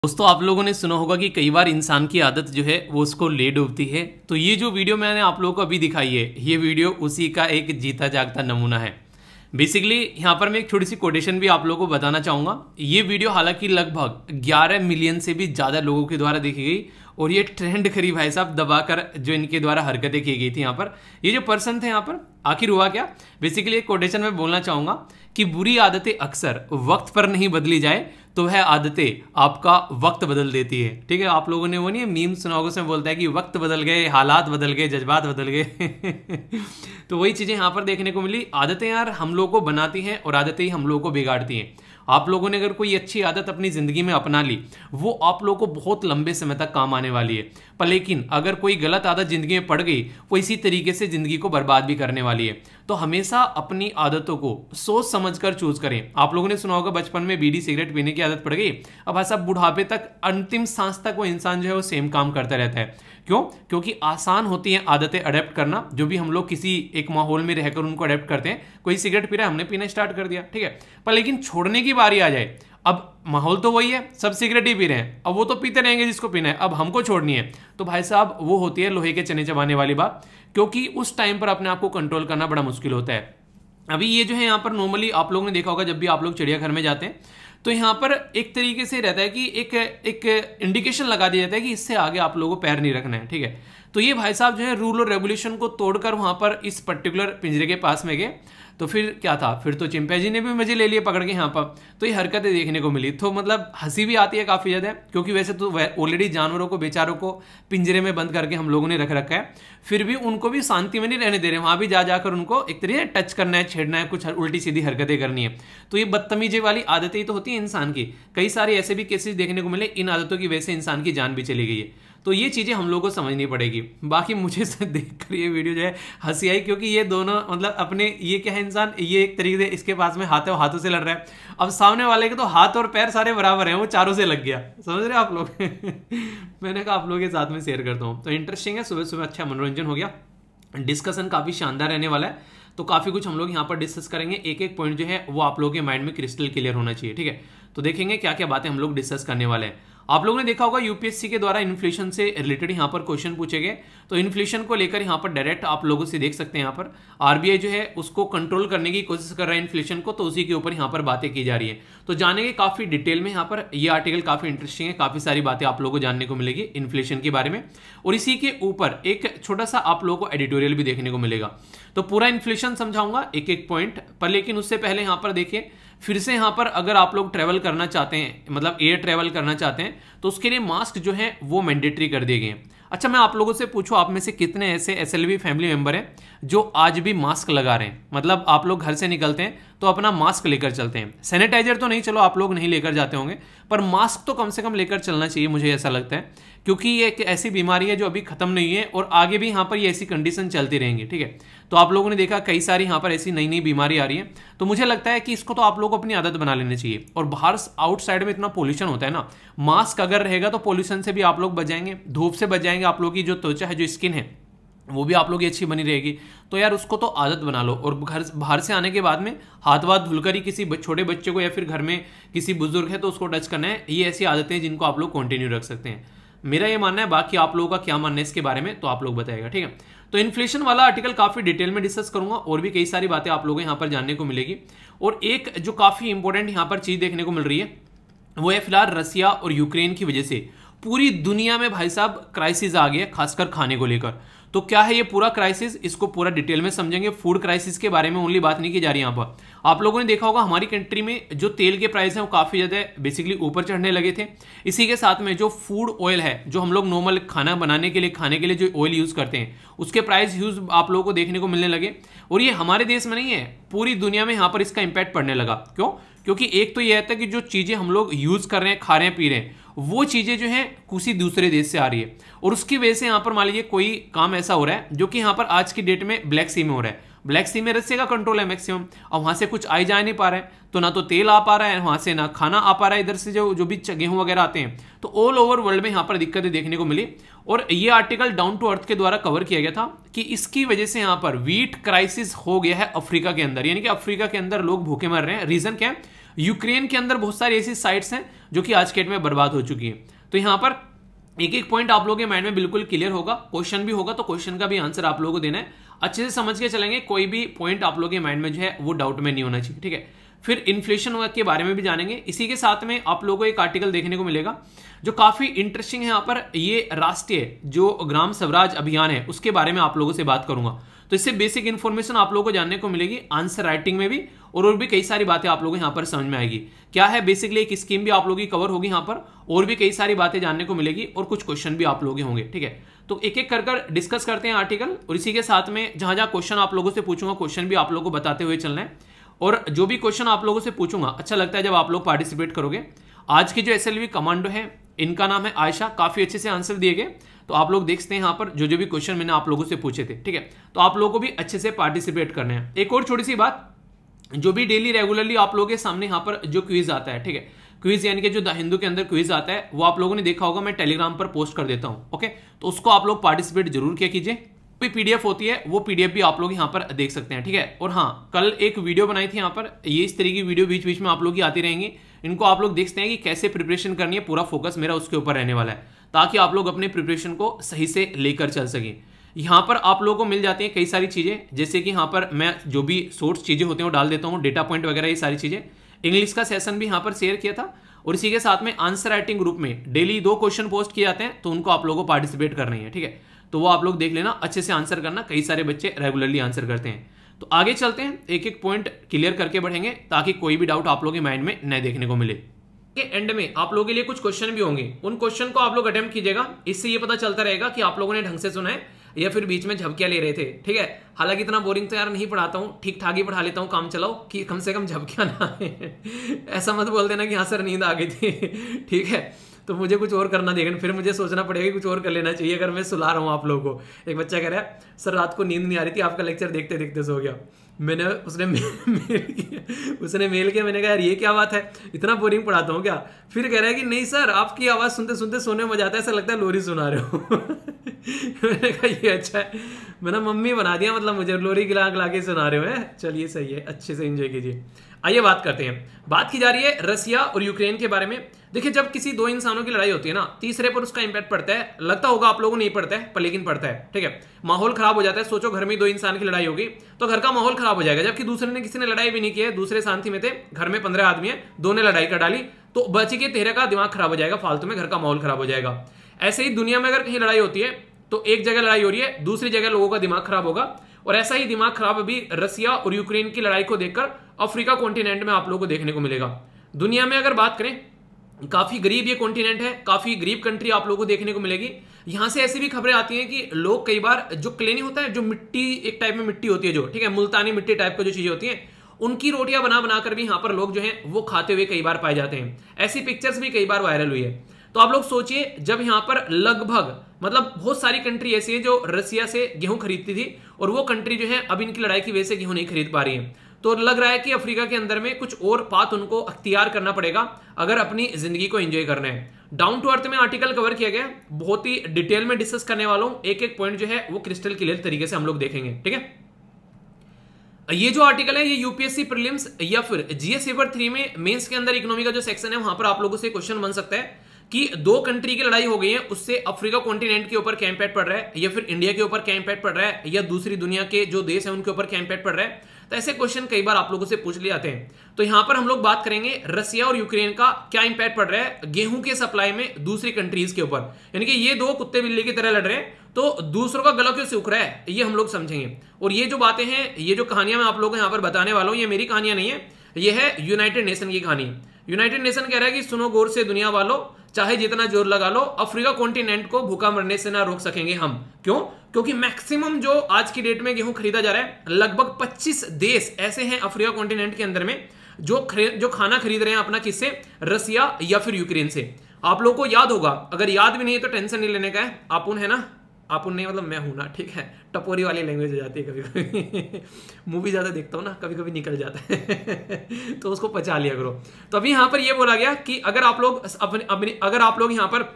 दोस्तों आप लोगों ने सुना होगा कि कई बार इंसान की आदत जो है वो उसको ले डूबती है। तो ये जो वीडियो मैंने आप लोगों को अभी दिखाई है, ये वीडियो उसी का एक जीता जागता नमूना है। बेसिकली यहाँ पर मैं एक छोटी सी कोटेशन भी आप लोगों को बताना चाहूँगा। ये वीडियो हालांकि लगभग 11 मिलियन से भी ज़्यादा लोगों के द्वारा देखी गई और ये ट्रेंड करी भाई साहब दबाकर जो इनके द्वारा हरकतें की गई थी। यहाँ पर ये जो पर्सन थे, यहाँ पर आखिर हुआ क्या, बेसिकली एक कोटेशन में बोलना चाहूँगा कि बुरी आदतें अक्सर वक्त पर नहीं बदली जाए तो वह आदतें आपका वक्त बदल देती है। ठीक है, आप लोगों ने वो नहीं मीम सुना होगा, उसमें बोलता है कि वक्त बदल गए, हालात बदल गए, जज्बात बदल गए तो वही चीज़ें यहाँ पर देखने को मिली। आदतें यार हम लोगों को बनाती हैं और आदतें ही हम लोगों को बिगाड़ती हैं। आप लोगों ने अगर कोई अच्छी आदत अपनी ज़िंदगी में अपना ली, वो आप लोगों को बहुत लंबे समय तक काम आने वाली है। पर लेकिन अगर कोई गलत आदत ज़िंदगी में पड़ गई, वो इसी तरीके से ज़िंदगी को बर्बाद भी करने वाली है। तो हमेशा अपनी आदतों को सोच समझकर चूज करें। आप लोगों ने सुना होगा बचपन में बीड़ी सिगरेट पीने की आदत पड़ गई, अब ऐसा बुढ़ापे तक अंतिम सांस तक वो इंसान जो है वो सेम काम करता रहता है। क्यों? क्योंकि आसान होती हैं आदतें अडेप्ट करना। जो भी हम लोग किसी एक माहौल में रहकर उनको अडेप्ट करते हैं, कोई सिगरेट पी रहा है, हमने पीना स्टार्ट कर दिया, ठीक है, पर लेकिन छोड़ने की बारी आ जाए, अब माहौल तो वही है, सब सिगरेट ही पी रहे हैं, अब वो तो पीते रहेंगे जिसको पीना है, अब हमको छोड़नी है, तो भाई साहब वो होती है लोहे के चने चबाने वाली बात। क्योंकि उस टाइम पर अपने आप को कंट्रोल करना बड़ा मुश्किल होता है। अभी ये जो है यहाँ पर नॉर्मली आप लोगों ने देखा होगा, जब भी आप लोग चिड़ियाघर में जाते हैं तो यहाँ पर एक तरीके से रहता है कि एक इंडिकेशन लगा दिया जाता है कि इससे आगे आप लोगों को पैर नहीं रखना है। ठीक है, तो ये भाई साहब जो है रूल और रेगुलेशन को तोड़कर वहां पर इस पर्टिकुलर पिंजरे के पास में गए। तो फिर क्या था, फिर तो चिंपैंजी ने भी मजे ले लिए पकड़ के यहाँ पर। तो ये हरकतें देखने को मिली, तो मतलब हंसी भी आती है काफ़ी ज़्यादा, क्योंकि वैसे तो ऑलरेडी जानवरों को बेचारों को पिंजरे में बंद करके हम लोगों ने रख रखा है, फिर भी उनको भी शांति में नहीं रहने दे रहे, वहाँ भी जा जाकर उनको एक तरीके टच करना है, छेड़ना है, कुछ उल्टी सीधी हरकतें करनी है। तो ये बदतमीजी वाली आदतें ही तो होती है इंसान की। कई सारे ऐसे भी केसेस देखने को मिले, इन आदतों की वजह से इंसान की जान भी चली गई है। तो ये चीज़ें हम लोगों को समझनी पड़ेगी। बाकी मुझे से देखकर ये वीडियो जो है हंसी आई, क्योंकि ये दोनों मतलब अपने ये क्या है, इंसान ये एक तरीके से इसके पास में हाथों से लड़ रहा है, अब सामने वाले के तो हाथ और पैर सारे बराबर हैं, वो चारों से लग गया। समझ रहे आप लोग मैंने कहा आप लोगों के साथ में शेयर करता हूँ। तो इंटरेस्टिंग है, सुबह सुबह अच्छा मनोरंजन हो गया, डिस्कशन काफ़ी शानदार रहने वाला है। तो काफ़ी कुछ हम लोग यहाँ पर डिस्कस करेंगे, एक एक पॉइंट जो है वो आप लोगों के माइंड में क्रिस्टल क्लियर होना चाहिए। ठीक है, तो देखेंगे क्या क्या बातें हम लोग डिस्कस करने वाले हैं। आप लोगों ने देखा होगा यूपीएससी के द्वारा इन्फ्लेशन से रिलेटेड यहाँ पर क्वेश्चन पूछे गए, तो इन्फ्लेशन को लेकर यहाँ पर डायरेक्ट आप लोगों से देख सकते हैं, यहाँ पर आरबीआई जो है उसको कंट्रोल करने की कोशिश कर रहा है इन्फ्लेशन को, तो उसी के ऊपर यहाँ पर बातें की जा रही है। तो जानेंगे काफी डिटेल में, यहाँ पर ये आर्टिकल काफी इंटरेस्टिंग है, काफी सारी बातें आप लोगों को जानने को मिलेगी इन्फ्लेशन के बारे में, और इसी के ऊपर एक छोटा सा आप लोगों को एडिटोरियल भी देखने को मिलेगा। तो पूरा इन्फ्लेशन समझाऊंगा एक एक पॉइंट पर, लेकिन उससे पहले यहाँ पर देखिए फिर से यहाँ पर अगर आप लोग ट्रैवल करना चाहते हैं, मतलब एयर ट्रैवल करना चाहते हैं, तो उसके लिए मास्क जो है वो मैंडेटरी कर दिए गए हैं। अच्छा, मैं आप लोगों से पूछूं, आप में से कितने ऐसे एसएलवी फैमिली मेंबर हैं जो आज भी मास्क लगा रहे हैं? मतलब आप लोग घर से निकलते हैं तो अपना मास्क लेकर चलते हैं। सैनिटाइजर तो नहीं, चलो आप लोग नहीं लेकर जाते होंगे, पर मास्क तो कम से कम लेकर चलना चाहिए, मुझे ऐसा लगता है, क्योंकि ये एक ऐसी बीमारी है जो अभी खत्म नहीं है और आगे भी यहाँ पर ये ऐसी कंडीशन चलती रहेंगी। ठीक है, तो आप लोगों ने देखा कई सारी यहाँ पर ऐसी नई नई बीमारी आ रही है, तो मुझे लगता है कि इसको तो आप लोगों को अपनी आदत बना लेनी चाहिए। और बाहर आउटसाइड में इतना पोल्यूशन होता है ना, मास्क अगर रहेगा तो पोल्यूशन से भी आप लोग बच जाएंगे, धूप से बच जाएंगे, आप लोग की जो त्वचा है, जो स्किन है, वो भी आप लोग की अच्छी बनी रहेगी। तो यार उसको तो आदत बना लो, और घर बाहर से आने के बाद में हाथ वाथ धुलकर ही किसी छोटे बच्चे को या फिर घर में किसी बुजुर्ग है तो उसको टच करना है। ये ऐसी आदतें हैं जिनको आप लोग कंटिन्यू रख सकते हैं, मेरा ये मानना है। बाकी आप लोगों का क्या मानना है इसके बारे में तो आप लोग बताएगा। ठीक है, तो इन्फ्लेशन वाला आर्टिकल काफी डिटेल में डिस्कस करूंगा, और भी कई सारी बातें आप लोगों को यहाँ पर जानने को मिलेगी। और एक जो काफी इंपॉर्टेंट यहाँ पर चीज देखने को मिल रही है वो है फिलहाल रसिया और यूक्रेन की वजह से पूरी दुनिया में भाई साहब क्राइसिस आ गया, खासकर खाने को लेकर। तो क्या है ये पूरा क्राइसिस, इसको पूरा डिटेल में समझेंगे। फूड क्राइसिस के बारे में ओनली बात नहीं की जा रही यहाँ पर। आप लोगों ने देखा होगा हमारी कंट्री में जो तेल के प्राइस हैं वो काफ़ी ज़्यादा बेसिकली ऊपर चढ़ने लगे थे। इसी के साथ में जो फूड ऑयल है, जो हम लोग नॉर्मल खाना बनाने के लिए, खाने के लिए जो ऑयल यूज़ करते हैं, उसके प्राइस यूज आप लोगों को देखने को मिलने लगे। और ये हमारे देश में नहीं है, पूरी दुनिया में यहाँ पर इसका इम्पैक्ट पड़ने लगा। क्यों? क्योंकि एक तो ये है कि जो चीज़ें हम लोग यूज़ कर रहे हैं, खा रहे हैं, पी रहे हैं, वो चीज़ें जो हैं किसी दूसरे देश से आ रही है, और उसकी वजह से यहाँ पर मान लीजिए कोई काम ऐसा हो रहा है जो कि यहाँ पर आज की डेट में ब्लैक सी में हो रहा है। ब्लैक सी में रसिया का कंट्रोल है मैक्सिमम, और वहाँ से कुछ आई जा नहीं पा रहा है, तो ना तो तेल आ पा रहा है, वहाँ से ना खाना आ पा रहा है, इधर से जो भी गेहूँ वगैरह आते हैं। तो ऑल ओवर वर्ल्ड में यहाँ पर दिक्कतें देखने को मिली, और ये आर्टिकल डाउन टू अर्थ के द्वारा कवर किया गया था कि इसकी वजह से यहाँ पर वीट क्राइसिस हो गया है अफ्रीका के अंदर, यानी कि अफ्रीका के अंदर लोग भूखे मर रहे हैं। रीजन क्या है? यूक्रेन के अंदर बहुत सारी ऐसी साइट्स हैं जो कि आज के डेट में बर्बाद हो चुकी हैं। तो यहाँ पर एक एक पॉइंट आप लोगों के माइंड में बिल्कुल क्लियर होगा, क्वेश्चन भी होगा तो क्वेश्चन का भी आंसर आप लोगों को देना है, अच्छे से समझ के चलेंगे, कोई भी पॉइंट आप लोगों के माइंड में जो है वो डाउट में नहीं होना चाहिए, ठीक है। फिर इन्फ्लेशन के बारे में भी जानेंगे। इसी के साथ में आप लोगों को एक आर्टिकल देखने को मिलेगा जो काफी इंटरेस्टिंग है। यहाँ पर ये राष्ट्रीय जो ग्राम स्वराज अभियान है उसके बारे में आप लोगों से बात करूंगा, तो इससे बेसिक इन्फॉर्मेशन आप लोगों को जानने को मिलेगी, आंसर राइटिंग में भी, और भी कई सारी बातें आप लोगों को यहाँ पर समझ में आएगी। क्या है बेसिकली एक स्कीम भी आप लोगों की कवर होगी यहाँ पर, और भी कई सारी बातें जानने को मिलेगी, और कुछ क्वेश्चन भी आप लोगों के होंगे, ठीक है। तो एक एक कर डिस्कस करते हैं आर्टिकल, और इसी के साथ में जहां जहां क्वेश्चन आप लोगों से पूछूंगा क्वेश्चन भी आप लोगों को बताते हुए चलना है। और जो भी क्वेश्चन आप लोगों से पूछूंगा अच्छा लगता है जब आप लोग पार्टिसिपेट करोगे। आज की जो एसएलवी कमांडो है इनका नाम है आयशा, काफी अच्छे से आंसर दिए गए, तो आप लोग देखते हैं यहाँ पर जो भी क्वेश्चन मैंने आप लोगों से पूछे थे, ठीक है। तो आप लोगों को भी अच्छे से पार्टिसिपेट करने हैं। एक और छोटी सी बात, जो भी डेली रेगुलरली आप लोगों के सामने यहाँ पर जो क्विज आता है, ठीक है, क्विज यानी कि जो द हिंदू के अंदर क्विज आता है वो आप लोगों ने देखा होगा, मैं टेलीग्राम पर पोस्ट कर देता हूँ, ओके। तो उसको आप लोग पार्टिसिपेट जरूर किया कीजिए। कोई पीडीएफ होती है वो पीडीएफ भी आप लोग यहाँ पर देख सकते हैं, ठीक है। और हाँ, कल एक वीडियो बनाई थी यहाँ पर, ये इस तरह की वीडियो बीच बीच में आप लोग की आती रहेंगी, इनको आप लोग देखते हैं कि कैसे प्रिपरेशन करनी है, पूरा फोकस मेरा उसके ऊपर रहने वाला है, ताकि आप लोग अपने प्रिपरेशन को सही से लेकर चल सकें। यहाँ पर आप लोगों को मिल जाती हैं कई सारी चीजें, जैसे कि यहाँ पर मैं जो भी सोर्स चीजें होती हैं वो डाल देता हूँ, डेटा पॉइंट वगैरह ये सारी चीजें। इंग्लिश का सेशन भी यहाँ पर शेयर किया था, और इसी के साथ में आंसर राइटिंग ग्रुप में डेली 2 क्वेश्चन पोस्ट किए जाते हैं, तो उनको आप लोगों को पार्टिसिपेट करना है, ठीक है। तो वो आप लोग देख लेना, अच्छे से आंसर करना, कई सारे बच्चे रेगुलरली आंसर करते हैं। तो आगे चलते हैं, एक एक पॉइंट क्लियर करके बढ़ेंगे, ताकि कोई भी डाउट आप लोगों के माइंड में न देखने को मिले। के एंड में आप लोगों के लिए कुछ क्वेश्चन भी होंगे, उन क्वेश्चन को आप लोग अटेम्प्ट कीजिएगा, इससे ये पता चलता रहेगा कि आप लोगों ने ढंग से सुना है या फिर बीच में झपकियां ले रहे थे, ठीक है। हालांकि इतना बोरिंग तो यार नहीं पढ़ाता हूँ, ठीक ठाक ही पढ़ा लेता हूँ, काम चलाओ, कि कम से कम झपकियां ना आए। ऐसा मत बोल देना कि हाँ सर नींद आ गई थी, ठीक है, तो मुझे कुछ और करना देगा, फिर मुझे सोचना पड़ेगा कि कुछ और कर लेना चाहिए अगर मैं सुला रहा हूँ आप लोगों को। एक बच्चा कह रहा है सर रात को नींद नहीं आ रही थी, आपका लेक्चर देखते देखते सो गया। उसने मेल किया, मैंने कहा यार ये क्या बात है, इतना बोरिंग पढ़ाता हूँ क्या? फिर कह रहा है कि नहीं सर आपकी आवाज़ सुनते सुनते सोने में मजा आता है, ऐसा लगता है लोरी सुना रहे हो। मैंने कहा ये अच्छा है, मैंने मम्मी बना दिया, मतलब मुझे लोरी गिला गिला के सुना रहे हो हैं, चलिए सही है, अच्छे से एंजॉय कीजिए। आइए बात करते हैं, बात की जा रही है रसिया और यूक्रेन के बारे में। देखिए जब किसी 2 इंसानों की लड़ाई होती है ना, तीसरे पर उसका इंपैक्ट पड़ता है, लगता होगा आप लोगों को नहीं पड़ता है पर लेकिन पड़ता है, ठीक है। माहौल खराब हो जाता है, सोचो घर में 2 इंसान की लड़ाई होगी तो घर का माहौल खराब हो जाएगा, जबकि दूसरे ने किसी ने लड़ाई भी नहीं की है, दूसरे शांति में थे, घर में 15 आदमी है, 2 ने लड़ाई कर डाली, तो बची के 13 का दिमाग खराब हो जाएगा, फालतू में घर का माहौल खराब हो जाएगा। ऐसे ही दुनिया में अगर कहीं लड़ाई होती है तो एक जगह लड़ाई हो रही है, दूसरी जगह लोगों का दिमाग खराब होगा, और ऐसा ही दिमाग खराब अभी रसिया और यूक्रेन की लड़ाई को देखकर अफ्रीका कॉन्टिनेंट में आप लोगों को देखने को मिलेगा। दुनिया में अगर बात करें, काफी गरीब ये कॉन्टिनेंट है, काफी गरीब कंट्री आप लोगों को देखने को मिलेगी। यहां से ऐसी भी खबरें आती हैं कि लोग कई बार जो क्ले नहीं होता है, जो मिट्टी एक टाइप में मिट्टी होती है जो, ठीक है, मुल्तानी मिट्टी टाइप का जो चीजें होती हैं, उनकी रोटियां बना बनाकर भी यहाँ पर लोग जो हैं वो खाते हुए कई बार पाए जाते हैं। ऐसी पिक्चर्स भी कई बार वायरल हुई है। तो आप लोग सोचिए, जब यहाँ पर लगभग मतलब बहुत सारी कंट्री ऐसी है जो रसिया से गेहूं खरीदती थी, और वो कंट्री जो है अब इनकी लड़ाई की वजह से गेहूं नहीं खरीद पा रही है, तो लग रहा है कि अफ्रीका के अंदर में कुछ और पाथ उनको अख्तियार करना पड़ेगा अगर अपनी जिंदगी को एंजॉय करना है। डाउन टू अर्थ में आर्टिकल कवर किया गया, बहुत ही डिटेल में डिस्कस करने वालों, एक एक पॉइंट जो है वो क्रिस्टल क्लियर तरीके से हम लोग देखेंगे, ठीक है। ये जो आर्टिकल है ये यूपीएससी प्रीलिम्स या फिर जीएस पेपर 3 में मेंस के अंदर इकोनॉमी का जो सेक्शन है वहां पर आप लोगों से क्वेश्चन बन सकता है कि 2 कंट्री की लड़ाई हो गई है, उससे अफ्रीका कॉन्टिनेंट के ऊपर क्या इंपैक्ट पड़ रहा है, या फिर इंडिया के ऊपर क्या इंपैक्ट पड़ रहा है, या दूसरी दुनिया के जो देश है उनके ऊपर क्या इंपैक्ट पड़ रहा है। तो ऐसे क्वेश्चन कई बार आप लोगों से पूछ लिए जाते हैं। तो यहां पर हम लोग बात करेंगे रसिया और यूक्रेन का क्या इंपैक्ट पड़ रहा है गेहूं के सप्लाई में दूसरी कंट्रीज के ऊपर, यानी कि ये 2 कुत्ते बिल्ली की तरह लड़ रहे हैं, तो दूसरों का गला क्यों सूख रहा है ये हम लोग समझेंगे। और ये जो बातें हैं, ये जो कहानियां मैं आप लोगों को यहाँ पर बताने वाला हूं, ये मेरी कहानियां नहीं है, ये है यूनाइटेड नेशन की कहानी। यूनाइटेड नेशन कह रहा है कि सुनो गौर से दुनिया वालों, चाहे जितना जोर लगा लो, अफ्रीका कॉन्टिनेंट को भूखा मरने से ना रोक सकेंगे हम। क्यों? क्योंकि मैक्सिमम जो आज की डेट में गेहूं खरीदा जा रहा है, लगभग 25 देश ऐसे हैं अफ्रीका कॉन्टिनेंट के अंदर में जो खाना खरीद रहे हैं अपना, किससे? रसिया या फिर यूक्रेन से। आप लोगों को याद होगा, अगर याद भी नहीं है तो टेंशन नहीं लेने का है, आपुन है ना, आपुन नहीं मतलब मैं हूं ना, ठीक है, टपोरी वाली लैंग्वेज हो जाती है कभी कभी। मूवी ज्यादा देखता हूं ना, कभी कभी निकल जाता है तो उसको पचा लिया करो। तो अभी यहां पर यह बोला गया कि अगर आप लोग यहां पर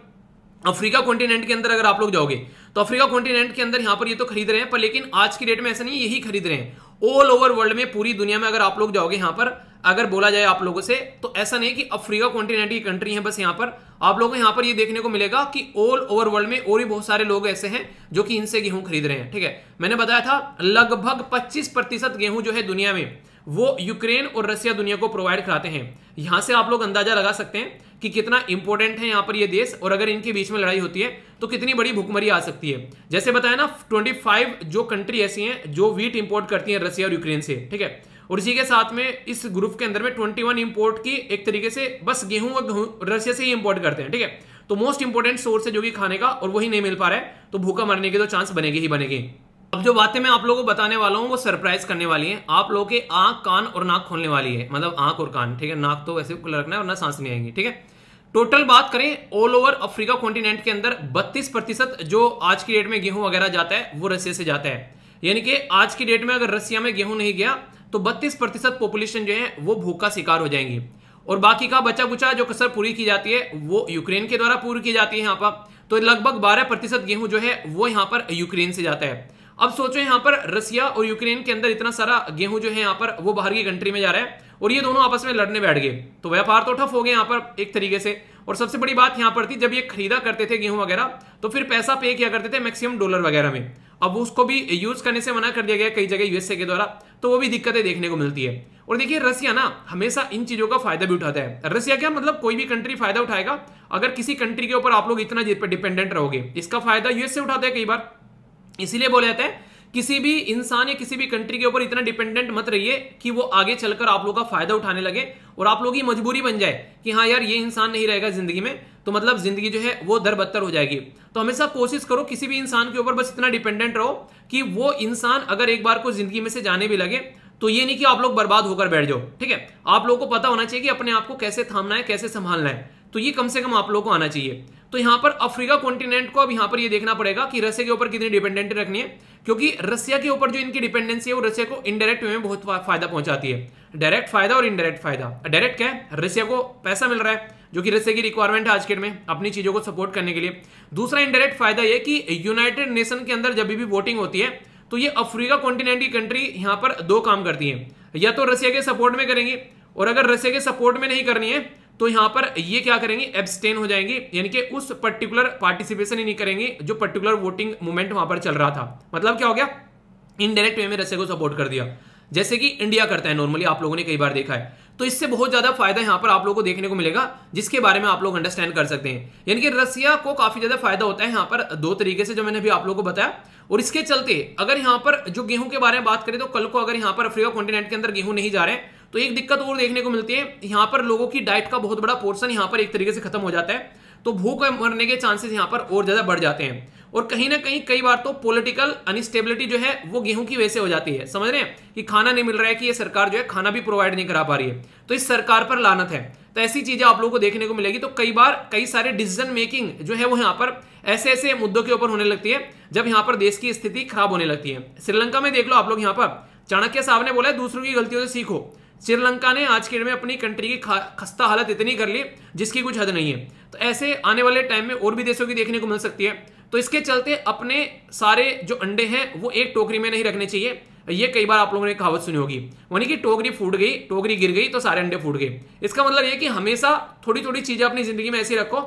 अफ्रीका कॉन्टिनेंट के अंदर अगर आप लोग जाओगे तो अफ्रीका कॉन्टिनेंट के अंदर यहां पर ये तो खरीद रहे हैं, पर लेकिन आज की डेट में ऐसा नहीं, यही खरीद रहे हैं ऑल ओवर वर्ल्ड में, पूरी दुनिया में अगर आप लोग जाओगे यहां पर अगर बोला जाए आप लोगों से, तो ऐसा नहीं कि अफ्रीका कॉन्टिनेंट की कंट्री है बस यहाँ पर। आप लोगों को यहाँ पर ये देखने को मिलेगा कि ऑल ओवर वर्ल्ड में और भी बहुत सारे लोग ऐसे हैं जो कि इनसे गेहूं खरीद रहे हैं। ठीक है, मैंने बताया था लगभग 25% गेहूं जो है दुनिया में वो यूक्रेन और रसिया दुनिया को प्रोवाइड कराते हैं। यहां से आप लोग अंदाजा लगा सकते हैं कि कितना इंपॉर्टेंट है यहाँ पर ये देश, और अगर इनके बीच में लड़ाई होती है तो कितनी बड़ी भुखमरी आ सकती है। जैसे बताया ना 25 जो कंट्री ऐसी हैं जो व्हीट इंपोर्ट करती हैं रसिया और यूक्रेन से। ठीक है, और इसी के साथ में इस ग्रुप के अंदर में 21 इंपोर्ट की एक तरीके से बस गेहूं और रसिया से ही इंपोर्ट करते हैं। ठीक है, तो मोस्ट इंपोर्टेंट सोर्स है जो कि खाने का, और वही नहीं मिल पा रहा है तो भूखा मरने के तो चांस बनेगी ही बनेगी। अब जो बातें मैं आप लोगों को बताने वाला हूं वो सरप्राइज करने वाली हैं, आप लोगों के आंख कान और नाक खोलने वाली है, मतलब आंख और कान। ठीक है, नाक तो वैसे खुला रखना है वरना सांस नहीं आएंगी। ठीक है, टोटल बात करें ऑल ओवर अफ्रीका कॉन्टिनेंट के अंदर 32% जो आज की डेट में गेहूं वगैरह जाता है वो रसिया से जाता है। यानी कि आज की डेट में अगर रसिया में गेहूं नहीं गया तो 32% पॉपुलेशन जो है वो भूख का शिकार हो जाएंगी, और बाकी का बचा कुचा जो कसर पूरी की जाती है वो यूक्रेन के द्वारा पूरी की जाती है यहाँ पर। तो लगभग 12% गेहूं जो है वो यहाँ पर यूक्रेन से जाता है। अब सोचो यहाँ पर रसिया और यूक्रेन के अंदर इतना सारा गेहूं जो है यहाँ पर वो बाहर की कंट्री में जा रहा है, और ये दोनों आपस में लड़ने बैठ गए तो व्यापार तो ठप हो गया यहाँ पर एक तरीके से। और सबसे बड़ी बात यहाँ पर थी, जब ये खरीदा करते थे गेहूं वगैरह तो फिर पैसा पे किया करते थे मैक्सिमम डॉलर वगैरह में। अब उसको भी यूज करने से मना कर दिया गया कई जगह यूएसए के द्वारा, तो वो भी दिक्कतें देखने को मिलती है। और देखिए रसिया ना हमेशा इन चीजों का फायदा भी उठाता है। रसिया क्या मतलब कोई भी कंट्री फायदा उठाएगा अगर किसी कंट्री के ऊपर आप लोग इतना डिपेंडेंट रहोगे। इसका फायदा यूएसए उठाता है कई बार, इसीलिए बोला जाता है किसी भी इंसान या किसी भी कंट्री के ऊपर इतना डिपेंडेंट मत रहिए कि वो आगे चलकर आप लोगों का फायदा उठाने लगे और आप लोगों की मजबूरी बन जाए कि हाँ यार ये इंसान नहीं रहेगा जिंदगी में तो मतलब जिंदगी जो है वो दरबदतर हो जाएगी। तो हमेशा कोशिश करो किसी भी इंसान के ऊपर बस इतना डिपेंडेंट रहो कि वो इंसान अगर एक बार को जिंदगी में से जाने भी लगे तो ये नहीं कि आप लोग बर्बाद होकर बैठ जाओ। ठीक है, आप लोगों को पता होना चाहिए कि अपने आप को कैसे थामना है, कैसे संभालना है, तो ये कम से कम आप लोगों को आना चाहिए। तो यहाँ पर अफ्रीका कॉन्टिनेंट को अब यहाँ पर ये देखना पड़ेगा कि रसिया के ऊपर कितनी डिपेंडेंसी रखनी है, क्योंकि रसिया के ऊपर जो इनकी डिपेंडेंसी है वो रसिया को इनडायरेक्ट वे में बहुत फायदा पहुंचाती है। डायरेक्ट फायदा और इनडायरेक्ट फायदा। डायरेक्ट क्या है, रसिया को पैसा मिल रहा है जो कि रसिया की रिक्वायरमेंट है आज के डेट में अपनी चीजों को सपोर्ट करने के लिए। दूसरा इनडायरेक्ट फायदा यह कि यूनाइटेड नेशन के अंदर जब भी वोटिंग होती है तो ये अफ्रीका कॉन्टिनेंट की कंट्री यहाँ पर दो काम करती है, या तो रसिया के सपोर्ट में करेंगी, और अगर रसिया के सपोर्ट में नहीं करनी है तो यहां पर ये क्या करेंगे, एब्सटेन हो जाएंगी, यानी कि उस पर्टिकुलर पार्टिसिपेशन ही नहीं करेंगे जो पर्टिकुलर वोटिंग मूवमेंट वहां पर चल रहा था। मतलब क्या हो गया, इनडायरेक्ट वे में रसिया को सपोर्ट कर दिया, जैसे कि इंडिया करता है नॉर्मली, आप लोगों ने कई बार देखा है। तो इससे बहुत ज्यादा फायदा यहां पर आप लोगों को देखने को मिलेगा, जिसके बारे में आप लोग अंडरस्टैंड कर सकते हैं। यानी कि रसिया को काफी ज्यादा फायदा होता है यहां पर दो तरीके से, जो मैंने भी आप लोगों को बताया। और इसके चलते अगर यहां पर जो गेहूं के बारे में बात करें तो कल को अगर यहां पर अफ्रीका कॉन्टिनेंट के अंदर गेहूं नहीं जा रहे हैं तो एक दिक्कत और देखने को मिलती है, यहां पर लोगों की डाइट का बहुत बड़ा पोर्शन यहां पर एक तरीके से खत्म हो जाता है, तो भूख मरने के चांसेस यहां पर और ज्यादा बढ़ जाते हैं। और कहीं ना कहीं कई बार तो पॉलिटिकल अनस्टेबिलिटी जो है वो गेहूं की वजह से हो जाती है। समझ रहे हैं कि खाना नहीं मिल रहा है, कि ये सरकार जो है खाना भी प्रोवाइड नहीं करा पा रही है, तो इस सरकार पर लानत है। तो ऐसी चीजें आप लोगों को देखने को मिलेगी। तो कई बार कई सारे डिसीजन मेकिंग जो है वो यहाँ पर ऐसे ऐसे मुद्दों के ऊपर होने लगती है जब यहाँ पर देश की स्थिति खराब होने लगती है। श्रीलंका में देख लो आप लोग, यहाँ पर चाणक्य साहब ने बोला है दूसरों की गलतियों से सीखो। श्रीलंका ने आज के डेट में अपनी कंट्री की खस्ता हालत इतनी कर ली जिसकी कुछ हद नहीं है। तो ऐसे आने वाले टाइम में और भी देशों की देखने को मिल सकती है। तो इसके चलते अपने सारे जो अंडे हैं वो एक टोकरी में नहीं रखने चाहिए। ये कई बार आप लोगों ने कहावत सुनी होगी, यानी कि टोकरी फूट गई, टोकरी गिर गई तो सारे अंडे फूट गए। इसका मतलब ये कि हमेशा थोड़ी थोड़ी चीजें अपनी जिंदगी में ऐसी रखो,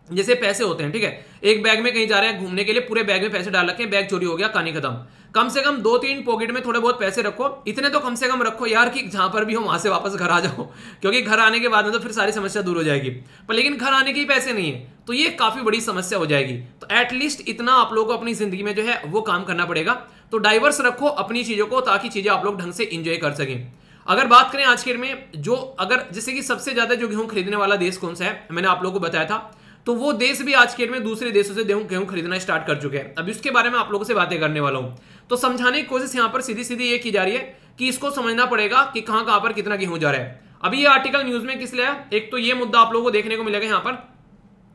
जैसे पैसे होते हैं। ठीक है, एक बैग में कहीं जा रहे हैं घूमने के लिए, पूरे बैग में पैसे डाल रखे हैं, बैग चोरी हो गया, कहानी खत्म। कम से कम 2-3 पॉकेट में थोड़े बहुत पैसे रखो, इतने तो कम से कम रखो यार कि जहां पर भी हो वहां से वापस घर आ जाओ, क्योंकि घर आने के बाद में तो फिर सारी समस्या दूर हो जाएगी। पर लेकिन घर आने के ही पैसे नहीं है तो ये काफी बड़ी समस्या हो जाएगी। तो एटलीस्ट इतना आप लोगों को अपनी जिंदगी में जो है वो काम करना पड़ेगा। तो डाइवर्स रखो अपनी चीजों को, ताकि चीजें आप लोग ढंग से इंजॉय कर सकें। अगर बात करें आज के डेट में जो अगर जैसे कि सबसे ज्यादा जो गेहूं खरीदने वाला देश कौन सा है, मैंने आप लोगों को बताया था, तो वो देश भी आज के डेट में दूसरे देशों से गेहूं खरीदना स्टार्ट कर चुके हैं। अभी उसके बारे में आप लोगों से बातें करने वाला हूं। तो समझाने की कोशिश यहां पर सीधी सीधी ये की जा रही है कि इसको समझना पड़ेगा कि कहां कहां पर कितना गेहूं जा रहा है। अभी ये आर्टिकल न्यूज में किस लिए आया, एक तो ये मुद्दा आप लोगों को देखने को मिलेगा, यहां पर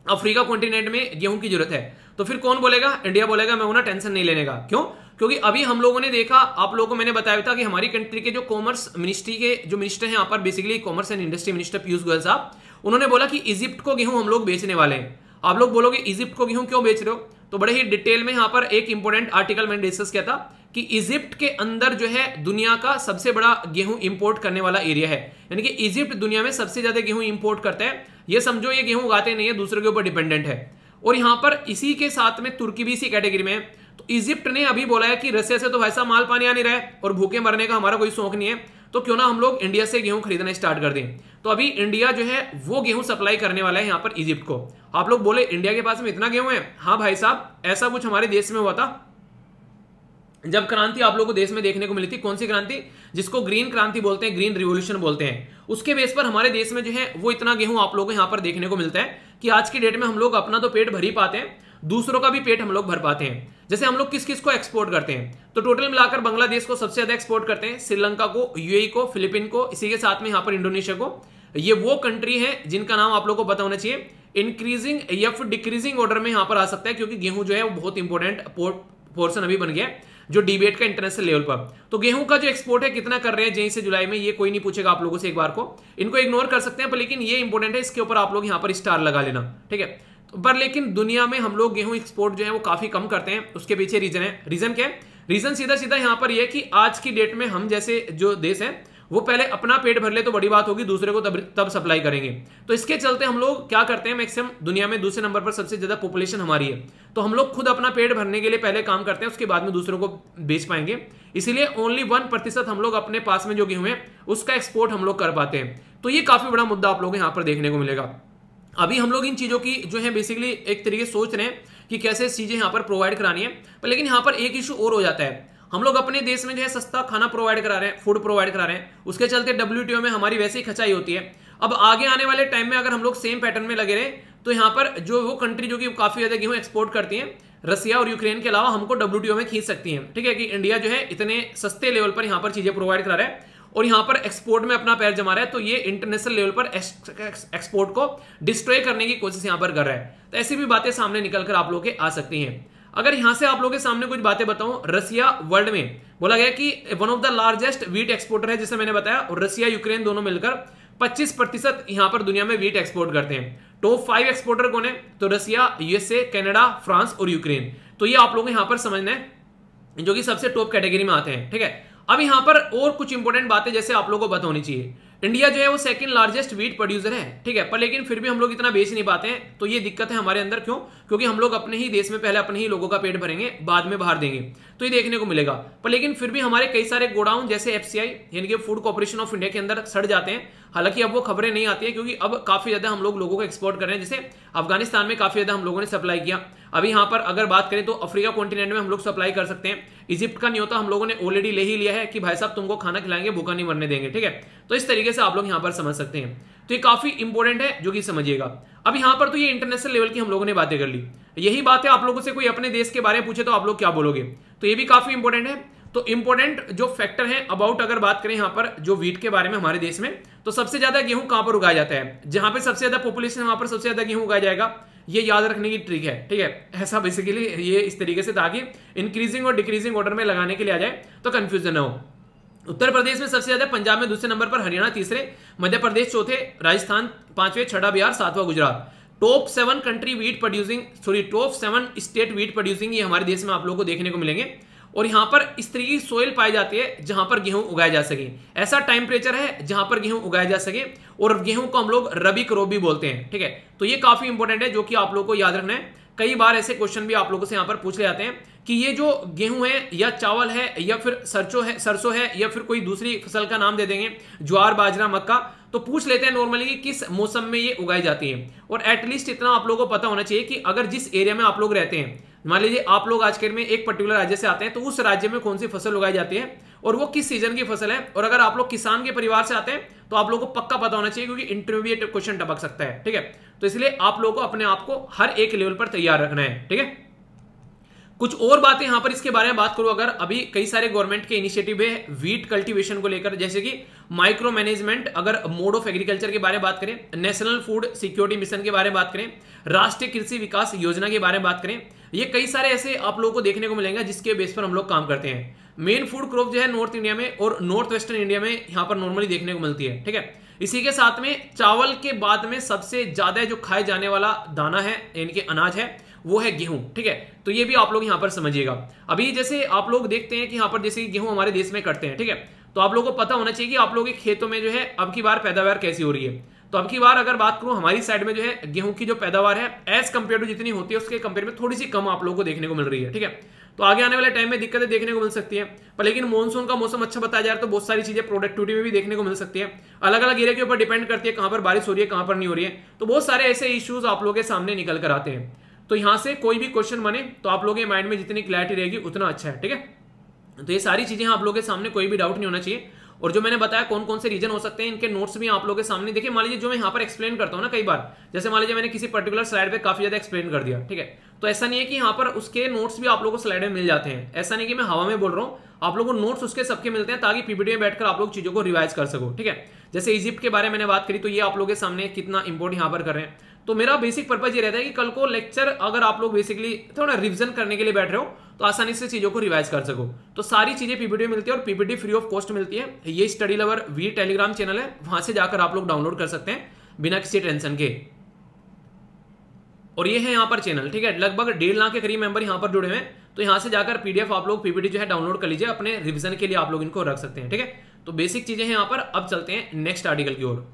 अफ्रीका कॉन्टिनेंट में गेहूं की जरूरत है। तो फिर कौन बोलेगा, इंडिया बोलेगा मैं हूं ना, टेंशन नहीं लेने का। क्यों, क्योंकि अभी हम लोगों ने देखा, आप लोगों को मैंने बताया था कि हमारी कंट्री के जो कॉमर्स मिनिस्ट्री के जो मिनिस्टर हैं यहाँ पर, basically commerce and industry minister Piyush Goyal साहब, उन्होंने बोला कि इजिप्ट को गेहूं हम लोग बेचने वाले हैं। आप लोग बोलोगे इजिप्ट को गेहूं क्यों बेच रहे हो, तो बड़े ही डिटेल में यहाँ पर एक इंपॉर्टेंट आर्टिकल मैंने डिस्कस किया था कि इजिप्ट के अंदर जो है दुनिया का सबसे बड़ा गेहूं इंपोर्ट करने वाला एरिया है, यानी कि इजिप्ट दुनिया में सबसे ज्यादा गेहूं इंपोर्ट करता है। ये समझो ये गेहूं उगाते नहीं है, दूसरों के ऊपर डिपेंडेंट है। और यहां पर इसी के साथ में तुर्की भी इसी कैटेगरी में है। तो इजिप्ट ने अभी बोला है कि रसिया से तो वैसा माल पानी आ नहीं रहा है और भूखे मरने का हमारा कोई शौक नहीं है, तो क्यों ना हम लोग इंडिया से गेहूं खरीदना स्टार्ट कर दें। तो अभी इंडिया जो है वो गेहूं सप्लाई करने वाला है यहाँ पर इजिप्ट को। आप लोग बोले इंडिया के पास में इतना गेहूं है? हाँ भाई साहब, ऐसा कुछ हमारे देश में हुआ था जब क्रांति आप लोगों को देश में देखने को मिली थी। कौन सी क्रांति? जिसको ग्रीन क्रांति बोलते हैं, ग्रीन रिवॉल्यूशन बोलते हैं। उसके बेस पर हमारे देश में जो है वो इतना गेहूं आप लोगों को यहाँ पर देखने को मिलता है कि आज की डेट में हम लोग अपना तो पेट भर ही पाते हैं, दूसरों का भी पेट हम लोग भर पाते हैं। जैसे हम लोग किस किस को एक्सपोर्ट करते हैं, तो टोटल मिलाकर बांग्लादेश को सबसे ज्यादा एक्सपोर्ट करते हैं, श्रीलंका को, यूएई को, फिलीपीन को, इसी के साथ में यहाँ पर इंडोनेशिया को। ये वो कंट्री है जिनका नाम आप लोग को पता होना चाहिए। इंक्रीजिंग या फिर डिक्रीजिंग ऑर्डर में यहाँ पर आ सकता है, क्योंकि गेहूं जो है वो बहुत इंपॉर्टेंट पोर्शन अभी बन गया है जो डिबेट का इंटरनेशनल लेवल पर। तो गेहूं का जो एक्सपोर्ट है कितना कर रहे हैं जून से जुलाई में, ये कोई नहीं पूछेगा आप लोगों से एक बार को, इनको इग्नोर कर सकते हैं, पर लेकिन ये इंपॉर्टेंट है, इसके ऊपर आप लोग यहाँ पर स्टार लगा लेना, ठीक है। पर लेकिन दुनिया में हम लोग गेहूं एक्सपोर्ट जो है वो काफी कम करते हैं। उसके पीछे रीजन है। रीजन क्या है? रीजन सीधा सीधा यहाँ पर यह कि आज की डेट में हम जैसे जो देश है वो पहले अपना पेट भर ले तो बड़ी बात होगी, दूसरे को तब सप्लाई करेंगे। तो इसके चलते हम लोग क्या करते हैं, मैक्सिमम दुनिया में दूसरे नंबर पर सबसे ज्यादा पॉपुलेशन हमारी है, तो हम लोग खुद अपना पेट भरने के लिए पहले काम करते हैं, उसके बाद में दूसरों को बेच पाएंगे। इसीलिए ओनली 1% हम लोग अपने पास में जो गेहूं है उसका एक्सपोर्ट हम लोग कर पाते हैं। तो ये काफी बड़ा मुद्दा आप लोगों को यहाँ पर देखने को मिलेगा। अभी हम लोग इन चीजों की जो है बेसिकली एक तरीके से सोच रहे हैं कि कैसे चीजें यहाँ पर प्रोवाइड करानी है, पर लेकिन यहाँ पर एक इशू और हो जाता है। हम लोग अपने देश में जो है सस्ता खाना प्रोवाइड करा रहे हैं, फूड प्रोवाइड करा रहे हैं, उसके चलते WTO में हमारी वैसे ही खचाई होती है। अब आगे आने वाले टाइम में अगर हम लोग सेम पैटर्न में लगे रहे तो यहाँ पर जो वो कंट्री जो कि काफी ज्यादा गेहूं एक्सपोर्ट करती हैं, रसिया और यूक्रेन के अलावा, हमको WTO में खींच सकती हैं, ठीक है, कि इंडिया जो है इतने सस्ते लेवल पर यहाँ पर चीजें प्रोवाइड करा रहा है और यहाँ पर एक्सपोर्ट में अपना पैर जमा रहा है, तो ये इंटरनेशनल लेवल पर एक्सपोर्ट को डिस्ट्रॉय करने की कोशिश यहाँ पर कर रहा है। तो ऐसी भी बातें सामने निकल कर आप लोग के आ सकती हैं। अगर यहां से आप लोगों के सामने कुछ बातें बताऊं, रसिया वर्ल्ड में बोला गया कि one of the largest wheat exporter है, जिसे मैंने बताया, और रसिया यूक्रेन दोनों मिलकर 25% यहां पर दुनिया में वीट एक्सपोर्ट करते हैं। टॉप 5 एक्सपोर्टर कौन है? तो रसिया, यूएसए, कनाडा, फ्रांस और यूक्रेन। तो ये आप लोगों को यहां पर समझना है, जो कि सबसे टॉप कैटेगरी में आते हैं, ठीक है। अब यहां पर और कुछ इंपॉर्टेंट बातें जैसे आप लोगों को पता होनी चाहिए। इंडिया जो है वो सेकंड लार्जेस्ट वीट प्रोड्यूसर है, ठीक है, पर लेकिन फिर भी हम लोग इतना बेच नहीं पाते हैं, तो ये दिक्कत है हमारे अंदर। क्यों? क्योंकि हम लोग अपने ही देश में पहले अपने ही लोगों का पेट भरेंगे, बाद में बाहर देंगे, तो ये देखने को मिलेगा। पर लेकिन फिर भी हमारे कई सारे गोडाउन जैसे FCI यानी कि फूड कॉर्पोरेशन ऑफ इंडिया के अंदर सड़ जाते हैं। हालांकि अब वो खबरें नहीं आती है, क्योंकि अब काफी ज्यादा हम लोग लोगों को एक्सपोर्ट कर रहे हैं। जैसे अफगानिस्तान में काफी ज्यादा हम लोगों ने सप्लाई किया। अभी यहाँ पर अगर बात करें तो अफ्रीका कॉन्टिनेंट में हम लोग सप्लाई कर सकते हैं। इजिप्ट का न्योता हम लोगों ने ऑलरेडी ले ही लिया है कि भाई साहब तुमको खाना खिलाएंगे, भूखा नहीं मरने देंगे, ठीक है। तो इस तरीके से आप लोग यहाँ पर समझ सकते हैं। तो ये काफी इंपॉर्टेंट है, जो कि समझिएगा। अब यहाँ पर तो ये इंटरनेशनल लेवल की हम लोगों ने बातें कर ली। यही बात है, आप लोगों से कोई अपने देश के बारे में पूछे तो आप लोग क्या बोलोगे? तो ये भी काफी इंपॉर्टेंट है। तो इंपॉर्टेंट जो फैक्टर है अबाउट, अगर बात करें यहाँ पर जो वीट के बारे में हमारे देश में, तो सबसे ज्यादा गेहूं कहां पर उगाया जाता है? जहां पे सबसे ज्यादा पॉपुलेशन है वहां पर सबसे ज्यादा गेहूं उगाया जाएगा। ये याद रखने की ट्रिक है, ठीक है। ऐसा बेसिकली ये इस तरीके से, ताकि इंक्रीजिंग और डिक्रीजिंग ऑर्डर में लगाने के लिए आ जाए तो कंफ्यूजन ना हो। उत्तर प्रदेश में सबसे ज्यादा, पंजाब में दूसरे नंबर पर, हरियाणा तीसरे, मध्य प्रदेश चौथे, राजस्थान पांचवें, छठा बिहार, सातवां Gujarat. Top 7 country wheat producing, sorry top 7 state wheat producing, ये हमारे देश में आप लोगों को देखने को मिलेंगे। और यहां पर इस तरीके की सोइल पाई जाती है जहां पर गेहूं उगाया जा सके। ऐसा टेम्परेचर है जहां पर गेहूं उगाया जा सके, और गेहूं को हम लोग रबी क्रॉप भी बोलते हैं, ठीक है। तो ये काफी इंपॉर्टेंट है, जो कि आप लोग को याद रखना है। कई बार ऐसे क्वेश्चन भी आप लोगों से यहां पर पूछ ले जाते हैं कि ये जो गेहूं है या चावल है या फिर सरसों है या फिर कोई दूसरी फसल का नाम दे देंगे, ज्वार, बाजरा, मक्का, तो पूछ लेते हैं नॉर्मली कि किस मौसम में ये उगाई जाती है। और एटलीस्ट इतना आप लोगों को पता होना चाहिए कि अगर जिस एरिया में आप लोग रहते हैं, मान लीजिए आप लोग आज के में एक पर्टिकुलर राज्य से आते हैं, तो उस राज्य में कौन सी फसल उगाई जाती है और वो किस सीजन की फसल है। और अगर आप लोग किसान के परिवार से आते हैं तो आप लोगों को पक्का पता होना चाहिए, क्योंकि इंटरव्यू में ये क्वेश्चन टपक सकता है, ठीक है। तो इसलिए आप लोगों को अपने आप को हर एक लेवल पर तैयार रखना है, ठीक है। कुछ और बातें यहां पर इसके बारे में बात करूं, अगर अभी कई सारे गवर्नमेंट के इनिशिएटिव है वीट कल्टीवेशन को लेकर, जैसे कि माइक्रो मैनेजमेंट, अगर मोड ऑफ एग्रीकल्चर के बारे में बात करें, नेशनल फूड सिक्योरिटी मिशन के बारे में बात करें, राष्ट्रीय कृषि विकास योजना के बारे में बात करें, ये कई सारे ऐसे आप लोगों को देखने को मिलेंगे जिसके बेस पर हम लोग काम करते हैं। मेन फूड क्रॉप जो है नॉर्थ इंडिया में और नॉर्थ वेस्टर्न इंडिया में यहाँ पर नॉर्मली देखने को मिलती है, ठीक है। इसी के साथ में चावल के बाद में सबसे ज्यादा जो खाए जाने वाला दाना है, यानी कि अनाज है, वो है गेहूं। ठीक है, तो ये भी आप लोग यहाँ पर समझिएगा। अभी जैसे आप लोग देखते हैं कि यहाँ पर जैसे गेहूं हमारे देश में करते हैं, ठीक है, तो आप लोगों को पता होना चाहिए कि आप लोगों के खेतों में जो है अब की बार पैदावार कैसी हो रही है। तो अब की बार अगर बात करूं हमारी साइड में जो है गेहूं की जो पैदावार है एज कंपेयर टू जितनी होती है उसके कंपेयर में थोड़ी सी कम आप लोगों को देखने को मिल रही है। ठीक है, तो आगे आने वाले टाइम में दिक्कतें देखने को मिल सकती है, पर लेकिन मॉनसून का मौसम अच्छा बताया जा रहा है तो बहुत सारी चीजें प्रोडक्टिविटी में भी देखने को मिल सकती है। अलग अलग एरिया के ऊपर डिपेंड करती है कहां पर बारिश हो रही है कहां पर नहीं हो रही है, तो बहुत सारे ऐसे इश्यूज आप लोगों के सामने निकल कर आते हैं। तो यहां से कोई भी क्वेश्चन बने तो आप लोगों के माइंड में जितनी क्लैरिटी रहेगी उतना अच्छा है। ठीक है, तो ये सारी चीजें आप लोगों के सामने कोई भी डाउट नहीं होना चाहिए। और जो मैंने बताया कौन कौन से रीजन हो सकते हैं इनके नोट्स भी आप लोगों के सामने देखिए। मान लीजिए जो मैं यहाँ पर एक्सप्लेन करता हूँ ना कई बार, जैसे मान लीजिए मैंने किसी पर्टिकुलर स्लाइड पे काफी ज्यादा एक्सप्लेन कर दिया, ठीक है, तो ऐसा नहीं है कि यहाँ पर उसके नोट्स भी आप लोगों को स्लाइड में मिल जाते हैं। ऐसा नहीं कि मैं हवा में बोल रहा हूँ, आप लोगों को नोट्स उसके सबके मिलते हैं ताकि पीपीटी में बैठकर आप लोग चीजों को रिवाइज कर सको। ठीक है, जैसे इजिप्ट के बारे में मैंने बात करी तो ये आप लोगों के सामने कितना इंपॉर्टेंट यहाँ पर कर रहे हैं। तो मेरा बेसिक पर्पज ये रहता है कि कल को लेक्चर अगर आप लोग बेसिकली थोड़ा रिवीजन करने के लिए बैठ रहे हो तो आसानी से चीजों को रिवाइज कर सको। तो सारी चीजें पीपीटी में मिलती है और पीपीटी फ्री ऑफ कॉस्ट मिलती है। ये स्टडी लवर वी टेलीग्राम चैनल है, वहां से जाकर आप लोग डाउनलोड कर सकते हैं बिना किसी टेंशन के। और ये है यहाँ पर चैनल, ठीक है, लगभग 1.5 लाख के करीब मेंबर यहाँ पर जुड़े हुए हैं। तो यहाँ से जाकर पीडीएफ आप लोग पीपीटी जो है डाउनलोड कर लीजिए, अपने रिवीजन के लिए आप लोग इनको रख सकते हैं। ठीक है, तो बेसिक चीजें हैं यहाँ पर। अब चलते हैं नेक्स्ट आर्टिकल की ओर।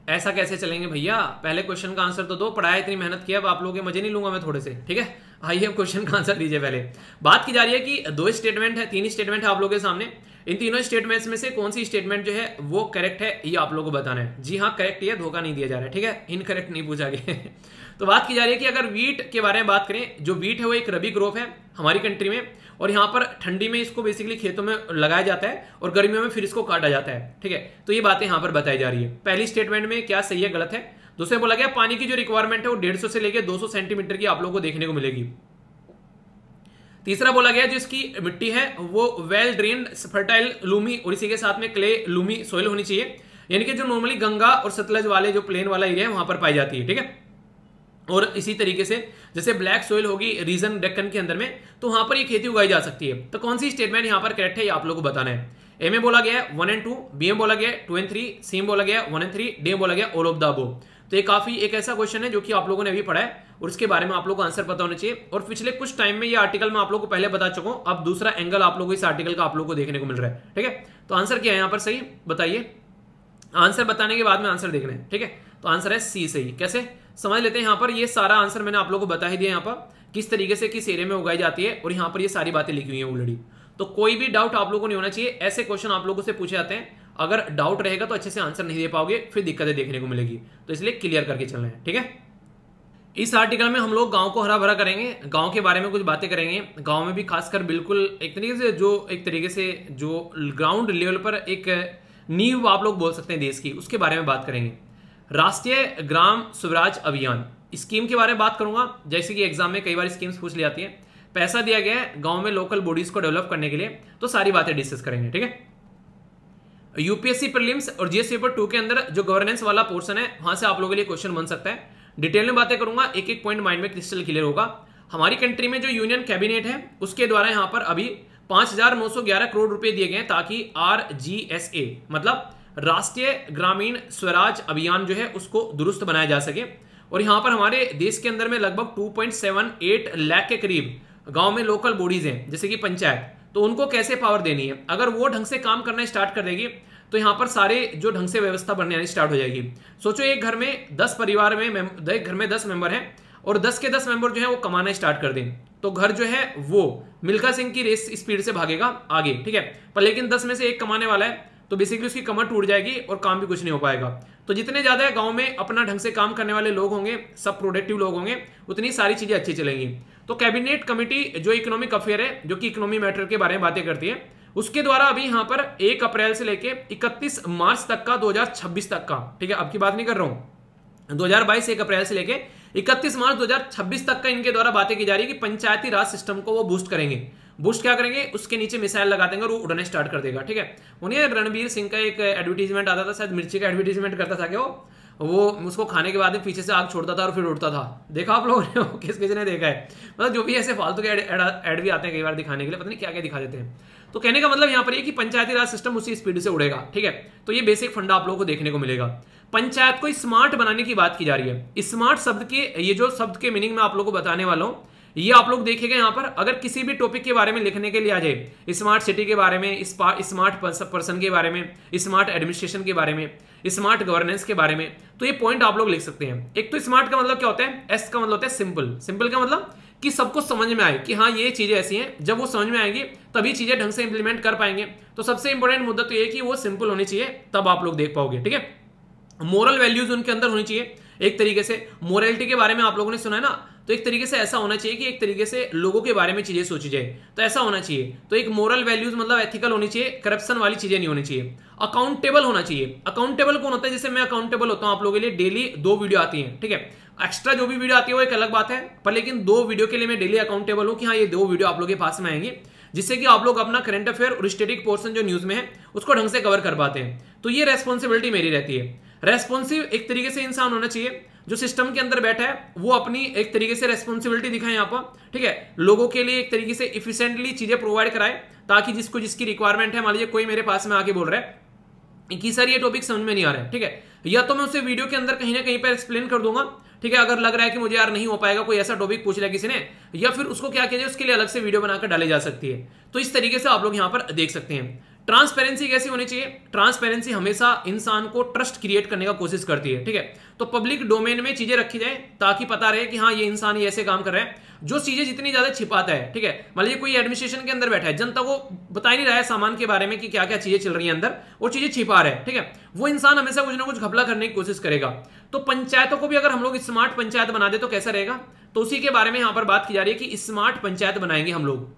ऐसा कैसे चलेंगे भैया, पहले क्वेश्चन का आंसर तो दो, पढ़ाया इतनी मेहनत किया, अब आप लोगों के मजे नहीं लूंगा मैं थोड़े से। ठीक है, आइए अब क्वेश्चन का आंसर दीजिए। पहले बात की जा रही है कि 2 स्टेटमेंट है, 3 स्टेटमेंट है आप लोगों के सामने। इन तीनों स्टेटमेंट्स में से कौन सी स्टेटमेंट जो है वो करेक्ट है ये आप लोगों को बताना है। जी हाँ करेक्ट है, धोखा नहीं दिया जा रहा है। ठीक है, इनकरेक्ट नहीं पूछा गया। तो बात की जा रही है कि अगर वीट के बारे में बात करें, जो वीट है वो एक रबी क्रॉप है हमारी कंट्री में, और यहाँ पर ठंडी में इसको बेसिकली खेतों में लगाया जाता है और गर्मियों में फिर इसको काटा जाता है। ठीक है, तो ये बातें यहाँ पर बताई जा रही है। पहली स्टेटमेंट में क्या सही है गलत है। दूसरे बोला गया पानी की जो रिक्वायरमेंट है वो 150 से लेकर 200 सेंटीमीटर की आप लोगों को देखने को मिलेगी। तीसरा बोला गया जो इसकी मिट्टी है वो वेल ड्रेन्ड फर्टाइल लूमी और इसी के साथ में क्ले लूमी सोइल होनी चाहिए, यानी कि जो नॉर्मली गंगा और सतलज वाले जो प्लेन वाला एरिया है वहां पर पाई जाती है। ठीक है, और इसी तरीके से जैसे ब्लैक सोइल होगी रीजन डेक्कन के अंदर में तो वहां पर ये खेती उगाई जा सकती है। तो कौन सी स्टेटमेंट यहां पर करेक्ट है ये आप लोगों को बताना है। ए में बोला गया है 1 and 2, बी में बोला गया है 2 and 3, सी में बोला गया है 1 and 3, डी में बोला गया ऑल ऑफ द अबव। तो ये काफी एक ऐसा क्वेश्चन है जो कि आप लोगों ने अभी पढ़ा है और उसके बारे में आप लोगों को आंसर पता होना चाहिए। और पिछले कुछ टाइम में ये आर्टिकल मैं आप लोगों को पहले बता चुका हूं, अब दूसरा एंगल आप लोगों को इस आर्टिकल का आप लोगों को देखने को मिल रहा है। ठीक है, तो आंसर क्या है यहाँ पर सही बताइए। आंसर बताने के बाद में आंसर देखना है। ठीक है, तो आंसर है सी सही। कैसे समझ लेते हैं, यहाँ पर ये सारा आंसर मैंने आप लोगों को बता ही दिया, यहाँ पर किस तरीके से किस एरिया में उगाई जाती है और यहाँ पर ये सारी बातें लिखी हुई है ऑलरेडी। तो कोई भी डाउट आप लोगों को नहीं होना चाहिए। ऐसे क्वेश्चन आप लोगों से पूछे जाते हैं, अगर डाउट रहेगा तो अच्छे से आंसर नहीं दे पाओगे, फिर दिक्कतें देखने को मिलेगी। तो इसलिए क्लियर करके चलना है। ठीक है, इस आर्टिकल में हम लोग गांव को हरा भरा करेंगे, गांव के बारे में कुछ बातें करेंगे। गांव में भी खासकर बिल्कुल एक तरीके से जो ग्राउंड लेवल पर एक नींव आप लोग बोल सकते हैं देश की, उसके बारे में बात करेंगे। राष्ट्रीय ग्राम स्वराज अभियान स्कीम के बारे में बात करूंगा, जैसे कि एग्जाम में कई बार स्कीम्स पूछ ली जाती है। पैसा दिया गया है गांव में लोकल बॉडीज को डेवलप करने के लिए, तो सारी बातें डिस्कस करेंगे। ठीक है, यूपीएससी प्रीलिम्स और जीएस पेपर 2 के अंदर जो गवर्नेंस वाला पोर्शन है वहां से आप लोगों के लिए क्वेश्चन बन सकता है। डिटेल में बातें करूंगा, एक एक पॉइंट माइंड में क्रिस्टल क्लियर होगा। हमारी कंट्री में जो यूनियन कैबिनेट है उसके द्वारा यहाँ पर अभी 5,911 करोड़ रुपए दिए गए हैं ताकि RGSA मतलब राष्ट्रीय ग्रामीण स्वराज अभियान जो है उसको दुरुस्त बनाया जा सके। और यहाँ पर हमारे देश के अंदर में लगभग 2.78 लाख के करीब गांव में लोकल बॉडीज हैं जैसे कि पंचायत, तो उनको कैसे पावर देनी है। अगर वो ढंग से काम करना स्टार्ट कर देगी तो यहाँ पर सारे जो ढंग से व्यवस्था बनने आनी स्टार्ट हो जाएगी। सोचो एक घर में 10 परिवार में एक घर में 10 मेंबर हैं और 10 के 10 मेंबर जो है वो कमाना स्टार्ट कर दें तो घर जो है वो मिल्खा सिंह की रेस स्पीड से भागेगा आगे। ठीक है, पर लेकिन 10 में से एक कमाने वाला है तो बेसिकली उसकी कमर टूट जाएगी और काम भी कुछ नहीं हो पाएगा। तो जितने ज्यादा गांव में अपना ढंग से काम करने वाले लोग होंगे, सब प्रोडक्टिव लोग होंगे, उतनी सारी चीजें अच्छी चलेंगी। तो कैबिनेट कमेटी जो इकोनॉमिक अफेयर है, जो कि इकोनॉमी मैटर के बारे में बातें करती है, उसके द्वारा अभी यहाँ पर 1 अप्रैल से लेके 31 मार्च तक का 2026 तक का, ठीक है अब की बात नहीं कर रहा हूं, 2022 1 अप्रैल से लेके 31 मार्च 2026 तक का इनके द्वारा बातें की जा रही है कि पंचायती राज सिस्टम को वो बूस्ट करेंगे। बूस्ट क्या करेंगे, उसके नीचे मिसाइल लगा देंगे और वो उड़ने स्टार्ट कर देगा। ठीक है, उन्हें रणबीर सिंह का एक एडवर्टीजमेंट आता था, शायद मिर्ची का एडवर्टीजमेंट करता था क्या वो उसको खाने के बाद में पीछे से आग छोड़ता था और फिर उड़ता था। देखा आप लोगों ने, किस किसी ने देखा है? मतलब जो भी ऐसे फालतू के ऐड भी आते हैं कई बार दिखाने के लिए, पता नहीं क्या क्या दिखा देते हैं। तो कहने का मतलब यहाँ पर ये कि पंचायती राज सिस्टम उसी स्पीड से उड़ेगा। ठीक है, तो ये बेसिक फंडा आप लोगों को देखने को मिलेगा। पंचायत को स्मार्ट बनाने की बात की जा रही है। स्मार्ट शब्द के ये जो शब्द के मीनिंग मैं आप लोगों को बताने वाला हूं, ये आप लोग देखेंगे यहां पर अगर किसी भी टॉपिक के बारे में लिखने के लिए आ जाए, स्मार्ट सिटी के बारे में, स्मार्ट पर्सन के बारे में, स्मार्ट एडमिनिस्ट्रेशन के बारे में, स्मार्ट गवर्नेंस के बारे में, तो ये पॉइंट आप लोग लिख सकते हैं। एक तो स्मार्ट का मतलब क्या होता है, एस का मतलब होता है सिंपल। सिंपल का मतलब कि सबको समझ में आए कि हाँ ये चीजें ऐसी हैं, जब वो समझ में आएंगी तभी चीजें ढंग से इंप्लीमेंट कर पाएंगे। तो सबसे इंपॉर्टेंट मुद्दा तो ये कि वो सिंपल होनी चाहिए, तब आप लोग देख पाओगे। ठीक है, मोरल वैल्यूज उनके अंदर होनी चाहिए। एक तरीके से मोरालिटी के बारे में आप लोगों ने सुना है ना, तो एक तरीके से ऐसा होना चाहिए कि एक तरीके से लोगों के बारे में चीजें सोची जाए, तो ऐसा होना चाहिए। तो एक मोरल वैल्यूज मतलब एथिकल होनी चाहिए, करप्शन वाली चीजें नहीं होनी चाहिए। अकाउंटेबल होना चाहिए। अकाउंटेबल कौन होता है, जैसे मैं अकाउंटेबल होता हूं आप लोगों के लिए, डेली 2 वीडियो आती है। ठीक है, एक्स्ट्रा जो भी वीडियो आती है वो एक अलग बात है, पर लेकिन 2 वीडियो के लिए मैं डेली अकाउंटेबल हूं कि हाँ ये 2 वीडियो आप लोगों के पास में आएंगे, जिससे कि आप लोग अपना करंट अफेयर और स्टैटिक पोर्शन जो न्यूज में है उसको ढंग से कवर कर पाते हैं। तो ये रेस्पॉन्सिबिलिटी मेरी रहती है। रेस्पॉन्सिव एक तरीके से इंसान होना चाहिए, जो सिस्टम के अंदर बैठा है वो अपनी एक तरीके से रेस्पॉन्सिबिलिटी दिखाए यहाँ पर। ठीक है, लोगों के लिए एक तरीके से इफिशिएंटली चीजें प्रोवाइड कराए, ताकि जिसको जिसकी रिक्वायरमेंट है, मान लीजिए कोई मेरे पास में आके बोल रहा है कि सर ये टॉपिक समझ में नहीं आ रहा है, ठीक है, या तो मैं उसे वीडियो के अंदर कहीं ना कहीं पर एक्सप्लेन कर दूंगा। ठीक है, अगर लग रहा है कि मुझे यार नहीं हो पाएगा, कोई ऐसा टॉपिक पूछ लिया किसी ने, या फिर उसको क्या किया जाए उसके लिए अलग से वीडियो बनाकर डाली जा सकती है। तो इस तरीके से आप लोग यहाँ पर देख सकते हैं। ट्रांसपेरेंसी कैसी होनी चाहिए, ट्रांसपेरेंसी हमेशा इंसान को ट्रस्ट क्रिएट करने का कोशिश करती है। ठीक है, तो पब्लिक डोमेन में चीजें रखी जाए ताकि पता रहे कि हाँ ये इंसान ये ऐसे काम कर रहा है। जो चीजें जितनी ज्यादा छिपाता है, ठीक है, मान लीजिए कोई एडमिनिस्ट्रेशन के अंदर बैठा है, जनता को बता ही नहीं रहा है सामान के बारे में कि क्या क्या चीजें चल रही है अंदर, वो चीजें छिपा रहे हैं। ठीक है, वो इंसान हमेशा कुछ ना कुछ घपला करने की कोशिश करेगा। तो पंचायतों को भी अगर हम लोग स्मार्ट पंचायत बना दे तो कैसा रहेगा, तो उसी के बारे में यहां पर बात की जा रही है कि स्मार्ट पंचायत बनाएंगे हम लोग।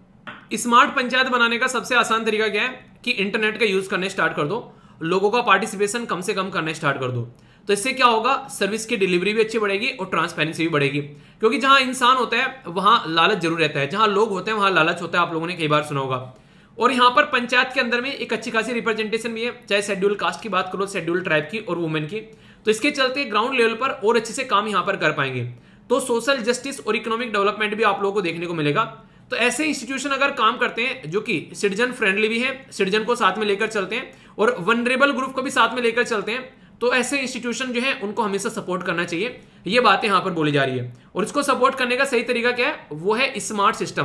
स्मार्ट पंचायत बनाने का सबसे आसान तरीका क्या है कि इंटरनेट का यूज करने स्टार्ट कर दो, लोगों का पार्टिसिपेशन कम से कम करने स्टार्ट कर दो। तो इससे क्या होगा, सर्विस की डिलीवरी भी अच्छी बढ़ेगी और ट्रांसपेरेंसी भी बढ़ेगी। क्योंकि जहां इंसान होता है वहां लालच जरूर रहता है, जहां लोग होते हैं वहां लालच होता है, आप लोगों ने कई बार सुना होगा। और यहां पर पंचायत के अंदर में एक अच्छी खासी रिप्रेजेंटेशन भी है, चाहे शेड्यूल कास्ट की बात करो, शेड्यूल ट्राइब की और वुमेन की। तो इसके चलते ग्राउंड लेवल पर और अच्छे से काम यहां पर कर पाएंगे। तो सोशल जस्टिस और इकोनॉमिक डेवलपमेंट भी आप लोगों को देखने को मिलेगा। तो ऐसे इंस्टीट्यूशन अगर काम करते हैं जो कि सिटीजन फ्रेंडली भी है, सिटीजन को साथ में लेकर चलते हैं और वनरेबल ग्रुप को भी साथ में लेकर चलते हैं, तो ऐसे इंस्टीट्यूशन जो है उनको हमेशा सपोर्ट करना चाहिए। ये बातें यहां पर बोली जा रही है। और इसको सपोर्ट करने का सही तरीका क्या है, वो है स्मार्ट सिस्टम।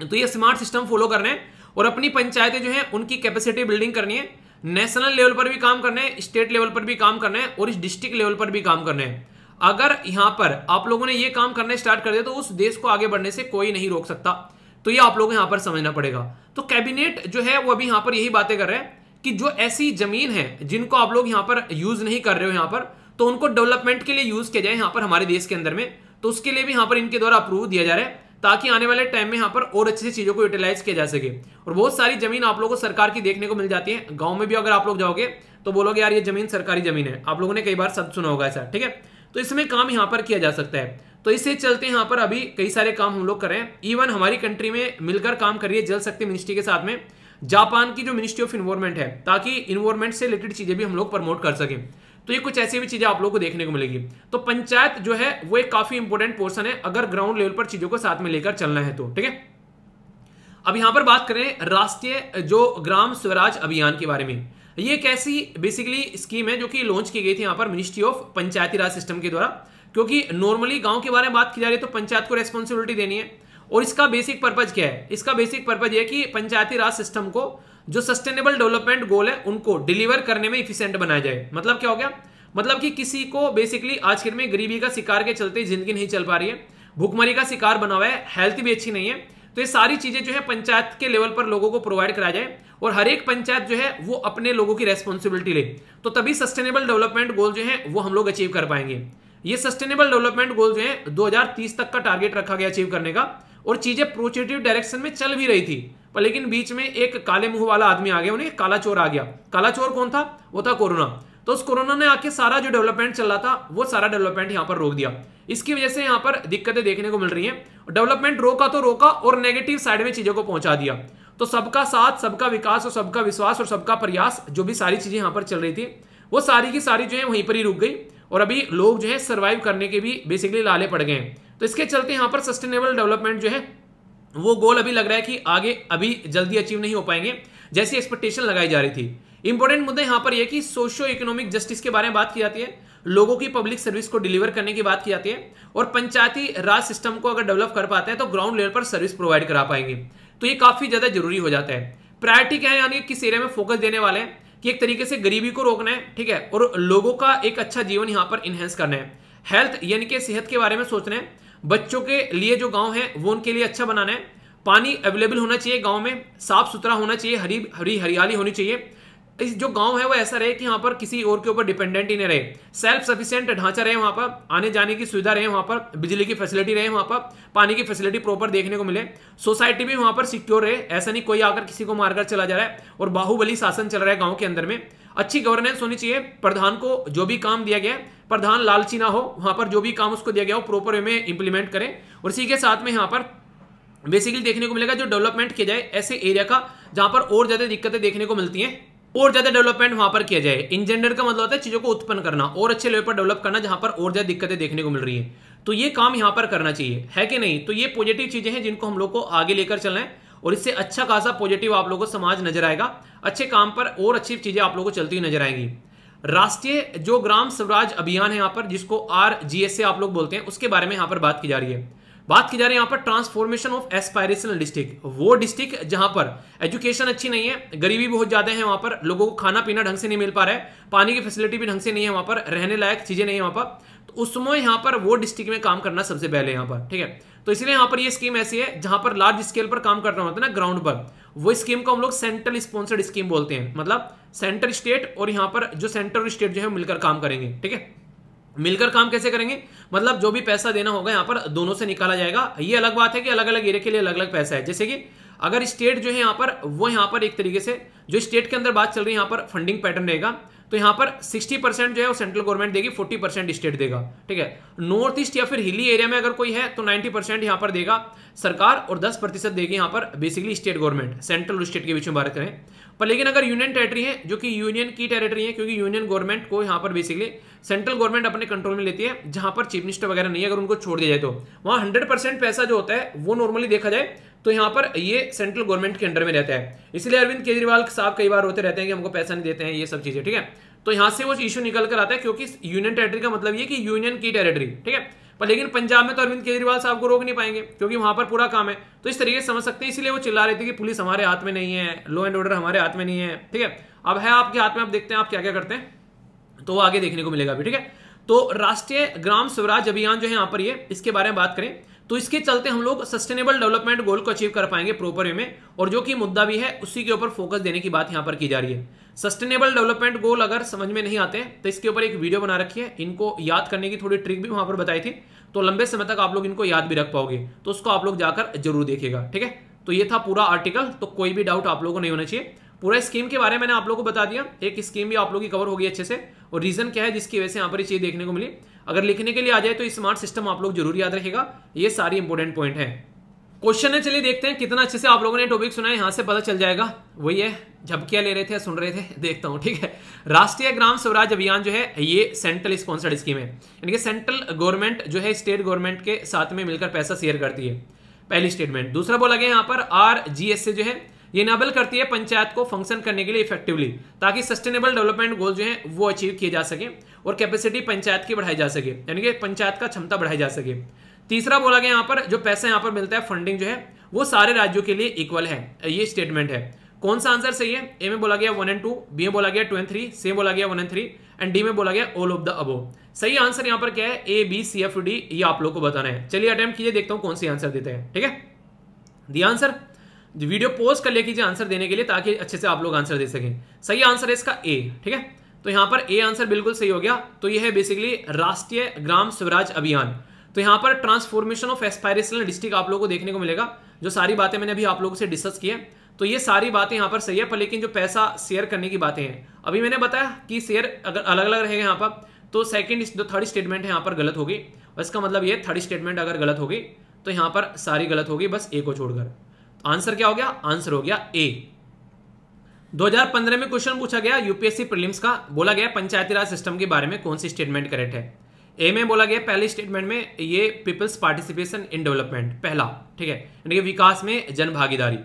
तो ये स्मार्ट सिस्टम फॉलो करना है और अपनी पंचायतें जो है उनकी कैपेसिटी बिल्डिंग करनी है। नेशनल लेवल पर भी काम करना है, स्टेट लेवल पर भी काम करना है और इस डिस्ट्रिक्ट लेवल पर भी काम करना है। अगर यहां पर आप लोगों ने ये काम करने स्टार्ट कर दिया तो उस देश को आगे बढ़ने से कोई नहीं रोक सकता। तो ये आप लोगों को यहां पर समझना पड़ेगा। तो कैबिनेट जो है वो अभी यहां पर यही बातें कर रहे हैं कि जो ऐसी जमीन है जिनको आप लोग यहां पर यूज नहीं कर रहे हो यहां पर, तो उनको डेवलपमेंट के लिए यूज किया जाए यहां पर हमारे देश के अंदर में। तो उसके लिए भी यहां पर इनके द्वारा अप्रूव दिया जा रहा है, ताकि आने वाले टाइम में यहां पर और अच्छे से चीजों को यूटिलाइज किया जा सके। और बहुत सारी जमीन आप लोगों को सरकार की देखने को मिल जाती है। गांव में भी अगर आप लोग जाओगे तो बोलोगे यार ये जमीन सरकारी जमीन है, आप लोगों ने कई बार शब्द सुना होगा ऐसा। ठीक है, तो इसमें काम यहां पर किया जा सकता है। तो इससे चलते यहां पर अभी कई सारे काम हम लोग कर रहे हैं। इवन हमारी कंट्री में मिलकर काम कर रही है जल शक्ति मिनिस्ट्री के साथ में जापान की जो मिनिस्ट्री ऑफ इन्वायरमेंट है, ताकि इन्वायरमेंट से रिलेटेड चीजें भी हम लोग प्रमोट कर सकें। तो ये कुछ ऐसी भी चीजें आप लोगों को देखने को मिलेगी। तो पंचायत जो है वो एक काफी इंपॉर्टेंट पोर्शन है अगर ग्राउंड लेवल पर चीजों को साथ में लेकर चलना है तो। ठीक है, अब यहां पर बात करें राष्ट्रीय जो ग्राम स्वराज अभियान के बारे में। ये एक ऐसी बेसिकली स्कीम है जो कि लॉन्च की गई थी यहां पर ministry of Panchayati Raj system के द्वारा। क्योंकि नॉर्मली गांव के बारे में बात की जा रही है तो पंचायत को रेस्पॉन्सिबिलिटी देनी है। और इसका बेसिक पर्पज क्या है, इसका बेसिक पर्पज ये कि पंचायती राज सिस्टम को जो सस्टेनेबल डेवलपमेंट गोल है उनको डिलीवर करने में इफिशिएंट बनाया जाए। मतलब क्या हो गया, मतलब कि किसी को बेसिकली आज के में गरीबी का शिकार के चलते जिंदगी नहीं चल पा रही है, भूखमरी का शिकार बना हुआ है, हेल्थ भी अच्छी नहीं है, तो ये सारी चीजें जो है पंचायत के लेवल पर लोगों को प्रोवाइड कराया जाए और हर एक पंचायत जो है वो अपने लोगों की रेस्पॉन्सिबिलिटी ले, तो तभी सस्टेनेबल डेवलपमेंट गोल जो है वो हम लोग अचीव कर पाएंगे। ये सस्टेनेबल डेवलपमेंट गोल जो है 2030 तक का टारगेट रखा गया अचीव करने का, और चीजें पॉजिटिव डायरेक्शन में चल भी रही थी। पर लेकिन बीच में एक काले मुंह वाला आदमी आ गया, उन्हें काला चोर आ गया। काला चोर कौन था, वो था कोरोना। तो उस कोरोना ने आके सारा जो डेवलपमेंट चल रहा था वो सारा डेवलपमेंट यहां पर रोक दिया। इसकी वजह से यहां पर दिक्कतें देखने को मिल रही हैं। डेवलपमेंट रोका तो रोका और नेगेटिव साइड में चीजों को पहुंचा दिया। तो सबका साथ, सबका विकास और सबका विश्वास और सबका प्रयास, जो भी सारी चीजें यहां पर चल रही थी वो सारी की सारी जो है वहीं पर ही रुक गई। और अभी लोग जो है सर्वाइव करने के भी बेसिकली लाले पड़ गए हैं। तो इसके चलते यहां पर सस्टेनेबल डेवलपमेंट जो है वो गोल अभी लग रहा है कि आगे अभी जल्दी अचीव नहीं हो पाएंगे जैसी एक्सपेक्टेशन लगाई जा रही थी। इंपॉर्टेंट मुद्दा यहाँ पर यह कि सोशियो इकोनॉमिक जस्टिस के बारे में बात की जाती है, लोगों की पब्लिक सर्विस को डिलीवर करने की बात की जाती है, और पंचायती राज सिस्टम को अगर डेवलप कर पाते हैं तो ग्राउंड लेवल पर सर्विस प्रोवाइड करा पाएंगे। तो ये काफी ज्यादा जरूरी हो जाता है। प्रायोरिटी क्या है, यानी किस एरिया में फोकस देने वाले हैं कि एक तरीके से गरीबी को रोकना है, ठीक है, और लोगों का एक अच्छा जीवन यहाँ पर इनहेंस करना है। हेल्थ यानी कि सेहत के बारे में सोचना है, बच्चों के लिए जो गांव है वो उनके लिए अच्छा बनाना है, पानी अवेलेबल होना चाहिए गांव में, साफ सुथरा होना चाहिए, हरियाली होनी चाहिए, इस जो गांव है वो ऐसा रहे कि यहाँ पर किसी और के ऊपर डिपेंडेंट ही नहीं रहे, सेल्फ सफिशिएंट ढांचा रहे, वहां पर आने जाने की सुविधा रहे, वहां पर बिजली की फैसिलिटी रहे, वहां पर पानी की फैसिलिटी प्रॉपर देखने को मिले, सोसाइटी भी वहां पर सिक्योर रहे, ऐसा नहीं कोई आकर किसी को मारकर चला जा रहा है और बाहुबली शासन चल रहा है गांव के अंदर में। अच्छी गवर्नेंस होनी चाहिए, प्रधान को जो भी काम दिया गया है, प्रधान लालची ना हो, वहां पर जो भी काम उसको दिया गया हो प्रॉपर वे में इंप्लीमेंट करें, और इसी के साथ में यहाँ पर बेसिकली देखने को मिलेगा जो डेवलपमेंट किया जाए ऐसे एरिया का जहां पर और ज्यादा दिक्कतें देखने को मिलती हैं, और ज्यादा डेवलपमेंट वहां पर किया जाए। इंजेंडर का मतलब होता है चीजों को उत्पन्न करना और अच्छे लेवल पर डेवलप करना जहां पर और ज्यादा दिक्कतें देखने को मिल रही है, तो ये काम यहां पर करना चाहिए, है कि नहीं। तो ये पॉजिटिव चीजें हैं जिनको हम लोग को आगे लेकर चलना है, और इससे अच्छा खासा पॉजिटिव आप लोगों को समाज नजर आएगा, अच्छे काम पर और अच्छी चीजें आप लोगों को चलती हुई नजर आएंगी। राष्ट्रीय जो ग्राम स्वराज अभियान है यहाँ पर, जिसको RGS से आप लोग बोलते हैं, उसके बारे में यहाँ पर बात की जा रही है। बात की जा रही है यहाँ पर ट्रांसफॉर्मेशन ऑफ एस्पायरेशनल डिस्ट्रिक्ट, वो डिस्ट्रिक्ट जहां पर एजुकेशन अच्छी नहीं है, गरीबी बहुत ज्यादा है, वहां पर लोगों को खाना पीना ढंग से नहीं मिल पा रहा है, पानी की फैसिलिटी भी ढंग से नहीं है, वहां पर रहने लायक चीजें नहीं है वहां पर, तो उसमें यहाँ पर वो डिस्ट्रिक्ट में काम करना सबसे पहले यहाँ पर, ठीक है। तो इसलिए यहाँ पर ये स्कीम ऐसी है जहां पर लार्ज स्केल पर काम करना होता है ना ग्राउंड पर, वो स्कीम को हम लोग सेंट्रल स्पॉन्सर्ड स्कीम बोलते हैं, मतलब सेंटर स्टेट और यहाँ पर जो सेंटर स्टेट जो है मिलकर काम करेंगे, ठीक है। मिलकर काम कैसे करेंगे, मतलब जो भी पैसा देना होगा यहाँ पर दोनों से निकाला जाएगा। ये अलग बात है कि अलग अलग एरिया के लिए अलग अलग पैसा है, जैसे कि अगर स्टेट जो है यहाँ पर वो यहाँ पर एक तरीके से जो स्टेट के अंदर बात चल रही है यहाँ पर फंडिंग पैटर्न रहेगा, तो यहाँ पर 60% जो है वो सेंट्रल गवर्नमेंट देगी, 40% स्टेट देगा, ठीक है। नॉर्थ ईस्ट या फिर हिली एरिया में अगर कोई है तो 90% यहाँ पर देगा सरकार और 10% देगी यहाँ पर बेसिकली स्टेट गवर्नमेंट, सेंट्रल और स्टेट के बीच में बात करें। पर लेकिन अगर यूनियन टेरिटरी है, जो कि यूनियन की टेरिटरी है, क्योंकि यूनियन गवर्नमेंट को यहाँ पर बेसिकली सेंट्रल गवर्नमेंट अपने कंट्रोल में लेती है, जहां पर चीफ मिनिस्टर वगैरह नहीं है, अगर उनको छोड़ दिया जाए तो वहां 100% पैसा जो होता है वो नॉर्मली देखा जाए तो यहाँ पर ये सेंट्रल गवर्नमेंट के अंडर में रहता है। इसलिए अरविंद केजरीवाल साहब कई बार होते रहते हैं कि हमको पैसा नहीं देते हैं, ये सब चीजें, ठीक है। तो यहाँ से वो इशू निकल कर आता है, क्योंकि यूनियन टेरिटरी का मतलब ये कि यूनियन की टेरिटरी, ठीक है। पर लेकिन पंजाब में तो अरविंद केजरीवाल साहब को रोक नहीं पाएंगे, क्योंकि वहां पर पूरा काम है, तो इस तरीके से समझ सकते हैं। इसलिए वो चिल्ला रहे थे कि पुलिस हमारे हाथ में नहीं है, लॉ एंड ऑर्डर हमारे हाथ में नहीं है, ठीक है। अब है आपके हाथ में, आप देखते हैं आप क्या क्या करते हैं, तो वो आगे देखने को मिलेगा भी, ठीक है। तो राष्ट्रीय ग्राम स्वराज अभियान जो है यहाँ पर ये, इसके बारे में बात करें तो इसके चलते हम लोग सस्टेनेबल डेवलपमेंट गोल को अचीव कर पाएंगे प्रॉपर वे में, और जो कि मुद्दा भी है उसी के ऊपर फोकस देने की बात यहाँ पर की जा रही है। सस्टेनेबल डेवलपमेंट गोल अगर समझ में नहीं आते हैं तो इसके ऊपर एक वीडियो बना रखी है, इनको याद करने की थोड़ी ट्रिक भी वहां पर बताई थी, तो लंबे समय तक आप लोग इनको याद भी रख पाओगे, तो उसको आप लोग जाकर जरूर देखिएगा, ठीक है। तो ये था पूरा आर्टिकल, तो कोई भी डाउट आप लोगों को नहीं होना चाहिए। पूरा स्कीम के बारे में मैंने आप लोगों को बता दिया, एक स्कीम भी आप लोगों की कवर होगी अच्छे से, और रीजन क्या है जिसकी वजह से यहाँ पर ये चीज देखने को मिली। अगर लिखने के लिए आ जाए तो स्मार्ट सिस्टम आप लोग जरूर याद रखेगा, ये सारी इंपॉर्टेंट पॉइंट है। क्वेश्चन है, चलिए देखते हैं कितना अच्छे से आप लोगों ने टॉपिक सुना है, यहां से पता चल जाएगा। वही है, झपकियां ले रहे थे, सुन रहे थे, देखता हूं, ठीक है। राष्ट्रीय ग्राम स्वराज अभियान जो है ये सेंट्रल स्पॉन्सर्ड स्कीम है, यानी कि सेंट्रल गवर्नमेंट जो है स्टेट गवर्नमेंट के साथ में मिलकर पैसा शेयर करती है, पहली स्टेटमेंट। दूसरा बोला गया यहाँ पर RGS से जो है ये इनेबल करती है पंचायत को फंक्शन करने के लिए इफेक्टिवली, ताकि सस्टेनेबल डेवलपमेंट गोल जो है वो अचीव किए जा सके और कैपेसिटी पंचायत की बढ़ाई जा सके, यानी कि पंचायत का क्षमता बढ़ाई जा सके। तीसरा बोला गया यहाँ पर जो पैसा यहाँ पर मिलता है फंडिंग जो है वो सारे राज्यों के लिए इक्वल है, ये स्टेटमेंट है। कौन सा आंसर सही है? ए में बोला गया 1 and 2, बी में बोला गया 2 and 3, सी में बोला गया 1 and 3 एंड डी में बोला गया ऑल ऑफ द अबोव। सही आंसर यहाँ पर क्या है? A B C F D, ये आप लोग को बताना है। चलिए अटेम्प्ट कीजिए, देखता हूँ कौन सी आंसर देते हैं, ठीक है। दी आंसर वीडियो पॉज कर ले कीजिए आंसर देने के लिए, ताकि अच्छे से आप लोग आंसर दे सकें। सही आंसर है इसका ए, ठीक है। तो यहाँ पर ए आंसर बिल्कुल सही हो गया। तो यह है बेसिकली राष्ट्रीय ग्राम स्वराज अभियान। तो यहाँ पर ट्रांसफॉर्मेशन ऑफ एस्पायरेशनल डिस्ट्रिक्ट आप लोगों को देखने को मिलेगा, जो सारी बातें मैंने अभी आप लोगों से डिस्कस की है। तो ये सारी बातें यहाँ पर सही है, पर लेकिन जो पैसा शेयर करने की बातें हैं, अभी मैंने बताया कि शेयर अगर अलग अलग रहेगा यहाँ पर, तो सेकंड जो थर्ड स्टेटमेंट है यहाँ पर गलत होगी। और इसका मतलब ये थर्ड स्टेटमेंट अगर गलत होगी तो यहाँ पर सारी गलत होगी, बस ए को छोड़कर। आंसर क्या हो गया? आंसर हो गया ए। 2015 में क्वेश्चन पूछा गया यूपीएससी प्रीलिम्स का, बोला गया पंचायती राज सिस्टम के बारे में कौन सी स्टेटमेंट करेक्ट है। ए में बोला गया पहले स्टेटमेंट में ये पीपल्स पार्टिसिपेशन इन डेवलपमेंट, पहला, ठीक है, यानी कि विकास में जन भागीदारी।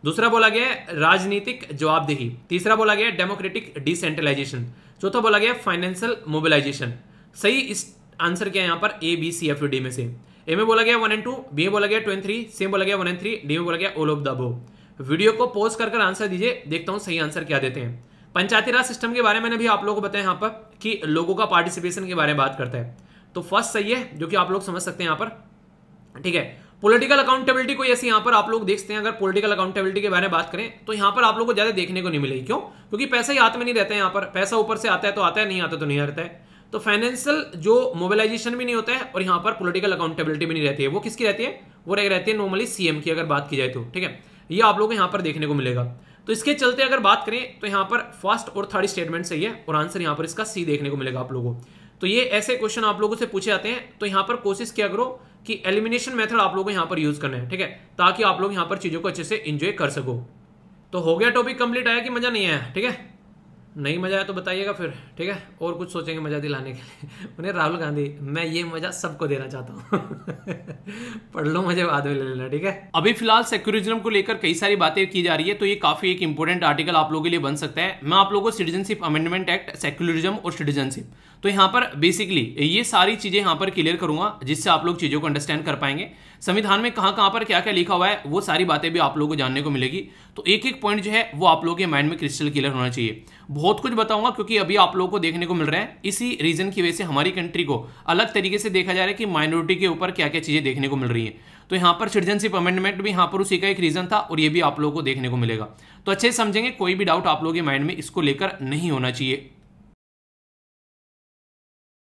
दूसरा बोला गया है राजनीतिक जवाबदेही, तीसरा बोला गया है डेमोक्रेटिक डिसेंट्रलाइजेशन, चौथा बोला गया है फाइनेंशियल मोबिलाइजेशन। सही इस आंसर क्या है यहाँ पर A B C F D में से। ए में बोला गया 1 and 2, बी में बोला गया 2 and 3, सी में बोला गया 1 and 3, डी में बोला गया all of the above. Video को पॉज कर आंसर दीजिए, देखता हूं सही आंसर क्या देते हैं। पंचायती राज सिस्टम के बारे में मैंने भी आप लोगों को बताया यहाँ पर कि लोगों का पार्टिसिपेशन के बारे में बात करता है, तो फर्स्ट सही है जो कि आप लोग समझ सकते हैं यहाँ पर, ठीक है। पॉलिटिकल अकाउंटेबिलिटी कोई ऐसी यहाँ पर आप लोग देखते हैं, अगर पॉलिटिकल अकाउंटेबिलिटी के बारे में बात करें तो यहाँ पर आप लोग को ज्यादा देखने को नहीं मिलेगी। क्यों? क्योंकि पैसा ही हाथ में नहीं रहता है, यहाँ पर पैसा ऊपर से आता है तो आता है, नहीं आता तो नहीं आता है। तो फाइनेंशियल जो मोबिलाइजेशन भी नहीं होता है और यहाँ पर पॉलिटिकल अकाउंटेबिलिटी भी नहीं रहती है। वो किसकी रहती है? वो रहती है नॉर्मली सीएम की, अगर बात की जाए तो, ठीक है। ये आप लोग को यहाँ पर देखने को मिलेगा। तो इसके चलते अगर बात करें तो यहाँ पर फर्स्ट और थर्ड स्टेटमेंट सही है और आंसर यहाँ पर इसका सी देखने को मिलेगा आप लोगों को। तो ये ऐसे क्वेश्चन आप लोगों से पूछे जाते हैं, तो यहाँ पर कोशिश किया करो कि एलिमिनेशन मेथड आप लोगों को यहाँ पर यूज करना है, ठीक है, ताकि आप लोग यहाँ पर चीजों को अच्छे से एंजॉय कर सको। तो हो गया टॉपिक कंप्लीट, आया कि मजा नहीं आया? ठीक है, नहीं मजा आया तो बताइएगा फिर, ठीक है, और कुछ सोचेंगे मजा दिलाने के लिए। उन्हें राहुल गांधी, मैं ये मजा सबको देना चाहता हूँ। पढ़ लो, मजे बाद में ले लेना, ठीक है। अभी फिलहाल सेक्युलरिज्म को लेकर कई सारी बातें की जा रही है, तो ये काफी एक इंपॉर्टेंट आर्टिकल आप लोगों के लिए बन सकता है। मैं आप लोगों को सिटीजनशिप अमेंडमेंट एक्ट, सेक्युलरिज्म और सिटीजनशिप, तो यहाँ पर बेसिकली ये सारी चीजें यहाँ पर क्लियर करूंगा, जिससे आप लोग चीजों को अंडरस्टैंड कर पाएंगे। संविधान में कहां पर क्या क्या लिखा हुआ है वो सारी बातें भी आप लोगों को जानने को मिलेगी। तो एक एक पॉइंट जो है वो आप लोगों के माइंड में क्रिस्टल क्लियर होना चाहिए। बहुत कुछ बताऊंगा क्योंकि अभी आप लोगों को देखने को मिल रहा है, इसी रीजन की वजह से हमारी कंट्री को अलग तरीके से देखा जा रहा है कि माइनॉरिटी के ऊपर क्या क्या चीजें देखने को मिल रही है। तो यहाँ पर सिटीजनशिप अमेंडमेंट भी यहाँ पर उसी का एक रीजन था और ये भी आप लोगों को देखने को मिलेगा। तो अच्छे से समझेंगे, कोई भी डाउट आप लोगों के माइंड में इसको लेकर नहीं होना चाहिए।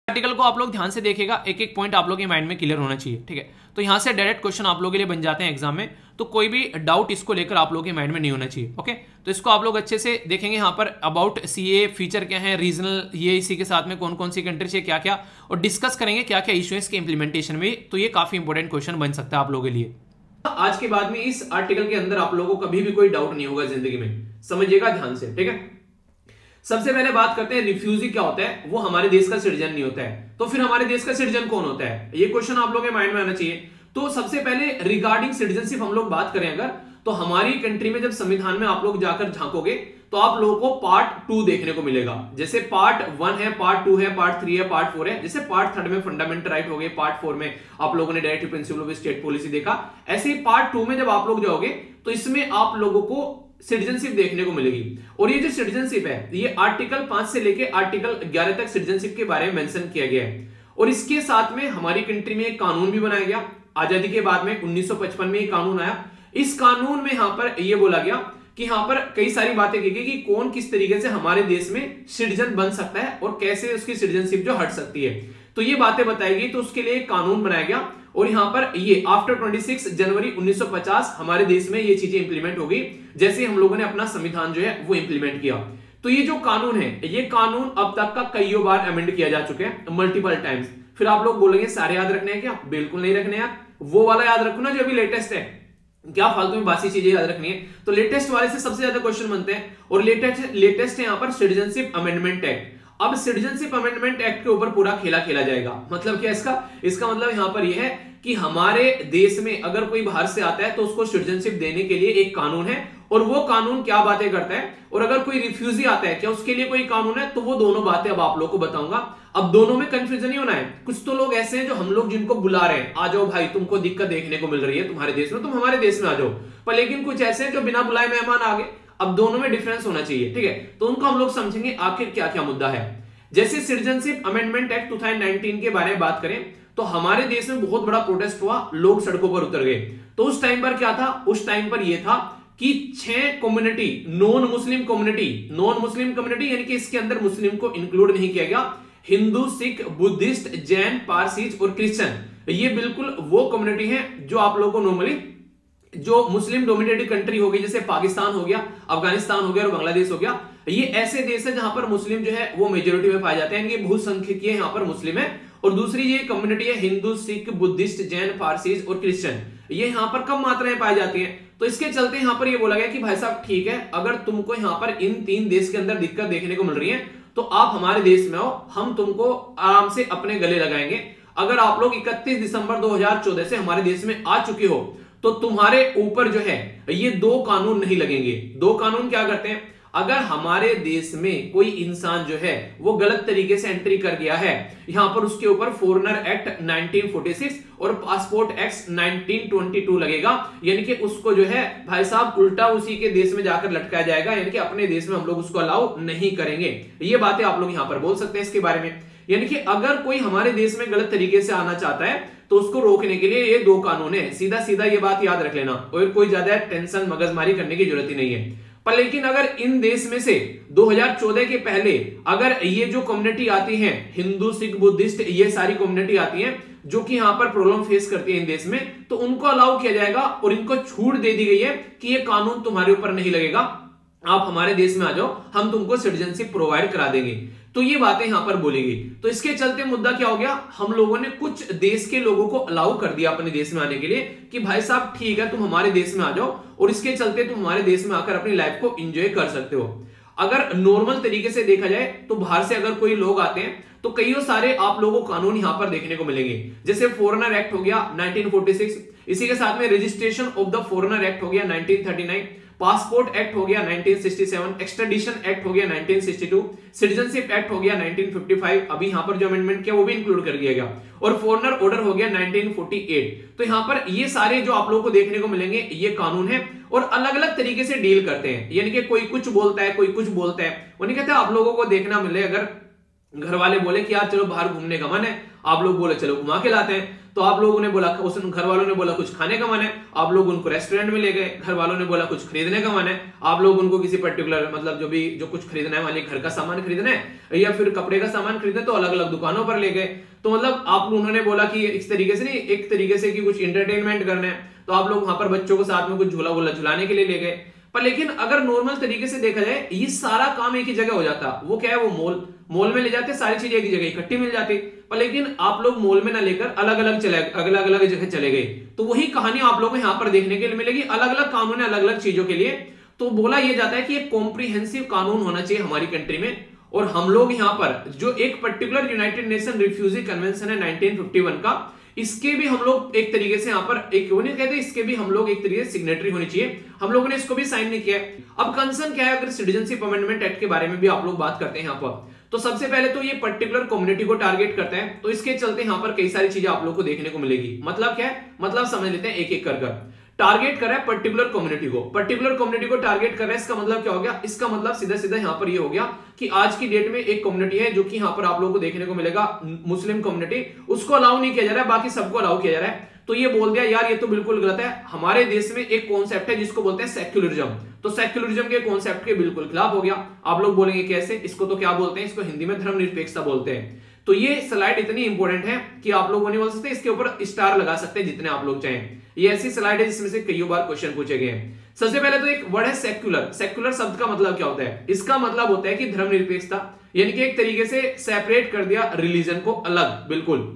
आर्टिकल को आप लोग ध्यान से देखेगा, एक एक पॉइंट आप लोगों के माइंड में क्लियर होना चाहिए, ठीक है। तो यहां से डायरेक्ट क्वेश्चन आप लोगों के लिए बन जाते हैं एग्जाम में, तो कोई भी डाउट इसको लेकर आप लोगों के माइंड में नहीं होना चाहिए, ओके। तो इसको आप लोग अच्छे से देखेंगे। यहाँ पर अबाउट सीए फीचर क्या है, रीजनल, ये इसी के साथ में कौन कौन सी कंट्री से क्या क्या, और डिस्कस करेंगे क्या क्या इश्यूज के इंप्लीमेंटेशन में। तो ये काफी इंपॉर्टेंट क्वेश्चन बन सकता है आप लोगों के लिए। आज के बाद में इस आर्टिकल के अंदर आप लोगों को कभी भी कोई डाउट नहीं होगा जिंदगी में, समझिएगा ध्यान से, ठीक है। सबसे पहले बात करते हैं रिफ्यूजी क्या होता है। वो हमारे देश का सिटीजन नहीं होता है, तो फिर हमारे देश का सिटीजन कौन होता है, ये क्वेश्चन आप लोगों के माइंड में आना चाहिए। तो सबसे पहले रिगार्डिंग सिटीजनशिप हम लोग बात करें अगर, तो हमारी कंट्री में जब संविधान में आप लोग जाकर झांकोगे तो आप लोगों को पार्ट 2 देखने को मिलेगा। जैसे पार्ट 1 है, पार्ट 2 है, पार्ट 3 है, पार्ट 4 है। जैसे पार्ट 3 में फंडामेंटल राइट हो गए, पार्ट 4 में आप लोगों ने directive principle of state policy देखा। ऐसे ही पार्ट 2 में जब आप लोग जाओगे तो इसमें आप लोगों को सिटीजनशिप देखने को मिलेगी। और ये जो सिटीजनशिप है ये आर्टिकल 5 से लेके आर्टिकल 11 तक सिटीजनशिप के बारे में मेंशन किया गया है। और इसके साथ में हमारी कंट्री में एक कानून भी बनाया गया आजादी के बाद में, 1955 में ये कानून आया। इस कानून में यहां पर यह बोला गया कि यहां पर कई सारी बातें की गई कि कौन किस तरीके से हमारे देश में सिटीजन बन सकता है और कैसे उसकी सिटीजनशिप जो हट सकती है, तो ये बातें बताई गई। तो उसके लिए एक कानून बनाया गया और यहां पर ये आफ्टर 26 जनवरी 1950 हमारे देश में ये चीजें इंप्लीमेंट हो गई, जैसे हम लोगों ने अपना संविधान जो है वो इंप्लीमेंट किया। तो ये जो कानून है, ये कानून अब तक का कई बार अमेंड किया जा चुका है, मल्टीपल टाइम्स। फिर आप लोग बोलेंगे सारे याद रखने हैं क्या? बिल्कुल नहीं रखने यार, वो वाला याद रखो ना जो अभी लेटेस्ट है, क्या फालतू में बासी चीजें याद रखनी है। तो लेटेस्ट वाले से सबसे ज्यादा क्वेश्चन बनते हैं और लेटेस्ट है यहाँ पर सिटीजनशिप अमेंडमेंट एक्ट। अब सिटीजनशिप अमेंडमेंट एक्ट के ऊपर पूरा खेला खेला जाएगा। मतलब क्या इसका मतलब यहाँ पर यह है कि हमारे देश में अगर कोई बाहर से आता है तो उसको सिटीजनशिप देने के लिए एक कानून है और वो कानून क्या बातें करता है, और अगर कोई रिफ्यूजी आता है क्या उसके लिए कोई कानून है, तो वो दोनों बातें अब आप लोग को बताऊंगा। अब दोनों में कंफ्यूजन नहीं होना है। कुछ तो लोग ऐसे हैं जो हम लोग जिनको बुला रहे हैं, आ जाओ भाई तुमको दिक्कत देखने को मिल रही है तुम्हारे देश में, तुम हमारे देश में आ जाओ, पर लेकिन कुछ ऐसे हैं जो बिना बुलाए मेहमान आ गए। अब दोनों में डिफरेंस होना चाहिए, ठीक है। तो उनको हम लोग समझेंगे आखिर क्या क्या मुद्दा है। जैसे सिटीजनशिप अमेंडमेंट एक्ट 2019 के बारे में बात करें तो हमारे देश में बहुत बड़ा प्रोटेस्ट हुआ, लोग सड़कों पर उतर गए। तो उस टाइम पर क्या था, उस टाइम पर यह था कि 6 कम्युनिटी, नॉन मुस्लिम कम्युनिटी यानी कि इसके अंदर मुस्लिम को इंक्लूड नहीं किया गया, हिंदू, सिख, बुद्धिस्ट, जैन, पारसीज और क्रिश्चियन, ये बिल्कुल वो कम्युनिटी है जो आप लोगों को नॉर्मली जो मुस्लिम डोमिनेटेड कंट्री हो गई, जैसे पाकिस्तान हो गया, अफगानिस्तान हो गया और बांग्लादेश हो गया, ये ऐसे देश है जहां पर मुस्लिम जो है वो मेजोरिटी में पाए जाते हैं, इनके बहुसंख्यक यहाँ पर मुस्लिम है। और दूसरी ये कम्युनिटी है हिंदू, सिख, बुद्धिस्ट, जैन, पारसीज और क्रिश्चियन, ये यहाँ पर कम मात्रा में पाई जाती हैं। तो इसके चलते यहाँ पर ये बोला गया कि भाई साहब ठीक है, अगर तुमको यहाँ पर इन 3 देश के अंदर दिक्कत देखने को मिल रही है तो आप हमारे देश में आओ, हम तुमको आराम से अपने गले लगाएंगे। अगर आप लोग 31 दिसंबर 2014 से हमारे देश में आ चुके हो तो तुम्हारे ऊपर जो है ये दो कानून नहीं लगेंगे। दो कानून क्या करते हैं, अगर हमारे देश में कोई इंसान जो है वो गलत तरीके से एंट्री कर गया है, यहां पर उसके ऊपर फॉरेनर एक्ट 1946 और पासपोर्ट एक्ट 1922 लगेगा, यानी कि उसको जो है भाई साहब उल्टा उसी के देश में जाकर लटकाया जाएगा, यानी कि अपने देश में हम लोग उसको अलाउ नहीं करेंगे। ये बातें आप लोग यहां पर बोल सकते हैं इसके बारे में। यानी कि अगर कोई हमारे देश में गलत तरीके से आना चाहता है तो उसको रोकने के लिए ये दो कानून है, सीधा सीधा ये बात याद रख लेना, और कोई ज्यादा टेंशन मगजमारी करने की जरूरत ही नहीं है। पर लेकिन अगर इन देश में से 2014 के पहले अगर ये जो कम्युनिटी आती है, हिंदू सिख बुद्धिस्ट, ये सारी कम्युनिटी आती है जो कि यहां पर प्रॉब्लम फेस करती है इन देश में, तो उनको अलाउ किया जाएगा और इनको छूट दे दी गई है कि ये कानून तुम्हारे ऊपर नहीं लगेगा, आप हमारे देश में आ जाओ, हम तुमको सिटीजनशिप प्रोवाइड करा देंगे। तो ये बातें यहां पर बोली गई। तो इसके चलते मुद्दा क्या हो गया, हम लोगों ने कुछ देश के लोगों को अलाउ कर दिया अपने देश में आने के लिए कि भाई साहब ठीक है तुम हमारे देश में आ जाओ, और इसके चलते तुम हमारे देश में आकर अपनी लाइफ को एंजॉय कर सकते हो। अगर नॉर्मल तरीके से देखा जाए तो बाहर से अगर कोई लोग आते हैं तो कई सारे आप लोगों को कानून यहां पर देखने को मिलेंगे, जैसे फॉरेनर एक्ट हो गया 1946, इसी के साथ में registration of the foreigner act हो गया 1939, पासपोर्ट एक्ट हो गया 1967, एक्सट्रेडिशन एक्ट हो गया 1962, सिटीजनशिप एक्ट हो गया 1955, अभी यहां पर जो अमेंडमेंट किया वो भी इंक्लूड कर दिया गया, और फॉरेनर ऑर्डर हो गया 1948। तो यहां पर ये सारे जो आप लोगों को देखने को मिलेंगे ये कानून है, और अलग अलग तरीके से डील करते हैं, यानी कि कोई कुछ बोलता है कोई कुछ बोलता है। वो नहीं कहते आप लोगों को देखना मिले, अगर घर वाले बोले कि यार चलो बाहर घूमने का मन है, आप लोग बोले चलो घुमा के लाते हैं, तो आप लोगों ने बोला, उस घर वालों ने बोला कुछ खाने का मन है, आप लोग उनको रेस्टोरेंट में ले गए, घर वालों ने बोला कुछ खरीदने का मन है, आप लोग उनको किसी पर्टिकुलर मतलब जो कुछ खरीदना है, मान लीजिए घर का सामान खरीदना है या फिर कपड़े का सामान खरीदना है, तो अलग अलग दुकानों पर ले गए। तो मतलब आप उन्होंने बोला कि इस तरीके से नहीं, एक तरीके से कि कुछ एंटरटेनमेंट करना है, तो आप लोग वहां पर बच्चों को साथ में कुछ झूला वूला झुलाने के लिए ले गए। पर लेकिन अगर नॉर्मल तरीके से देखा जाए ये सारा काम एक ही जगह हो जाता, वो क्या है, वो मॉल में ले जाते, सारी चीजें एक ही जगह इकट्ठी मिल जाती। पर लेकिन आप लोग मॉल में ना लेकर अलग अलग जगह चले गए, तो वही कहानी आप लोगों को यहाँ पर देखने के लिए मिलेगी, अलग अलग कानून है अलग अलग चीजों के लिए। तो बोला यह जाता है कि एक कॉम्प्रिहेंसिव कानून होना चाहिए हमारी कंट्री में, और हम लोग यहाँ पर जो एक particular United nation refugee convention है 1951 का, इसके भी हम लोग एक तरीके से यहाँ पर एक वो नहीं कहते, इसके भी हम लोग एक तरीके से सिग्नेटरी होनी चाहिए, हम लोगों ने इसको भी साइन नहीं किया। अब कंसर्न क्या है, अगर सिटीजनशिप अमेंडमेंट एक्ट के बारे में भी आप लोग बात करते हैं यहाँ पर, तो सबसे पहले तो ये पर्टिकुलर कम्युनिटी को टारगेट करता है, तो इसके चलते यहाँ पर कई सारी चीजें आप लोग को देखने को मिलेगी। मतलब क्या है, मतलब समझ लेते हैं एक एक कर टारगेट कर रहा है पर्टिकुलर कम्युनिटी को टारगेट कर रहा है। इसका मतलब क्या हो गया, इसका मतलब सीधा सीधा यहाँ पर ये हो गया कि आज की डेट में एक कम्युनिटी है जो कि यहाँ पर आप लोगों को देखने को मिलेगा, मुस्लिम कम्युनिटी, उसको अलाउ नहीं किया जा रहा है, बाकी सबको अलाउ किया जा रहा है। तो ये बोल दिया यार ये तो बिल्कुल गलत है, हमारे देश में एक कॉन्सेप्ट है जिसको बोलते हैं सेक्युलरिज्म, तो सेक्युलरिज्म के कॉन्सेप्ट के बिल्कुल खिलाफ हो गया। आप लोग बोलेंगे कैसे, इसको तो क्या बोलते हैं, इसको हिंदी में धर्मनिरपेक्षता बोलते हैं। तो ये स्लाइड इतनी इंपॉर्टेंट है कि आप लोग नहीं बोल सकते, इसके ऊपर स्टार लगा सकते हैं जितने आप लोग चाहें। ये ऐसी स्लाइड है जिसमें से कई बार क्वेश्चन पूछे गए हैं। सबसे पहले तो एक वर्ड है सेक्युलर। सेक्युलर शब्द का मतलब क्या होता है, इसका मतलब होता है कि धर्मनिरपेक्षता, यानी कि एक तरीके से सेपरेट कर दिया रिलीजन को अलग, बिल्कुल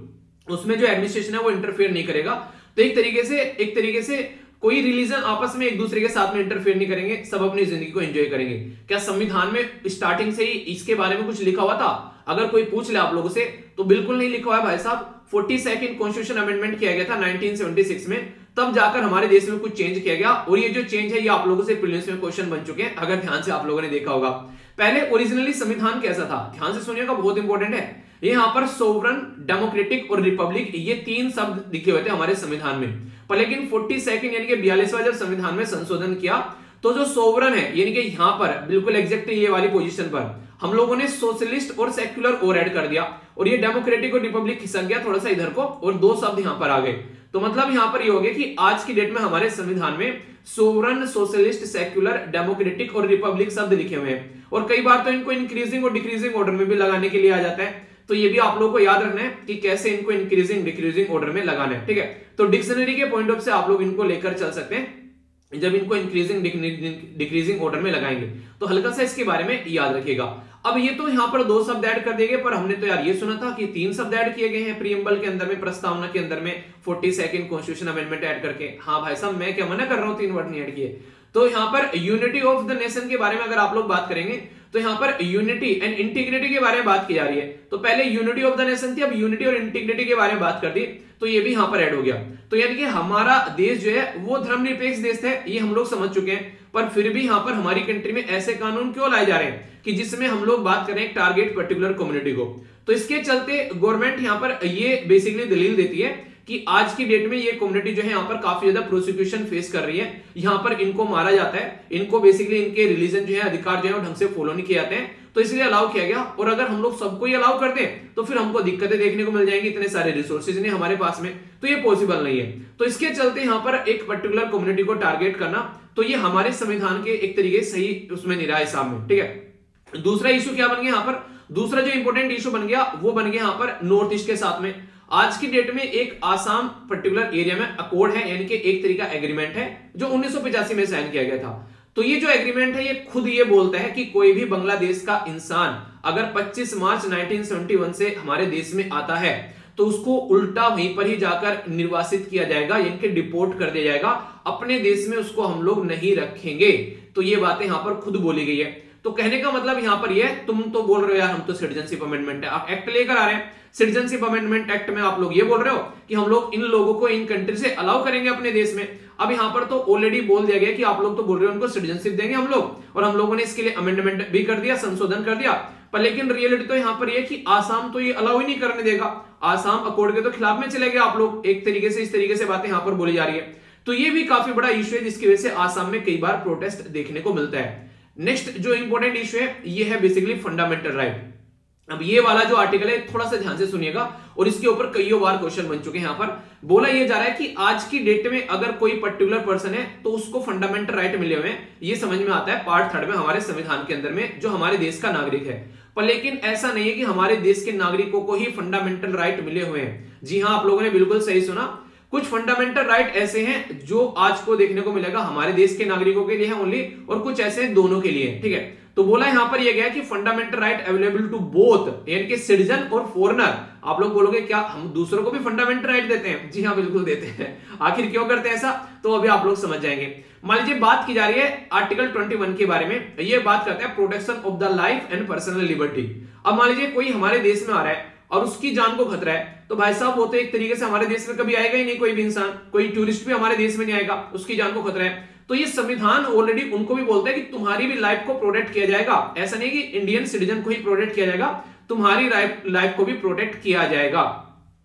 उसमें जो एडमिनिस्ट्रेशन है वो इंटरफेयर नहीं करेगा। तो एक तरीके से कोई रिलीजन आपस में एक दूसरे के साथ में इंटरफेयर नहीं करेंगे, सब अपनी जिंदगी को एंजॉय करेंगे। क्या संविधान में स्टार्टिंग से ही इसके बारे में कुछ लिखा हुआ था? अगर कोई पूछ ले आप लोगों से तो बिल्कुल नहीं लिखा हुआ है भाई साहब। 42nd कॉन्स्टिट्यूशन अमेंडमेंट किया गया था 1976 में, तब जाकर हमारे देश में कुछ चेंज किया गया, और ये जो चेंज है ये आप लोगों से प्रीलिम्स में क्वेश्चन बन चुके हैं, अगर ध्यान से आप लोगों ने देखा होगा। पहले ओरिजिनली संविधान कैसा था, ध्यान से सुनिएगा, बहुत इंपॉर्टेंट है। यहाँ पर सोवरन, डेमोक्रेटिक और रिपब्लिक, ये तीन शब्द लिखे हुए थे हमारे संविधान में। पर लेकिन 42nd यानी कि 42वां जब संविधान में संशोधन किया, तो जो सोवरन है यानी कि यहाँ पर बिल्कुल एग्जैक्ट ये वाली पोजीशन पर हम लोगों ने सोशलिस्ट और सेक्युलर और ऐड कर दिया, और ये डेमोक्रेटिक और रिपब्लिक खिसक गया थोड़ा सा इधर को, और दो शब्द यहाँ पर आ गए। तो मतलब यहाँ पर ये हो गया कि आज की डेट में हमारे संविधान में सोवरन, सोशलिस्ट, सेक्युलर, डेमोक्रेटिक और रिपब्लिक शब्द लिखे हुए हैं, और कई बार तो इनको इंक्रीजिंग और डिक्रीजिंग ऑर्डर में भी लगाने के लिए आ जाता है। तो ये भी आप लोगों को याद रखना है कि कैसे इनको इंक्रीजिंग डिक्रीजिंग ऑर्डर में लगाना है, ठीक है। तो डिक्शनरी के पॉइंट ऑफ से आप लोग इनको लेकर चल सकते हैं, जब इनको इंक्रीजिंग डिक्रीजिंग ऑर्डर में लगाएंगे तो हल्का सा इसके बारे में याद रखिएगा। अब ये तो यहाँ पर दो शब्द ऐड कर दिए गए, पर हमने तो यार ये सुना था कि तीन शब्द ऐड किए गए हैं प्रीएम्बल के अंदर में, प्रस्तावना के अंदर में 42nd कॉन्स्टिट्यूशन अमेंडमेंट ऐड करके। हाँ भाई साहब, मैं क्या मना कर रहा हूँ, तीन वर्ड नहीं ऐड किए। तो यहाँ पर यूनिटी ऑफ द नेशन के बारे में अगर आप लोग बात करेंगे तो यहाँ पर यूनिटी एंड इंटीग्रिटी के बारे में बात की जा रही है। तो पहले यूनिटी ऑफ द नेशन थी, अब यूनिटी और इंटीग्रिटी के बारे में बात कर दी। तो ये भी यहाँ पर ऐड हो गया। तो यानी कि हमारा देश जो है वो धर्मनिरपेक्ष देश है, ये हम लोग समझ चुके हैं, पर फिर भी यहाँ पर हमारी कंट्री में ऐसे कानून क्यों लाए जा रहे हैं कि जिसमें हम लोग बात करें टारगेट पर्टिकुलर कम्युनिटी को। तो इसके चलते गवर्नमेंट यहाँ पर ये बेसिकली दलील देती है कि आज की डेट में ये कम्युनिटी जो है यहाँ पर काफी ज्यादा प्रोसिक्यूशन फेस कर रही है, यहाँ पर इनको मारा जाता है, इनको बेसिकली इनके रिलीजन जो है अधिकार जो है वो ढंग से फॉलो नहीं किए जाते हैं, तो इसलिए अलाउ किया गया। और अगर हम लोग सबको ही अलाउ कर दें तो फिर हमको दिक्कतें देखने को मिल जाएंगी, इतने सारे रिसोर्सेज नहीं हमारे पास में, तो ये पॉसिबल नहीं है। तो इसके चलते यहाँ पर एक पर्टिकुलर कम्युनिटी को टारगेट करना, तो ये हमारे संविधान के एक तरीके से सही उसमें नहीं रहा हिसाब में, ठीक है। दूसरा इशू क्या बन गया यहाँ पर, दूसरा जो इंपॉर्टेंट इशू बन गया वो बन गया यहाँ पर नॉर्थ ईस्ट के साथ में। आज की डेट में एक आसाम पर्टिकुलर एरिया में अकॉर्ड है, यानी कि एक तरीका एग्रीमेंट है जो 1985 में साइन किया गया था। तो ये जो एग्रीमेंट है ये खुद ये बोलता है कि कोई भी बांग्लादेश का इंसान अगर 25 मार्च 1971 से हमारे देश में आता है तो उसको उल्टा वहीं पर ही जाकर निर्वासित किया जाएगा, यानी कि डिपोर्ट कर दिया जाएगा, अपने देश में उसको हम लोग नहीं रखेंगे। तो ये बातें यहां पर खुद बोली गई है। तो कहने का मतलब यहां पर ये, तुम तो बोल रहे हो यार हम तो सिटीजनशिप अमेंडमेंट है, आप एक्ट लेकर आ रहे हैं, सिटीजनशिप अमेंडमेंट एक्ट में आप लोग ये बोल रहे हो कि हम लोग इन लोगों को इन कंट्री से अलाउ करेंगे अपने देश में। अब यहां पर तो ऑलरेडी बोल दिया गया कि आप लोग तो बोल रहे हो उनको सिटीजनशिप देंगे हम लोग, और हम लोगों ने इसके लिए अमेंडमेंट भी कर दिया, संशोधन कर दिया, पर लेकिन रियलिटी तो यहां पर ये कि आसाम तो ये अलाउ ही नहीं करने देगा, आसाम अकॉर्ड के तो खिलाफ में चले गए आप लोग, एक तरीके से इस तरीके से बातें यहां पर बोली जा रही है। तो ये भी काफी बड़ा इश्यू है जिसकी वजह से आसाम में कई बार प्रोटेस्ट देखने को मिलता है। नेक्स्ट जो इंपॉर्टेंट इश्यू है ये है बेसिकली फंडामेंटल राइट। अब ये वाला जो आर्टिकल है थोड़ा सा ध्यान से सुनिएगा, और इसके ऊपर कई बार क्वेश्चन बन चुके हैं। यहाँ पर बोला ये जा रहा है कि आज की डेट में अगर कोई पर्टिकुलर पर्सन है तो उसको फंडामेंटल राइट मिले हुए हैं, ये समझ में आता है पार्ट 3 में हमारे संविधान के अंदर में जो हमारे देश का नागरिक है। पर लेकिन ऐसा नहीं है कि हमारे देश के नागरिकों को ही फंडामेंटल राइट मिले हुए हैं। जी हाँ, आप लोगों ने बिल्कुल सही सुना, कुछ फंडामेंटल राइट ऐसे हैं जो आज को देखने को मिलेगा हमारे देश के नागरिकों के लिए है ओनली, और कुछ ऐसे हैं दोनों के लिए, ठीक है। तो बोला यहां पर यह गया कि fundamental right available to both, यानी कि सिटीजन और फॉरेनर। आप लोग बोलोगे क्या हम दूसरों को भी फंडामेंटल राइट देते हैं? जी हाँ, बिल्कुल देते हैं। आखिर क्यों करते हैं ऐसा, तो अभी आप लोग समझ जाएंगे। मान लीजिए बात की जा रही है आर्टिकल 21 के बारे में, ये बात करता है protection of the life and personal liberty. अब मान लीजिए कोई हमारे देश में आ रहा है और उसकी जान को खतरा है, तो भाई साहब वो तो एक तरीके से हमारे देश में कभी आएगा ही नहीं, कोई भी इंसान, कोई टूरिस्ट भी हमारे देश में नहीं आएगा, उसकी जान को खतरा है। तो ये संविधान ऑलरेडी उनको भी बोलता है कि तुम्हारी भी लाइफ को प्रोटेक्ट किया जाएगा। ऐसा नहीं कि इंडियन सिटीजन को ही प्रोटेक्ट किया जाएगा, तुम्हारी लाइफ को भी प्रोटेक्ट किया जाएगा।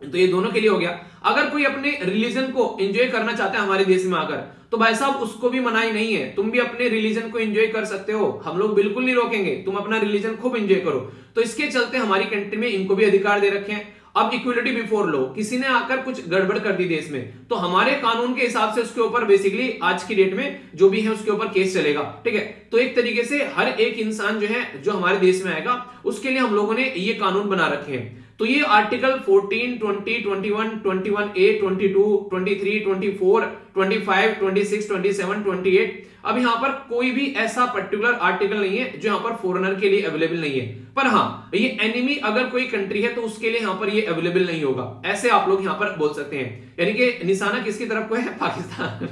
तो ये दोनों के लिए हो गया। अगर कोई अपने रिलीजन को एंजॉय करना चाहता है हमारे देश में आकर, तो भाई साहब उसको भी मनाही नहीं है, तुम भी अपने रिलीजन को एंजॉय कर सकते हो, हम लोग बिल्कुल नहीं रोकेंगे, तुम अपना रिलीजन खूब एंजॉय करो। तो इसके चलते हमारी कंट्री में इनको भी अधिकार दे रखे हैं। अब इक्वलिटी बिफोर लॉ, किसी ने आकर कुछ गड़बड़ कर दी देश में, तो हमारे कानून के हिसाब से उसके ऊपर बेसिकली आज की डेट में जो भी है उसके ऊपर केस चलेगा, ठीक है। तो एक तरीके से हर एक इंसान जो है जो हमारे देश में आएगा उसके लिए हम लोगों ने ये कानून बना रखे हैं। तो ये आर्टिकल 14, 20, 21, 21A, 22, 23, 24, 25, 26, 27, 28। अब यहाँ पर कोई भी ऐसा पर्टिकुलर आर्टिकल नहीं है जो यहाँ पर फॉरेनर के लिए अवेलेबल नहीं है, पर हाँ ये एनिमी अगर कोई कंट्री है तो उसके लिए यहाँ पर ये अवेलेबल नहीं होगा, ऐसे आप लोग यहाँ पर बोल सकते हैं। यानी कि निशाना किसकी तरफ को है? पाकिस्तान।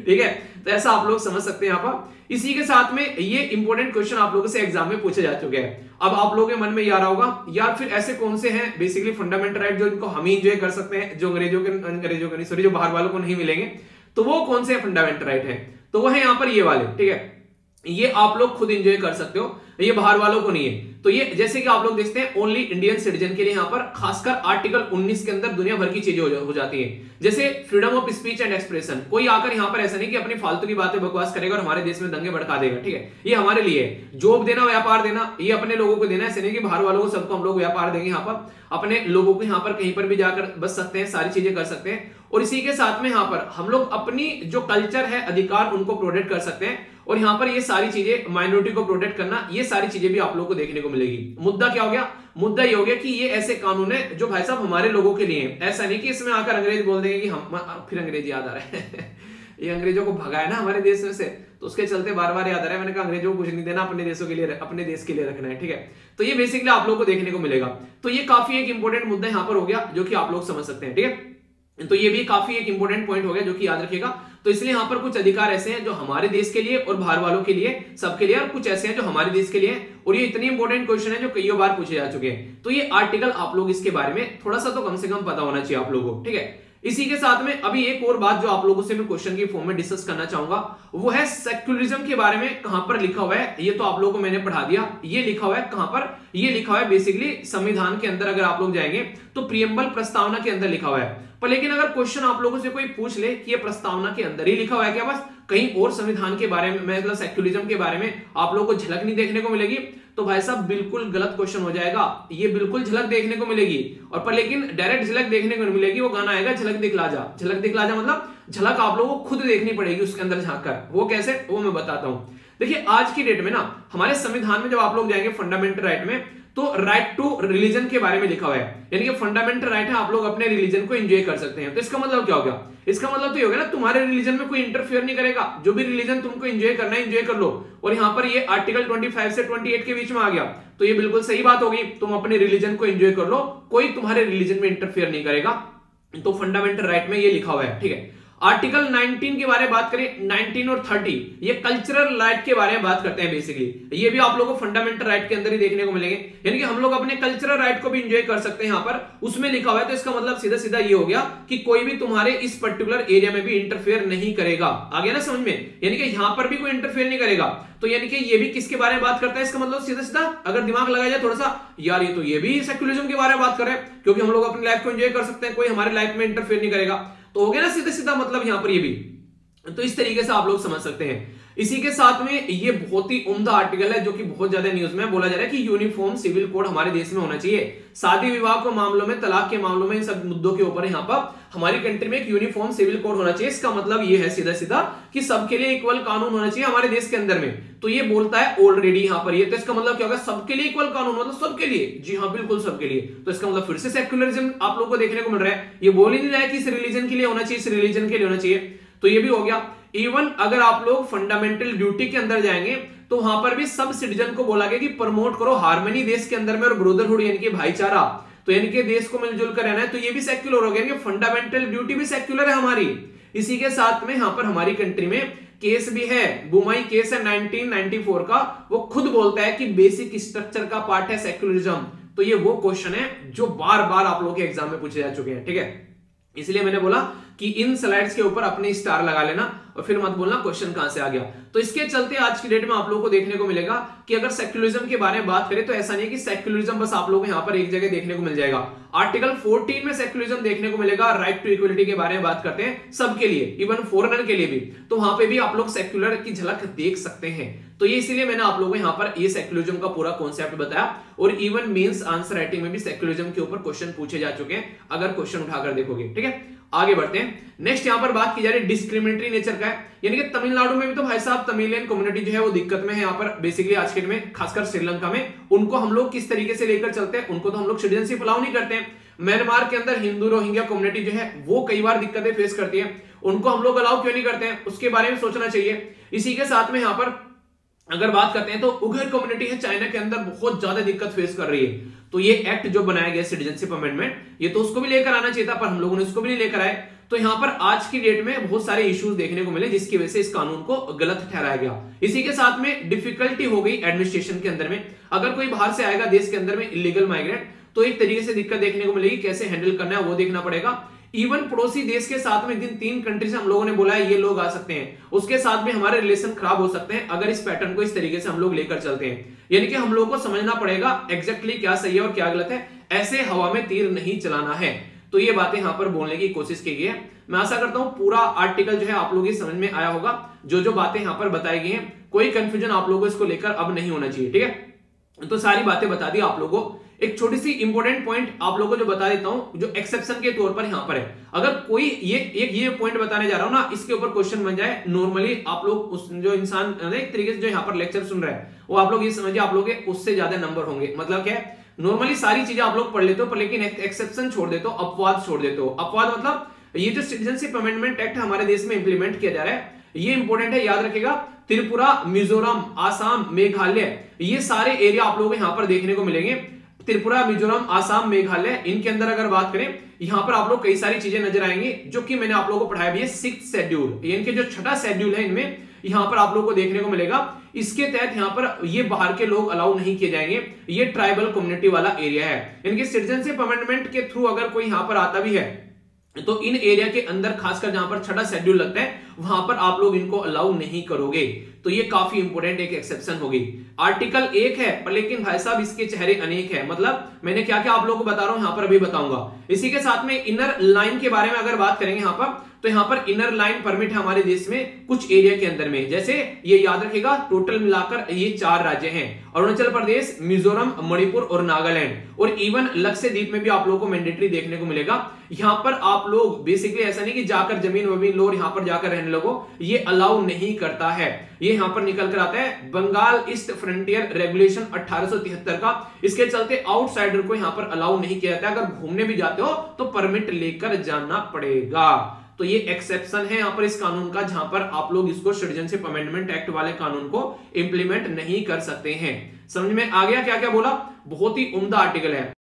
ठीक है, तो ऐसा आप लोग समझ सकते हैं यहाँ पर। इसी के साथ में ये इंपॉर्टेंट क्वेश्चन आप लोगों से एग्जाम में पूछे जा चुके हैं। अब आप लोगों के मन में ये आ रहा होगा यार फिर ऐसे कौन से हैं बेसिकली फंडामेंटल राइट जो इनको हम ही एंजॉय कर सकते हैं, जो अंग्रेजों के सॉरी जो बाहर वालों को नहीं मिलेंगे, तो वो कौन से फंडामेंटल राइट है? तो वो है यहाँ पर ये वाले, ठीक है। ये आप लोग खुद एंजॉय कर सकते हो, ये बाहर वालों को नहीं है। तो ये जैसे कि आप लोग देखते हैं ओनली इंडियन सिटीजन के लिए यहाँ पर खासकर आर्टिकल 19 के अंदर दुनिया भर की चीजें हो जाती हैं, जैसे freedom of speech and expression. कोई आकर यहाँ पर ऐसा नहीं कि अपनी फालतू की बातें बकवास करेगा और हमारे देश में दंगे भड़का देगा, ठीक है। ये हमारे लिए है, जॉब देना, व्यापार देना, ये अपने लोगों को देना, ऐसे नहीं कि बाहर वालों को सबको हम लोग व्यापार देंगे। यहाँ पर अपने लोगों को यहाँ पर कहीं पर भी जाकर बच सकते हैं, सारी चीजें कर सकते हैं। और इसी के साथ में यहाँ पर हम लोग अपनी जो कल्चर है, अधिकार, उनको प्रोटेक्ट कर सकते हैं। और यहाँ पर ये सारी चीजें, माइनॉरिटी को प्रोटेक्ट करना, ये सारी चीजें भी आप लोगों को देखने को मिलेगी। मुद्दा क्या हो गया? मुद्दा ये हो गया कि ये ऐसे कानून है जो भाई साहब हमारे लोगों के लिए है। ऐसा नहीं कि इसमें आकर अंग्रेज बोल देंगे कि हम, फिर अंग्रेज याद आ रहा है। ये अंग्रेजों को भगाया ना हमारे देश में से, तो उसके चलते बार बार याद आ रहा है। मैंने कहा अंग्रेजों को कुछ नहीं देना, अपने देशों के लिए, अपने देश के लिए रखना है, ठीक है। तो ये बेसिकली आप लोगों को देखने को मिलेगा। तो ये काफी एक इंपॉर्टेंट मुद्दा यहाँ पर हो गया जो कि आप लोग समझ सकते हैं, ठीक है। तो ये भी काफी एक इंपॉर्टेंट पॉइंट हो गया जो कि याद रखेगा। तो इसलिए यहाँ पर कुछ अधिकार ऐसे हैं जो हमारे देश के लिए और बाहर वालों के लिए, सबके लिए, और कुछ ऐसे हैं जो हमारे देश के लिए हैं। और ये इतनी इंपॉर्टेंट क्वेश्चन है जो कई बार पूछे जा चुके हैं। तो ये आर्टिकल आप लोग इसके बारे में थोड़ा सा तो कम से कम पता होना चाहिए आप लोगों को, ठीक है। इसी के साथ में अभी एक और बात जो आप लोगों से मैं क्वेश्चन के फॉर्म में डिस्कस करना चाहूंगा, वो है सेक्युलरिज्म के बारे में कहां पर लिखा हुआ है। ये तो आप लोगों को मैंने पढ़ा दिया। ये लिखा हुआ है कहां पर, ये लिखा हुआ है बेसिकली संविधान के अंदर। अगर आप लोग जाएंगे तो प्रियम्बल प्रस्तावना के अंदर लिखा हुआ है। पर लेकिन अगर क्वेश्चन आप लोगों से कोई पूछ ले कि ये प्रस्तावना के अंदर ही लिखा हुआ है क्या, बस कहीं और संविधान के बारे में, मतलब सेक्युलरिज्म के बारे में आप लोगों को झलक नहीं देखने को मिलेगी, तो भाई साहब बिल्कुल गलत क्वेश्चन हो जाएगा। ये बिल्कुल झलक देखने को मिलेगी, और पर लेकिन डायरेक्ट झलक देखने को नहीं मिलेगी। वो गाना आएगा झलक दिखला जा। झलक दिखला जा मतलब झलक आप लोगों को खुद देखनी पड़ेगी उसके अंदर झांक कर। वो कैसे, वो मैं बताता हूं। देखिए आज की डेट में ना हमारे संविधान में जब आप लोग जाएंगे फंडामेंटल राइट में, तो राइट टू रिलीजन के बारे में लिखा हुआ है, यानी कि फंडामेंटल राइट है आप लोग अपने रिलीजन को एंजॉय कर सकते हैं। तो इसका मतलब क्या हो गया, इसका मतलब तो ये हो गया ना तुम्हारे रिलीजन में कोई इंटरफेयर नहीं करेगा। जो भी रिलीजन तुमको एंजॉय करना है एंजॉय कर लो। और यहाँ पर ये आर्टिकल 25 से 28 के बीच में आ गया, तो ये बिल्कुल सही बात होगी। तुम अपने रिलीजन को एंजॉय कर लो, कोई तुम्हारे रिलीजन में इंटरफेयर नहीं करेगा। तो फंडामेंटल राइट में ये लिखा हुआ है, ठीक है। आर्टिकल 19 के बारे में बात करें, 19 और 30 ये कल्चरल राइट के बारे में बात करते हैं बेसिकली। ये भी आप लोगों को फंडामेंटल राइट के अंदर ही देखने को मिलेंगे, यानी कि हम लोग अपने कल्चरल राइट को भी एंजॉय कर सकते हैं। यहाँ पर उसमें लिखा हुआ है, तो इसका मतलब सीधा सीधा ये हो गया कि कोई भी तुम्हारे इस पर्टिकुलर एरिया में भी इंटरफेयर नहीं करेगा। आ गया ना समझ में, यानी कि यहाँ पर भी कोई इंटरफेयर नहीं करेगा। तो यानी कि ये भी किसके बारे में बात करता है, इसका मतलब सीधा सीधा अगर दिमाग लगाया जाए थोड़ा सा, यार ये तो ये भी सेक्युलरिज्म के बारे में बात कर रहे हैं, क्योंकि हम लोग अपनी लाइफ को एंजॉय कर सकते हैं, कोई हमारे लाइफ में इंटरफेयर नहीं करेगा। तो हो गया ना सीधा सीधा मतलब यहाँ पर ये भी। तो इस तरीके से आप लोग समझ सकते हैं। इसी के साथ में ये बहुत ही उम्दा आर्टिकल है जो कि बहुत ज्यादा न्यूज में बोला जा रहा है कि यूनिफॉर्म सिविल कोड हमारे देश में होना चाहिए। शादी विवाह के मामलों में, तलाक के मामलों में, इन सब मुद्दों के ऊपर यहाँ पर हमारी कंट्री में एक यूनिफॉर्म सिविल कोड होना चाहिए। इसका मतलब ये है सीधा सीधा कि सबके लिए इक्वल कानून होना चाहिए हमारे देश के अंदर में। तो ये बोलता है ऑलरेडी यहाँ पर ये, तो इसका मतलब क्या होगा, सबके लिए इक्वल कानून, मतलब सबके लिए, जी हाँ बिल्कुल सबके लिए। तो इसका मतलब फिर से सेक्युलरिज्म आप लोगों को देखने को मिल रहा है। ये बोल ही नहीं रहा है कि इस रिलीजन के लिए होना चाहिए, इस रिलीजन के लिए होना चाहिए। तो ये भी हो गया। इवन अगर आप लोग फंडामेंटल ड्यूटी के अंदर जाएंगे तो वहां पर भी सब सिटीजन को बोला गया कि प्रमोट करो हार्मनी देश के अंदर में और ब्रदरहुड यानी कि भाईचारा। तो यानी कि देश को मिलजुल कर रहना है, तो ये भी सेक्युलर हो गया, यानी कि फंडामेंटल ड्यूटी भी सेक्युलर है हमारी। इसी के साथ में यहाँ पर हमारी कंट्री में केस भी है, बुमाई केस है 1994 का, वो खुद बोलता है कि बेसिक स्ट्रक्चर का पार्ट है सेक्युलरिज्म। तो ये वो क्वेश्चन है जो बार बार आप लोगों के एग्जाम में पूछे जा चुके हैं, ठीक है। इसलिए मैंने बोला कि इन स्लाइड्स के ऊपर अपने स्टार लगा लेना और फिर मत बोलना क्वेश्चन कहां से आ गया। तो इसके चलते आज की डेट में आप लोगों को देखने को मिलेगा कि अगर सेक्युलरिज्म के बारे में बात करें तो ऐसा नहीं है कि सेक्युलरिज्म बस आप लोगों को यहां पर एक जगह देखने को मिल जाएगा। आर्टिकल 14 में सेक्युलरिज्म देखने को मिलेगा। राइट टू इक्वलिटी के बारे में बात करते हैं सबके लिए, इवन फॉरेनर के लिए भी। तो वहां पे भी आप लोग सेक्युलर की झलक देख सकते हैं। तो ये इसीलिए मैंने आप लोगों को यहाँ पर ये सेक्युलरिज्म का पूरा कॉन्सेप्ट बताया। और इवन मेंस आंसर राइटिंग में भी सेक्युलरिज्म के ऊपर क्वेश्चन पूछे जा चुके हैं, अगर क्वेश्चन उठाकर देखोगे, ठीक है। आगे बढ़ते हैं। नेक्स्ट यहाँ पर बात की जा रही है डिस्क्रिमिनेटरी नेचर का है, यानी कि तमिलनाडु में भी तो भाई साहब तमिलियन कम्युनिटी जो है वो दिक्कत में है यहाँ पर बेसिकली आज के में, खासकर श्रीलंका में। उनको हम लोग किस तरीके से लेकर चलते हैं, उनको तो हम लोग सिटीजनशिप अलाउ नहीं करते हैं। म्यांमार के अंदर हिंदू रोहिंग्या कम्युनिटी जो है वो कई बार दिक्कतें फेस करती है, उनको हम लोग अलाउ क्यों नहीं करते हैं, उसके बारे में सोचना चाहिए। इसी के साथ में यहाँ पर अगर बात करते हैं तो उइगर कम्युनिटी है चाइना के अंदर, बहुत ज्यादा दिक्कत फेस कर रही है। तो ये एक्ट जो बनाया गया सिटीजनशिप अमेंडमेंट, ये तो उसको भी लेकर आना चाहिए था, पर हम लोगों ने उसको भी नहीं लेकर आए। तो यहाँ पर आज की डेट में बहुत सारे इश्यूज देखने को मिले जिसकी वजह से इस कानून को गलत ठहराया गया। इसी के साथ में डिफिकल्टी हो गई एडमिनिस्ट्रेशन के अंदर में। अगर कोई बाहर से आएगा देश के अंदर में इलीगल माइग्रेंट, तो एक तरीके से दिक्कत देखने को मिलेगी, कैसे हैंडल करना है वो देखना पड़ेगा। इवन पड़ोसी देश के साथ में जिन 3 कंट्री से हम लोगों ने बोला है ये लोग आ सकते हैं, उसके साथ भी हमारे रिलेशन खराब हो सकते हैं अगर इस पैटर्न को इस तरीके से हम लोग लेकर चलते हैं। यानी कि हम लोगों को समझना पड़ेगा एग्जैक्टली क्या सही है और क्या गलत है, ऐसे हवा में तीर नहीं चलाना है। तो ये बातें यहाँ पर बोलने की कोशिश की गई है। मैं आशा करता हूं पूरा आर्टिकल जो है आप लोगों की समझ में आया होगा। जो जो बातें यहाँ पर बताई गई हैं, कोई कंफ्यूजन आप लोगों को इसको लेकर अब नहीं होना चाहिए, ठीक है। तो सारी बातें बता दी आप लोगों को। एक छोटी सी इंपॉर्टेंट पॉइंट आप लोगों को जो बता देता हूं, जो एक्सेप्शन के तौर पर यहां पर है। अगर कोई ये पॉइंट बताने जा रहा हूं ना, इसके ऊपर क्वेश्चन बन जाए, नॉर्मली आप लोग उस जो इंसान एक तरीके से जो यहां पर लेक्चर सुन रहा है वो आप लोग ये समझिए आप लोग के उससे ज्यादा नंबर होंगे। मतलब क्या है, नॉर्मली सारी चीजें आप लोग पढ़ लेते हो पर लेकिन एक्सेप्शन छोड़ देते हो, अपवाद छोड़ देते हो। अपवाद मतलब ये जो सिटीजनशिप अमेंडमेंट एक्ट हमारे देश में इंप्लीमेंट किया जा रहा है, ये इंपॉर्टेंट है, याद रखिएगा। त्रिपुरा, मिजोरम, आसाम, मेघालय, ये सारे एरिया आप लोगों को यहां पर देखने को मिलेंगे। त्रिपुरा, मिजोरम, आसाम, मेघालय, इनके अंदर अगर बात करें, यहां पर आप लोग कई सारी चीजें नजर आएंगी जो कि मैंने आप लोगों को पढ़ाया भी है। 6th शेड्यूल, इनके जो छठा शेड्यूल है, इनमें यहां पर आप लोग को देखने को मिलेगा। इसके तहत यहां पर ये बाहर के लोग अलाउ नहीं किए जाएंगे। ये ट्राइबल कम्युनिटी वाला एरिया है। इनके सिटीजनशिप अमेंडमेंट के थ्रू अगर कोई यहां पर आता भी है तो इन एरिया के अंदर, खासकर जहां पर छठा शेड्यूल लगता है, वहां पर आप लोग इनको अलाउ नहीं करोगे। तो ये काफी इंपोर्टेंट एक एक्सेप्शन होगी। आर्टिकल 1 है, पर लेकिन भाई साहब इसके चेहरे अनेक है। मतलब मैंने क्या क्या आप लोगों को बता रहा हूं यहां पर अभी बताऊंगा। इसी के साथ में इनर लाइन के बारे में अगर बात करेंगे यहां पर, तो यहां पर इनर लाइन परमिट है हमारे देश में कुछ एरिया के अंदर में। जैसे ये याद रखिएगा, टोटल मिलाकर ये 4 राज्य हैं, अरुणाचल प्रदेश, मिजोरम, मणिपुर और नागालैंड। और इवन लक्षद्वीप में भी आप लोगों को मैंडेटरी देखने को मिलेगा। यहां पर आप लोग बेसिकली ऐसा नहीं कि जाकर जमीन वमीन लो और यहां पर जाकर रहने लगो, ये अलाउ नहीं करता है। ये यहां पर निकल कर आता है बंगाल ईस्ट फ्रंटियर रेगुलेशन 1873 का। इसके चलते आउटसाइडर को यहां पर अलाउ नहीं किया जाता है। अगर घूमने भी जाते हो तो परमिट लेकर जाना पड़ेगा। तो ये एक्सेप्शन है यहां पर इस कानून का, जहां पर आप लोग इसको सिटीजनशिप अमेंडमेंट एक्ट वाले कानून को इंप्लीमेंट नहीं कर सकते हैं। समझ में आ गया क्या क्या बोला? बहुत ही उम्दा आर्टिकल है,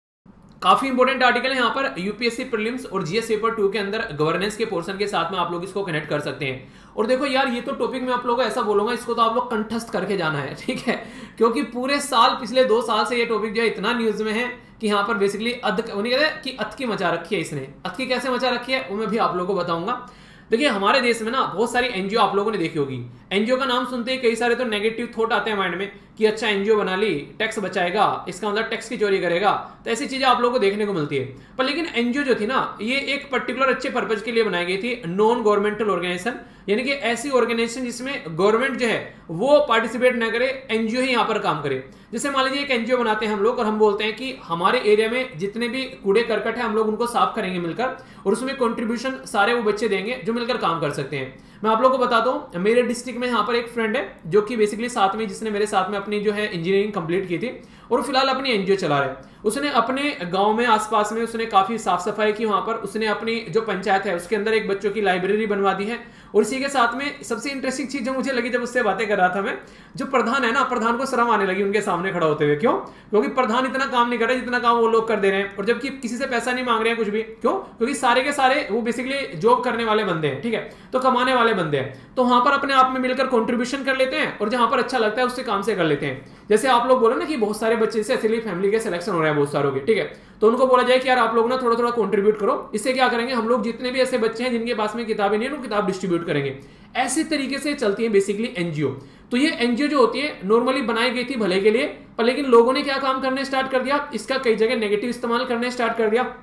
काफी इंपोर्टेंट आर्टिकल है। यहाँ पर यूपीएससी प्रीलिम्स और जीएस पेपर 2 के अंदर गवर्नेंस के पोर्शन के साथ में आप लोग इसको कनेक्ट कर सकते हैं। और देखो यार, ये तो टॉपिक मैं आप लोगों को ऐसा बोलूंगा, इसको तो आप लोग कंठस्थ करके जाना है, ठीक है? क्योंकि पूरे साल, पिछले 2 साल से ये टॉपिक जो है इतना न्यूज में है कि यहाँ पर बेसिकली उन्हें कहते हैं कि अतकी मचा रखी है इसने। अतकी कैसे मचा रखी है वो मैं भी आप लोगों को बताऊंगा। देखिए, हमारे देश में ना बहुत सारी एनजीओ आप लोगों ने देखी होगी। एनजीओ का नाम सुनते ही कई सारे तो नेगेटिव थॉट आते हैं माइंड में कि अच्छा एनजीओ बना ली, टैक्स बचाएगा, इसका मतलब टैक्स की चोरी करेगा, तो ऐसी चीजें आप लोगों को देखने को मिलती है। पर लेकिन एनजीओ जो थी ना, ये एक पर्टिकुलर अच्छे पर्पज के लिए बनाई गई थी, नॉन गवर्नमेंटल ऑर्गेनाइजेशन, यानी कि ऐसी ऑर्गेनाइजेशन जिसमें गवर्नमेंट जो है वो पार्टिसिपेट ना करे, एनजीओ ही यहाँ पर काम करे। जैसे मान लीजिए एक एनजीओ बनाते हैं हम लोग और हम बोलते हैं कि हमारे एरिया में जितने भी कूड़े करकट है हम लोग उनको साफ करेंगे मिलकर, और उसमें कंट्रीब्यूशन सारे वो बच्चे देंगे जो मिलकर काम कर सकते हैं। मैं आप लोगों को बताता हूं, मेरे डिस्ट्रिक्ट में यहाँ पर एक फ्रेंड है जो कि बेसिकली साथ में, जिसने मेरे साथ में अपनी जो है इंजीनियरिंग कंप्लीट की थी और फिलहाल अपनी एनजीओ चला रहे। उसने अपने गांव में आसपास में उसने काफी साफ सफाई की। वहां पर उसने अपनी जो पंचायत है उसके अंदर एक बच्चों की लाइब्रेरी बनवा दी है। और इसी के साथ में सबसे इंटरेस्टिंग चीज जो मुझे लगी जब उससे बातें कर रहा था मैं, जो प्रधान है ना, प्रधान को शर्म आने लगी उनके सामने खड़ा होते हुए। क्यों? क्योंकि प्रधान इतना काम नहीं कर रहे जितना काम वो लोग कर दे रहे हैं, और जबकि किसी से पैसा नहीं मांग रहे हैं कुछ भी। क्यों? क्योंकि सारे के सारे वो बेसिकली जॉब करने वाले बंदे हैं, ठीक है, तो कमाने वाले बंदे हैं। तो वहां पर अपने आप में मिलकर कॉन्ट्रीब्यूशन कर लेते हैं और जहां पर अच्छा लगता है उससे काम से कर लेते हैं। जैसे आप लोग बोलो ना कि बहुत सारे बच्चे से असली फैमिली के सिलेक्शन हो रहे हैं बहुत सारों के, ठीक है, तो उनको बोला जाए कि यार आप लोग ना थोड़ा थोड़ा कंट्रीब्यूट करो। इससे क्या करेंगे, हम लोग जितने भी ऐसे बच्चे हैं जिनके पास में किताबें नहीं है, उनको किताब डिस्ट्रीब्यूट करेंगे। ऐसे तरीके से चलती है बेसिकली एनजीओ। तो ये एनजीओ जो होती है नॉर्मली बनाई गई थी भले के लिए, पर लेकिन लोगों ने क्या काम करने स्टार्ट कर दिया, इसका कई जगह नेगेटिव इस्तेमाल करने स्टार्ट कर दिया।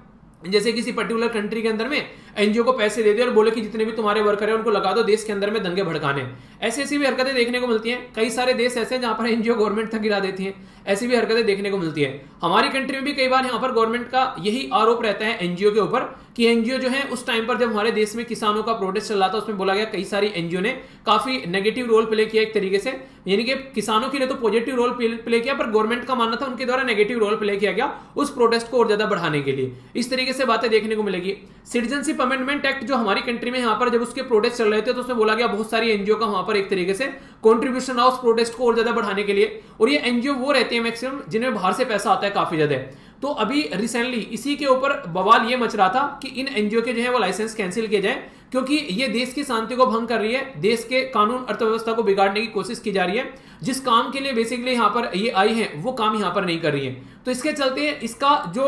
जैसे किसी पर्टिकुलर कंट्री के अंदर में एनजीओ को पैसे दे दिए और बोले कि जितने भी तुम्हारे वर्कर हैं उनको लगा दो देश के अंदर में दंगे भड़काने। ऐसी भी हरकतें देखने को मिलती हैं। कई सारे देश ऐसे हैं जहां पर एनजीओ गवर्नमेंट तक गिरा देती है। ऐसी भी हरकतें देखने को मिलती है। हमारी कंट्री में भी कई बार यहाँ पर गवर्नमेंट का यही आरोप रहता है एनजीओ के ऊपर कि एनजीओ जो है उस टाइम पर जब हमारे देश में किसानों का प्रोटेस्ट चल रहा था, उसमें बोला गया कई सारी एनजीओ ने काफी नेगेटिव रोल प्ले किया एक तरीके से, यानी कि किसानों के लिए तो पॉजिटिव रोल प्ले किया, पर गवर्नमेंट का मानना था उनके द्वारा नेगेटिव रोल प्ले किया गया उस प्रोटेस्ट को और ज्यादा बढ़ाने के लिए। इस तरीके से बातें देखने को मिलेगी। सिटीजनशिप अमेंडमेंट एक्ट जो हमारी कंट्री में यहाँ पर जब उसके प्रोटेस्ट चल रहे थे तो उसमें बोला गया बहुत सारी एनजीओ का वहां पर एक तरीके से कंट्रीब्यूशन रहा उस प्रोटेस्ट को और ज्यादा बढ़ाने के लिए। और ये एनजीओ वो रहती है मैक्सिमम जिनमें बाहर से पैसा आता है काफी ज्यादा। तो अभी रिसेंटली इसी के ऊपर बवाल ये मच रहा था कि इन एनजीओ के जो है वो लाइसेंस कैंसिल किए जाए, क्योंकि ये देश की शांति को भंग कर रही है, देश के कानून अर्थव्यवस्था को बिगाड़ने की कोशिश की जा रही है। जिस काम के लिए बेसिकली यहाँ पर ये आई है वो काम यहाँ पर नहीं कर रही है। तो इसके चलते इसका जो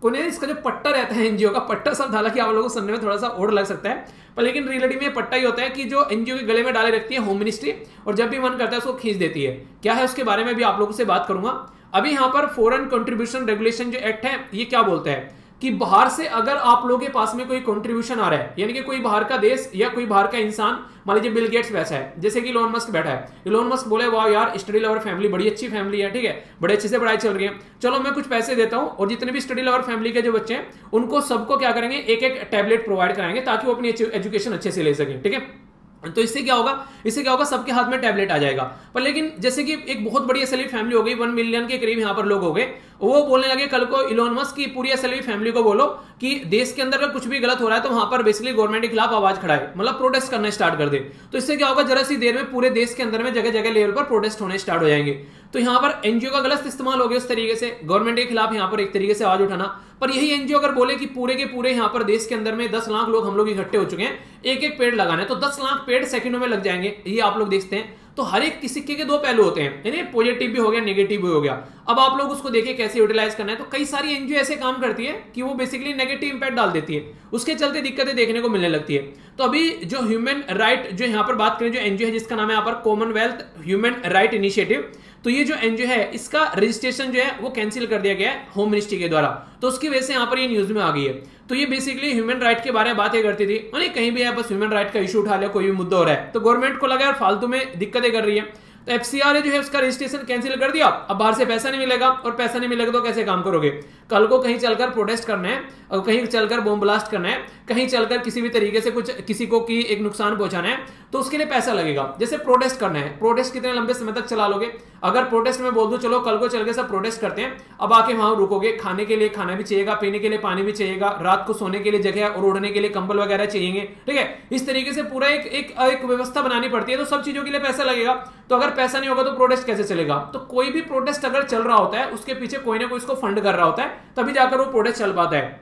पट्टा रहता है एनजीओ का, पट्टा शब्द हालांकि आप लोगों को सुनने में थोड़ा सा और लग सकता है, पर लेकिन रियलिटी में पट्टा ही होता है कि जो एनजीओ के गले में डाले रखती है होम मिनिस्ट्री, और जब भी मन करता है उसको खींच देती है। क्या है उसके बारे में भी आप लोगों से बात करूंगा। अभी यहाँ पर फॉरेन कंट्रीब्यूशन रेगुलेशन जो एक्ट है ये क्या बोलता है कि बाहर से अगर आप लोगों के पास में कोई कंट्रीब्यूशन आ रहा है, यानी कि कोई बाहर का देश या कोई बाहर का इंसान, मान लीजिए बिल गेट्स बैठा है, जैसे कि इलोन मस्क बैठा है, इलोन मस्क बोले वाह यार स्टडी लवर फैमिली बड़ी अच्छी फैमिली है, ठीक है, बड़े अच्छे से पढ़ाई चल रही है, चलो मैं कुछ पैसे देता हूं और जितने भी स्टडी लवर फैमिली के जो बच्चे हैं उनको सबको क्या करेंगे, एक एक टैबलेट प्रोवाइड कराएंगे ताकि वो अपनी एजुकेशन अच्छे से ले सकें, ठीक है। तो इससे क्या होगा, सबके हाथ में टैबलेट आ जाएगा। पर लेकिन जैसे कि एक बहुत बड़ी असली फैमिली हो गई, 1 मिलियन के करीब यहाँ पर लोग हो गए, वो बोलने लगे कल को इलोन मस्क की पूरी एसएलवी फैमिली को बोलो कि देश के अंदर कुछ भी गलत हो रहा है तो वहां पर बेसिकली गवर्नमेंट के खिलाफ आवाज खड़ाए, मतलब प्रोटेस्ट करना स्टार्ट कर दे। तो इससे क्या होगा, जरा सी देर में पूरे देश के अंदर में जगह जगह लेवल पर प्रोटेस्ट होने स्टार्ट हो जाएंगे। तो यहाँ पर एनजीओ का गलत इस्तेमाल हो गया उस तरीके से, गवर्नमेंट के खिलाफ यहाँ पर एक तरीके से आवाज उठाना। पर यही एनजीओ अगर बोले कि पूरे के पूरे यहाँ पर देश के अंदर में 10 लाख लोग हम लोग इकट्ठे हो चुके हैं, एक एक पेड़ लगाने, तो 10 लाख पेड़ सेकंडों में लग जाएंगे, ये आप लोग देखते हैं। तो हर एक सिक्के के दो पहलू होते हैं, यानी पॉजिटिव भी हो गया, नेगेटिव भी हो गया। अब आप लोग उसको देखिए कैसे यूटिलाइज करना है। तो कई सारी एनजीओ ऐसे काम करती है कि वो बेसिकली नेगेटिव इंपैक्ट डाल देती है, उसके चलते दिक्कतें देखने को मिलने लगती है। तो अभी जो ह्यूमन राइट जो यहाँ पर बात करें, जो एनजीओ है जिसका नाम है यहाँ पर कॉमनवेल्थ ह्यूमन राइट इनिशिएटिव, तो ये जो एनजीओ है इसका रजिस्ट्रेशन जो है वो कैंसिल कर दिया गया है होम मिनिस्ट्री के द्वारा। तो उसकी वजह से यहाँ पर ये न्यूज में आ गई है। तो ये बेसिकली ह्यूमन राइट के बारे में बातें करती थी, मतलब कहीं भी है बस ह्यूमन राइट का इशू उठा लिया, कोई भी मुद्दा हो रहा है तो गवर्नमेंट को लगा यार फालतू में दिक्कतें कर रही है, तो एफसीआरए जो है उसका रजिस्ट्रेशन कैंसिल कर दिया। अब बाहर से पैसा नहीं मिलेगा, और पैसा नहीं मिलेगा तो कैसे काम करोगे? कल को कहीं चलकर प्रोटेस्ट करना है, और कहीं चलकर बॉम्ब ब्लास्ट करना है, कहीं चलकर किसी भी तरीके से कुछ किसी को की एक नुकसान पहुंचाना है, तो उसके लिए पैसा लगेगा। जैसे प्रोटेस्ट करना है, प्रोटेस्ट कितने लंबे समय तक चला लोगे? अगर प्रोटेस्ट में बोल दो चलो कल को चल के सब प्रोटेस्ट करते हैं, अब आके वहां रुकोगे, खाने के लिए खाना भी चाहिएगा, पीने के लिए पानी भी चाहिएगा, रात को सोने के लिए जगह और ओढ़ने के लिए कंबल वगैरह चाहिए, ठीक है? इस तरीके से पूरा एक व्यवस्था बनानी पड़ती है, तो सब चीजों के लिए पैसा लगेगा। तो अगर पैसा नहीं होगा तो प्रोटेस्ट कैसे चलेगा? तो कोई भी प्रोटेस्ट अगर चल रहा होता है उसके पीछे कोई ना कोई इसको फंड कर रहा होता है, तभी जाकर वो प्रोटेस्ट चल पाता है।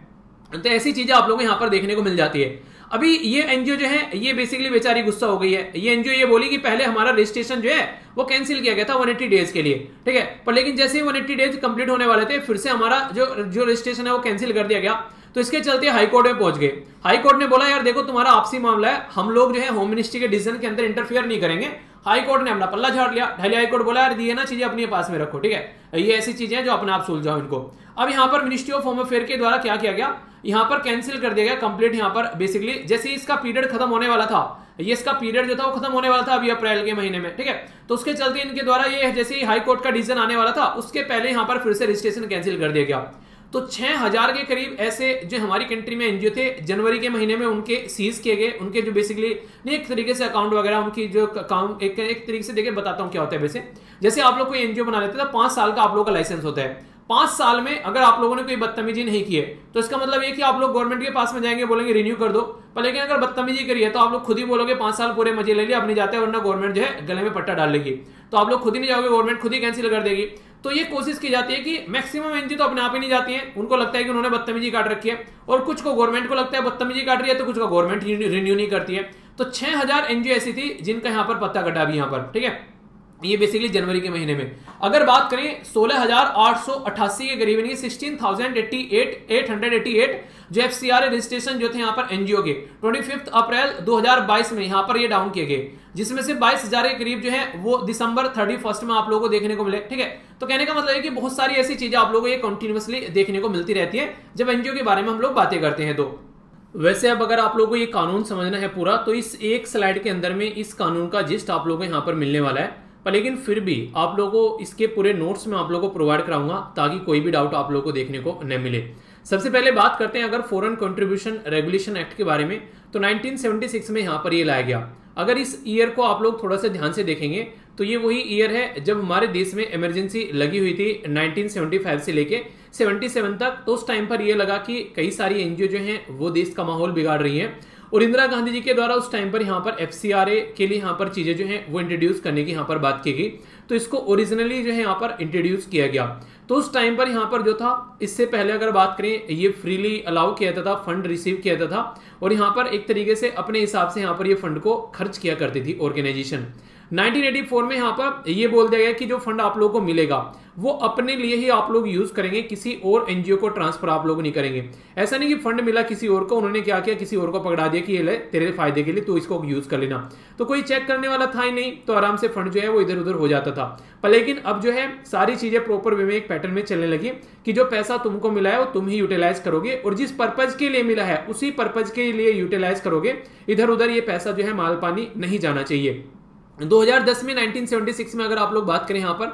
तो ऐसी चीजें आप लोगों को यहां पर देखने को मिल जाती है। अभी ये एनजीओ जो है ये बेसिकली बेचारी गुस्सा हो गई है। ये एनजीओ ये बोली कि पहले हमारा रजिस्ट्रेशन जो है वो कैंसिल किया गया था 180 डेज के लिए, ठीक है? पर लेकिन जैसे ही 180 डेज कंप्लीट होने वाले थे, फिर से हमारा जो रजिस्ट्रेशन है वो कैंसिल कर दिया गया। तो इसके चलते हाईकोर्ट में पहुंच गए। हाईकोर्ट ने बोला यार देखो तुम्हारा आपसी मामला है, हम लोग जो है होम मिनिस्ट्री के डिसीजन के अंदर इंटरफियर नहीं करेंगे। हाईकोर्ट ने अपना पल्ला झाड़ लिया। दिल्ली हाईकोर्ट बोला यार ये ना चीजें अपने पास में रखो, ठीक है? ये ऐसी चीजें हैं जो अपने आप सुलझाओ इनको। अब यहाँ पर मिनिस्ट्री ऑफ होम अफेयर के द्वारा क्या किया गया, यहाँ पर कैंसिल कर दिया गया कंप्लीट। यहाँ पर बेसिकली जैसे इसका पीरियड खत्म होने वाला था, ये इसका पीरियड जो था वो खत्म होने वाला था अभी अप्रैल के महीने में, ठीक है? तो उसके चलते इनके द्वारा ये जैसे ही हाई कोर्ट का डिसीजन आने वाला था उसके पहले यहाँ पर फिर से रजिस्ट्रेशन कैंसिल कर दिया गया। तो 6000 के करीब ऐसे जो हमारी कंट्री में एनजीओ थे, जनवरी के महीने में उनके सीज किए गए। उनके जो बेसिकली नहीं एक तरीके से अकाउंट वगैरह उनकी जो अकाउंट एक तरीके से देखिए बताता हूँ क्या होता है। वैसे जैसे आप लोग कोई एनजीओ बना लेते हैं तो 5 साल का आप लोग का लाइसेंस होता है। 5 साल में अगर आप लोगों ने कोई बदतमीजी नहीं की है तो इसका मतलब ये कि आप लोग गवर्नमेंट के पास में जाएंगे, बोलेंगे रिन्यू कर दो। पर लेकिन अगर बदतमीजी करी है तो आप लोग खुद ही बोलोगे 5 साल पूरे मजे ले लिए, अब नहीं जाते, वरना गवर्नमेंट जो है गले में पट्टा डाल लेगी। तो आप लोग खुद ही नहीं जाओगे, गवर्नमेंट खुद ही कैंसिल कर देगी। तो ये कोशिश की जाती है कि मैक्सिमम एनजीओ तो अपने आप ही नहीं जाती है, उनको लगता है कि उन्होंने बदतमीजी काट रखी है, और कुछ को गवर्नमेंट को लगता है बदतमीजी काट रही है, तो कुछ को गवर्नमेंट रिन्यू नहीं करती है। तो 6000 एनजीओ ऐसी थी जिनका यहाँ पर पत्ता कटा भी यहाँ पर, ठीक है? ये बेसिकली जनवरी के महीने में। अगर बात करें 16888 के करीब 16888 जो एफसीआरए रजिस्ट्रेशन जो थे यहाँ पर एनजीओ के 25 अप्रैल 2022 में यहाँ पर ये डाउन किए गए, जिसमें से 22000 के करीब जो है वो दिसंबर 31 में आप लोगों को देखने को मिले, ठीक है? तो कहने का मतलब है कि बहुत सारी ऐसी चीजें आप लोगों को ये कंटिन्यूअसली देखने को मिलती रहती है जब एनजीओ के बारे में हम लोग बातें करते हैं। तो वैसे अब अगर आप लोगों को ये कानून समझना है पूरा, तो इस एक स्लाइड के अंदर में इस कानून का जिस्ट आप लोगों को यहाँ पर मिलने वाला है। पर लेकिन फिर भी आप लोगों को इसके पूरे नोट्स में आप लोगों को प्रोवाइड कराऊंगा ताकि कोई भी डाउट आप लोगों को देखने को न मिले। सबसे पहले बात करते हैं अगर फॉरेन कंट्रीब्यूशन रेगुलेशन एक्ट के बारे में, तो 1976 में यहाँ पर ये लाया गया। अगर इस ईयर को आप लोग थोड़ा सा ध्यान से देखेंगे तो ये वही ईयर है जब हमारे देश में इमरजेंसी लगी हुई थी 1975 से लेके 77 तक। तो उस टाइम पर ये लगा कि कई सारी एनजीओ जो हैं वो देश का माहौल बिगाड़ रही हैं, और इंदिरा गांधी जी के द्वारा उस टाइम पर यहाँ पर एफसीआरए के लिए यहाँ पर चीजें जो हैं वो इंट्रोड्यूस करने की यहाँ पर बात की गई। तो इसको ओरिजिनली जो है यहाँ पर इंट्रोड्यूस किया गया। तो उस टाइम पर यहाँ पर जो था, इससे पहले अगर बात करें, ये फ्रीली अलाउ किया जाता था, फंड रिसीव किया जाता था, और यहाँ पर एक तरीके से अपने हिसाब से यहाँ पर ये फंड को खर्च किया करती थी ऑर्गेनाइजेशन। 1984 में यहाँ पर ये बोल दिया गया कि जो फंड आप लोगों को मिलेगा वो अपने लिए ही आप लोग यूज करेंगे, किसी और एनजीओ को ट्रांसफर आप लोग नहीं करेंगे। ऐसा नहीं कि फंड मिला किसी और को, उन्होंने क्या किया, किसी और को पकड़ा दिया कि ये ले तेरे फायदे के लिए तो इसको यूज कर लेना। तो कोई चेक करने वाला था ही नहीं, तो आराम से फंड जो है वो इधर उधर हो जाता था। पर लेकिन अब जो है सारी चीजें प्रॉपर वे में एक पैटर्न में चलने लगी कि जो पैसा तुमको मिला है वो तुम ही यूटिलाइज करोगे, और जिस पर्पज के लिए मिला है उसी पर्पज के लिए यूटिलाइज करोगे। इधर उधर ये पैसा जो है माल पानी नहीं जाना चाहिए। 2010 में 1976 में अगर आप लोग बात करें यहाँ पर,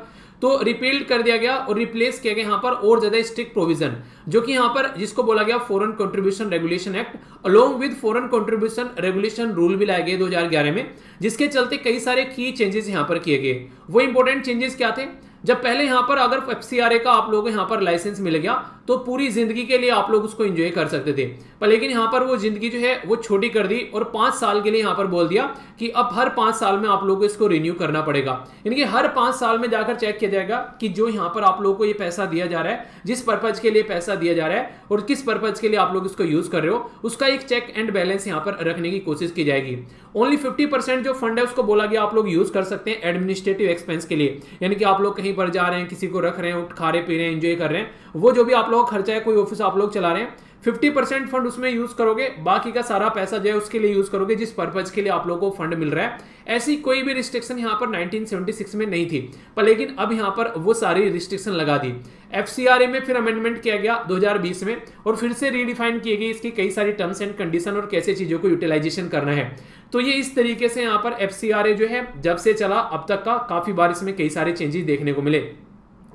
तो रिपील्ड कर दिया गया और रिप्लेस किया गया यहाँ पर और ज्यादा स्ट्रिक्ट प्रोविजन, जो कि यहाँ पर जिसको बोला गया foreign contribution regulation act, along with foreign contribution regulation rule भी लाए गए 2011 में, जिसके चलते कई सारे की चेंजेस यहाँ पर किए गए। वो इंपॉर्टेंट चेंजेस क्या थे? जब पहले यहां पर अगर एफसीआरए का आप लोगों को यहां पर लाइसेंस मिल गया तो पूरी जिंदगी के लिए आप लोग उसको एंजॉय कर सकते थे, पर लेकिन यहां पर वो जिंदगी जो है वो छोटी कर दी और 5 साल के लिए यहां पर बोल दिया कि अब हर 5 साल में आप लोगों को इसको रिन्यू करना पड़ेगा। यानी कि हर 5 साल में जाकर चेक किया जाएगा कि जो यहां पर आप लोगों को ये पैसा दिया जा रहा है, जिस पर्पज के लिए पैसा दिया जा रहा है और किस पर्पज के लिए आप लोग इसको यूज कर रहे हो, उसका एक चेक एंड बैलेंस यहां पर रखने की कोशिश की जाएगी। ओनली 50% जो फंड है उसको बोला गया आप लोग यूज कर सकते हैं एडमिनिस्ट्रेटिव एक्सपेंस के लिए, यानी कि आप लोग कहीं पर जा रहे हैं, किसी को रख रहे हैं, खा रहे पी रहे हैं, एंजॉय कर रहे हैं, वो जो भी आप लोग खर्चा है, कोई ऑफिस आप लोग चला रहे हैं, 50% फंड उसमें यूज करोगे, बाकी का सारा पैसा जो है उसके लिए यूज करोगे जिस पर्पज के लिए आप लोगों को फंड मिल रहा है। ऐसी कोई भी रिस्ट्रिक्शन यहां पर 1976 में नहीं थी, पर लेकिन अब यहां पर वो सारी रिस्ट्रिक्शन लगा दी। एफसीआरए में फिर अमेंडमेंट किया गया 2020 में और फिर से रीडिफाइन की गई इसकी कई सारी टर्म्स एंड कंडीशन और कैसे चीजों को यूटिलाइजेशन करना है। तो ये इस तरीके से यहां पर एफसीआरए जो है जब से चला अब तक का काफी बार इसमें कई सारे चेंजेस देखने को मिले।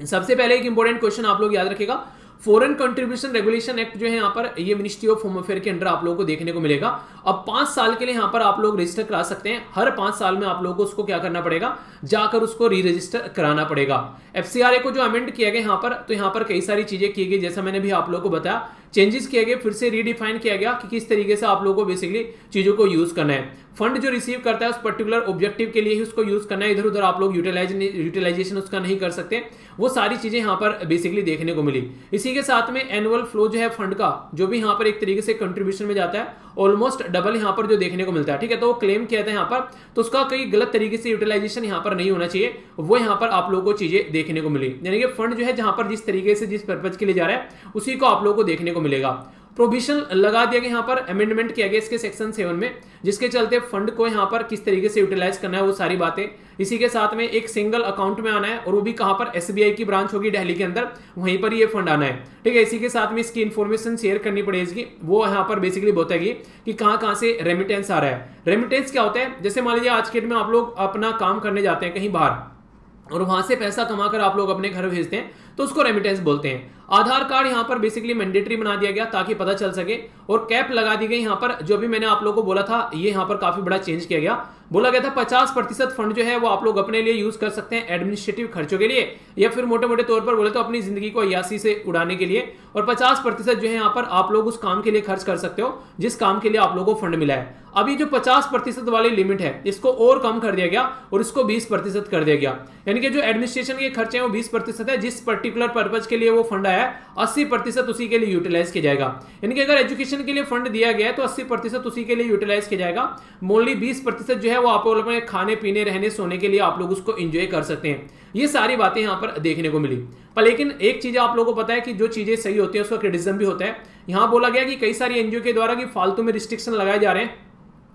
सबसे पहले एक इंपॉर्टेंट क्वेश्चन आप लोग याद रखेगा, फॉरेन कंट्रीब्यूशन रेगुलेशन एक्ट जो है यहाँ पर ये मिनिस्ट्री ऑफ होम अफेयर के अंडर आप लोगों को देखने को मिलेगा। अब 5 साल के लिए यहाँ पर आप लोग रजिस्टर करा सकते हैं, हर 5 साल में आप लोगों को उसको क्या करना पड़ेगा, जाकर उसको री रजिस्टर कराना पड़ेगा। एफसीआरए को जो अमेंड किया गया यहाँ पर, तो यहाँ पर कई सारी चीजें की गई, जैसा मैंने भी आप लोगों को बताया, चेंजेस किए गए, फिर से रीडिफाइन किया गया कि किस तरीके से आप लोगों को बेसिकली चीजों को यूज करना है। फंड जो रिसीव करता है उस पर्टिकुलर ऑब्जेक्टिव के लिए ही उसको यूज करना है, इधर उधर आप लोग यूटिलाइजेशन उसका नहीं कर सकते। वो सारी चीजें यहाँ पर बेसिकली देखने को मिली। इसी के साथ में एनुअल फ्लो जो है फंड का, जो भी यहाँ पर एक तरीके से कंट्रीब्यूशन में जाता है, ऑलमोस्ट डबल यहाँ पर जो देखने को मिलता है, ठीक है। तो वो क्लेम किया था यहाँ पर, तो उसका कई गलत तरीके से यूटिलाइजेशन यहाँ पर नहीं होना चाहिए, वो यहाँ पर आप लोगों को चीजें देखने को मिली। यानी कि फंड जो है जहां पर जिस तरीके से जिस पर्पज के लिए जा रहा है उसी को आप लोगों को देखने को मिलेगा। प्रोविजन लगा दिया गया यहाँ पर, अमेंडमेंट किया गया इसके सेक्शन 7 में, जिसके चलते फंड को यहाँ पर किस तरीके से यूटिलाइज करना है वो सारी बातें। इसी के साथ में एक सिंगल अकाउंट में आना है और वो भी कहां पर, एसबीआई की ब्रांच होगी दिल्ली के अंदर, वहीं पर ये फंड आना है, ठीक है। इसी के साथ में इसकी इंफॉर्मेशन शेयर करनी पड़ेगी, वो यहाँ पर बेसिकली बताएगी कि कहां से रेमिटेंस आ रहा है। रेमिटेंस क्या होता है, जैसे मान लीजिए आज के डेट में आप लोग अपना काम करने जाते हैं कहीं बाहर और वहां से पैसा कमाकर आप लोग अपने घर भेजते हैं, तो उसको रेमिटेंस बोलते हैं। आधार कार्ड यहां पर बेसिकली मैंडेटरी बना दिया गया ताकि पता चल सके, और कैप लगा दी गई यहां पर, जो भी मैंने आप लोगों को बोला था ये यहां पर काफी बड़ा चेंज किया गया। बोला गया था 50% फंड जो है वो आप लोग अपने लिए यूज कर सकते हैं एडमिनिस्ट्रेटिव खर्चों के लिए, या फिर मोटे मोटे तौर पर बोले तो अपनी जिंदगी को अय्यासी से उड़ाने के लिए, और 50% जो है यहाँ पर आप लोग उस काम के लिए खर्च कर सकते हो जिस काम के लिए आप लोगों को फंड मिला है। अभी जो 50% वाली लिमिट है इसको और कम कर दिया गया और इसको 20% कर दिया गया, यानी कि जो एडमिनिस्ट्रेशन के खर्चे हैं वो 20% है, जिस पर्टिकुलर पर्पज के लिए वो फंड आया है 80% उसी के लिए यूटिलाइज किया जाएगा। यानी कि अगर एजुकेशन के लिए फंड दिया गया है तो 80% उसी के लिए यूटिलाइज किया जाएगा, मोनली 20% जो है वो आप लोग खाने पीने रहने सोने के लिए आप लोग उसको एंजॉय कर सकते हैं। ये सारी बातें यहां पर देखने को मिली। पर लेकिन एक चीज आप लोगों को पता है कि जो चीजें सही होती है उसका क्रिटिसिज्म भी होता है। यहां बोला गया कि कई सारी एनजीओ के द्वारा कि फालतू में रिस्ट्रिक्शन लगाए जा रहे हैं,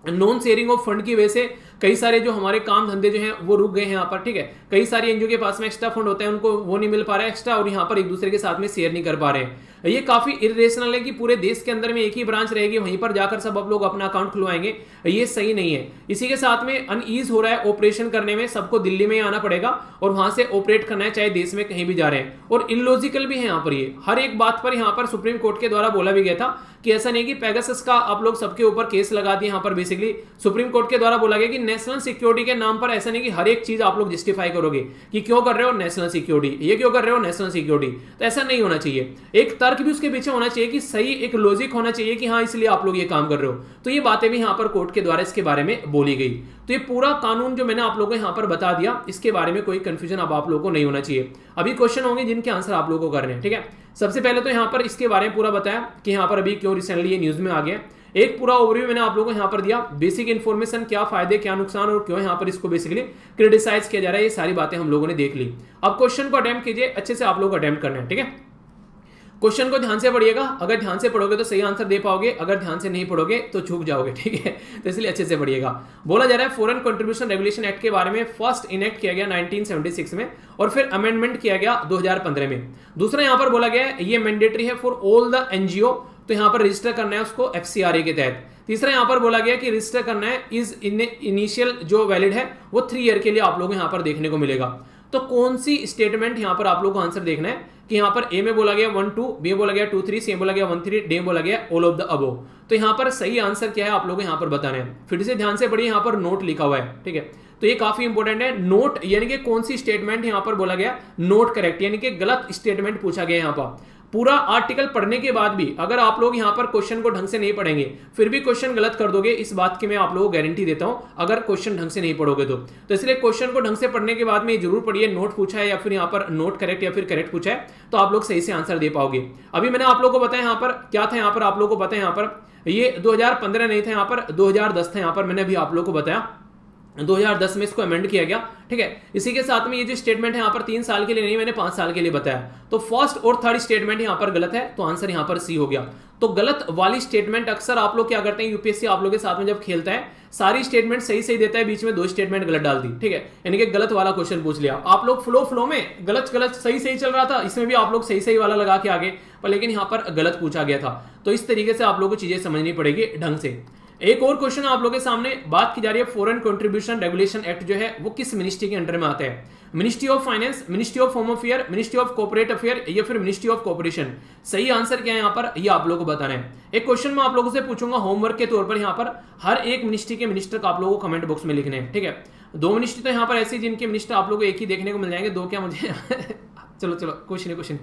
नॉन शेयरिंग ऑफ फंड की वजह से कई सारे जो हमारे काम धंधे जो हैं वो रुक गए हैं यहाँ पर, ठीक है। कई सारी एनजीओ के पास में एक्स्ट्रा फंड होता है, उनको वो नहीं मिल पा रहा है एक्स्ट्रा, और यहाँ पर एक दूसरे के साथ में शेयर नहीं कर पा रहे हैं। ये काफी इरेशनल है कि पूरे देश के अंदर में एक ही ब्रांच रहेगी, वहीं पर जाकर सब आप लोग अपना अकाउंट खुलवाएंगे, ये सही नहीं है। इसी के साथ में अनईज हो रहा है ऑपरेशन करने में, सबको दिल्ली में ही आना पड़ेगा और वहां से ऑपरेट करना है, चाहे देश में कहीं भी जा रहे हैं, और इलॉजिकल भी है यहाँ पर। ये हर एक बात पर यहाँ पर सुप्रीम कोर्ट के द्वारा बोला भी गया था कि ऐसा नहीं कि पेगासस का आप लोग सबके ऊपर केस लगा दिए। यहाँ पर बेसिकली सुप्रीम कोर्ट के द्वारा बोला गया कि नेशनल सिक्योरिटी के नाम पर ऐसा नहीं कि हर एक चीज आप लोग जस्टिफाई करोगे कि क्यों कर रहे हो नेशनल सिक्योरिटी, ये क्यों कर रहे हो नेशनल सिक्योरिटी, तो ऐसा नहीं होना चाहिए। एक तर्क भी उसके पीछे होना चाहिए कि सही एक लॉजिक होना चाहिए कि हाँ इसलिए आप लोग ये काम कर रहे हो। तो ये बातें भी यहाँ पर कोर्ट के द्वारा इसके बारे में बोली गई। तो ये पूरा कानून जो मैंने आप लोगों को यहाँ पर बता दिया, इसके बारे में कोई कंफ्यूजन अब आप लोगों को नहीं होना चाहिए। अभी क्वेश्चन होंगे जिनके आंसर आप लोगों को करने हैं, ठीक है। सबसे पहले तो यहाँ पर इसके बारे में पूरा बताया कि यहाँ पर अभी क्यों रिसेंटली ये न्यूज में आ गया। एक पूरा ओवरव्यू मैंने आप लोगों को यहाँ पर दिया, बेसिक इन्फॉर्मेशन, क्या फायदे क्या नुकसान और क्यों यहाँ पर इसको बेसिकली क्रिटिसाइज किया जा रहा है, ये सारी बातें हम लोगों ने देख ली। अब क्वेश्चन को अटेम्प्ट कीजिए, अच्छे से आप लोगों को अटेम्प्ट करना है, ठीक है। क्वेश्चन को ध्यान से पढ़िएगा, अगर ध्यान से पढ़ोगे तो सही आंसर दे पाओगे, अगर ध्यान से नहीं पढ़ोगे तो चूक जाओगे, ठीक है। तो इसलिए अच्छे से पढ़िएगा। बोला जा रहा है फॉरेन कंट्रीब्यूशन रेगुलेशन एक्ट के बारे में फर्स्ट इनेक्ट किया गया 1976 में और फिर अमेंडमेंट किया गया 2015 में। दूसरा यहाँ पर बोला गया है ये मैंडेटरी है फॉर ऑल द एनजीओ, तो यहाँ पर रजिस्टर करना है उसको एफसीआरए के तहत। तीसरा यहाँ पर बोला गया कि रजिस्टर करना है इज इनिशियल जो वैलिड है वो 3 ईयर के लिए आप लोग यहाँ पर देखने को मिलेगा। तो कौन सी स्टेटमेंट यहाँ पर आप लोग को आंसर देखना है कि यहाँ पर ए में बोला गया 1 2, बी में बोला गया 2 3, सी में बोला गया 1 3, डी में बोला गया ऑल ऑफ द अबव। तो यहाँ पर सही आंसर क्या है आप लोग यहाँ पर बताना है। फिर से ध्यान से पढ़िए, यहाँ पर नोट लिखा हुआ है, ठीक है। तो ये काफी इंपॉर्टेंट है। नोट यानी कि कौन सी स्टेटमेंट यहां पर बोला गया, नोट करेक्ट, यानी कि गलत स्टेटमेंट पूछा गया यहां पर। पूरा आर्टिकल पढ़ने के बाद भी अगर आप लोग यहां पर क्वेश्चन को ढंग से नहीं पढ़ेंगे, फिर भी क्वेश्चन गलत कर दोगे, इस बात की मैं आप लोगों को गारंटी देता हूं, अगर क्वेश्चन ढंग से नहीं पढ़ोगे तो इसलिए क्वेश्चन को ढंग से पढ़ने के बाद में जरूर पढ़िए, नोट पूछा है या फिर यहां पर नोट करेक्ट या फिर करेक्ट पूछा है, तो आप लोग सही से आंसर दे पाओगे। अभी मैंने आप लोगों को बताया यहां पर क्या था, यहां पर आप लोगों को बताया यहां पर ये 2015 नहीं था, यहां पर 2010 था, यहां पर मैंने अभी आप लोगों को बताया 2010 में इसको अमेंड किया गया, ठीक है। इसी के साथ में ये जो स्टेटमेंट है यहाँ पर 3 साल के लिए नहीं, मैंने 5 साल के लिए बताया, तो फर्स्ट और थर्ड स्टेटमेंट यहाँ पर गलत है, तो आंसर यहाँ पर सी हो गया। तो गलत वाली स्टेटमेंट अक्सर आप लोग क्या करते हैं, यूपीएससी आप लोग के साथ में जब खेलता है सारी स्टेटमेंट सही देता है, बीच में 2 स्टेटमेंट गलत डाल दी, ठीक है, यानी कि गलत वाला क्वेश्चन पूछ लिया आप लोग। फ्लो में गलत सही चल रहा था, इसमें भी आप लोग सही वाला लगा के आगे, पर लेकिन यहाँ पर गलत पूछा गया था। तो इस तरीके से आप लोग को चीजें समझनी पड़ेगी ढंग से। एक और क्वेश्चन आप लोगों के सामने बात की जा रही है, फॉरेन कंट्रीब्यूशन रेगुलेशन एक्ट जो है वो किस मिनिस्ट्री के अंडर में आता है, ministry of finance, ministry of home affair, ministry of corporate affair या फिर मिनिस्ट्री ऑफ कॉर्पोरेशन। सही आंसर क्या है यहाँ पर, ये आप लोगों को बताना है। एक क्वेश्चन मैं आप लोगों से पूछूंगा होमवर्क के तौर पर, यहाँ पर हर एक मिनिस्ट्री के मिनिस्टर का आप लोगों को कमेंट बॉक्स में लिखने हैं, ठीक है। 2 मिनिस्ट्री तो यहाँ पर ऐसी जिनके मिनिस्टर आप लोगों को एक ही देखने को मिल जाएंगे, 2 क्या मुझे चलो कुछ नहीं,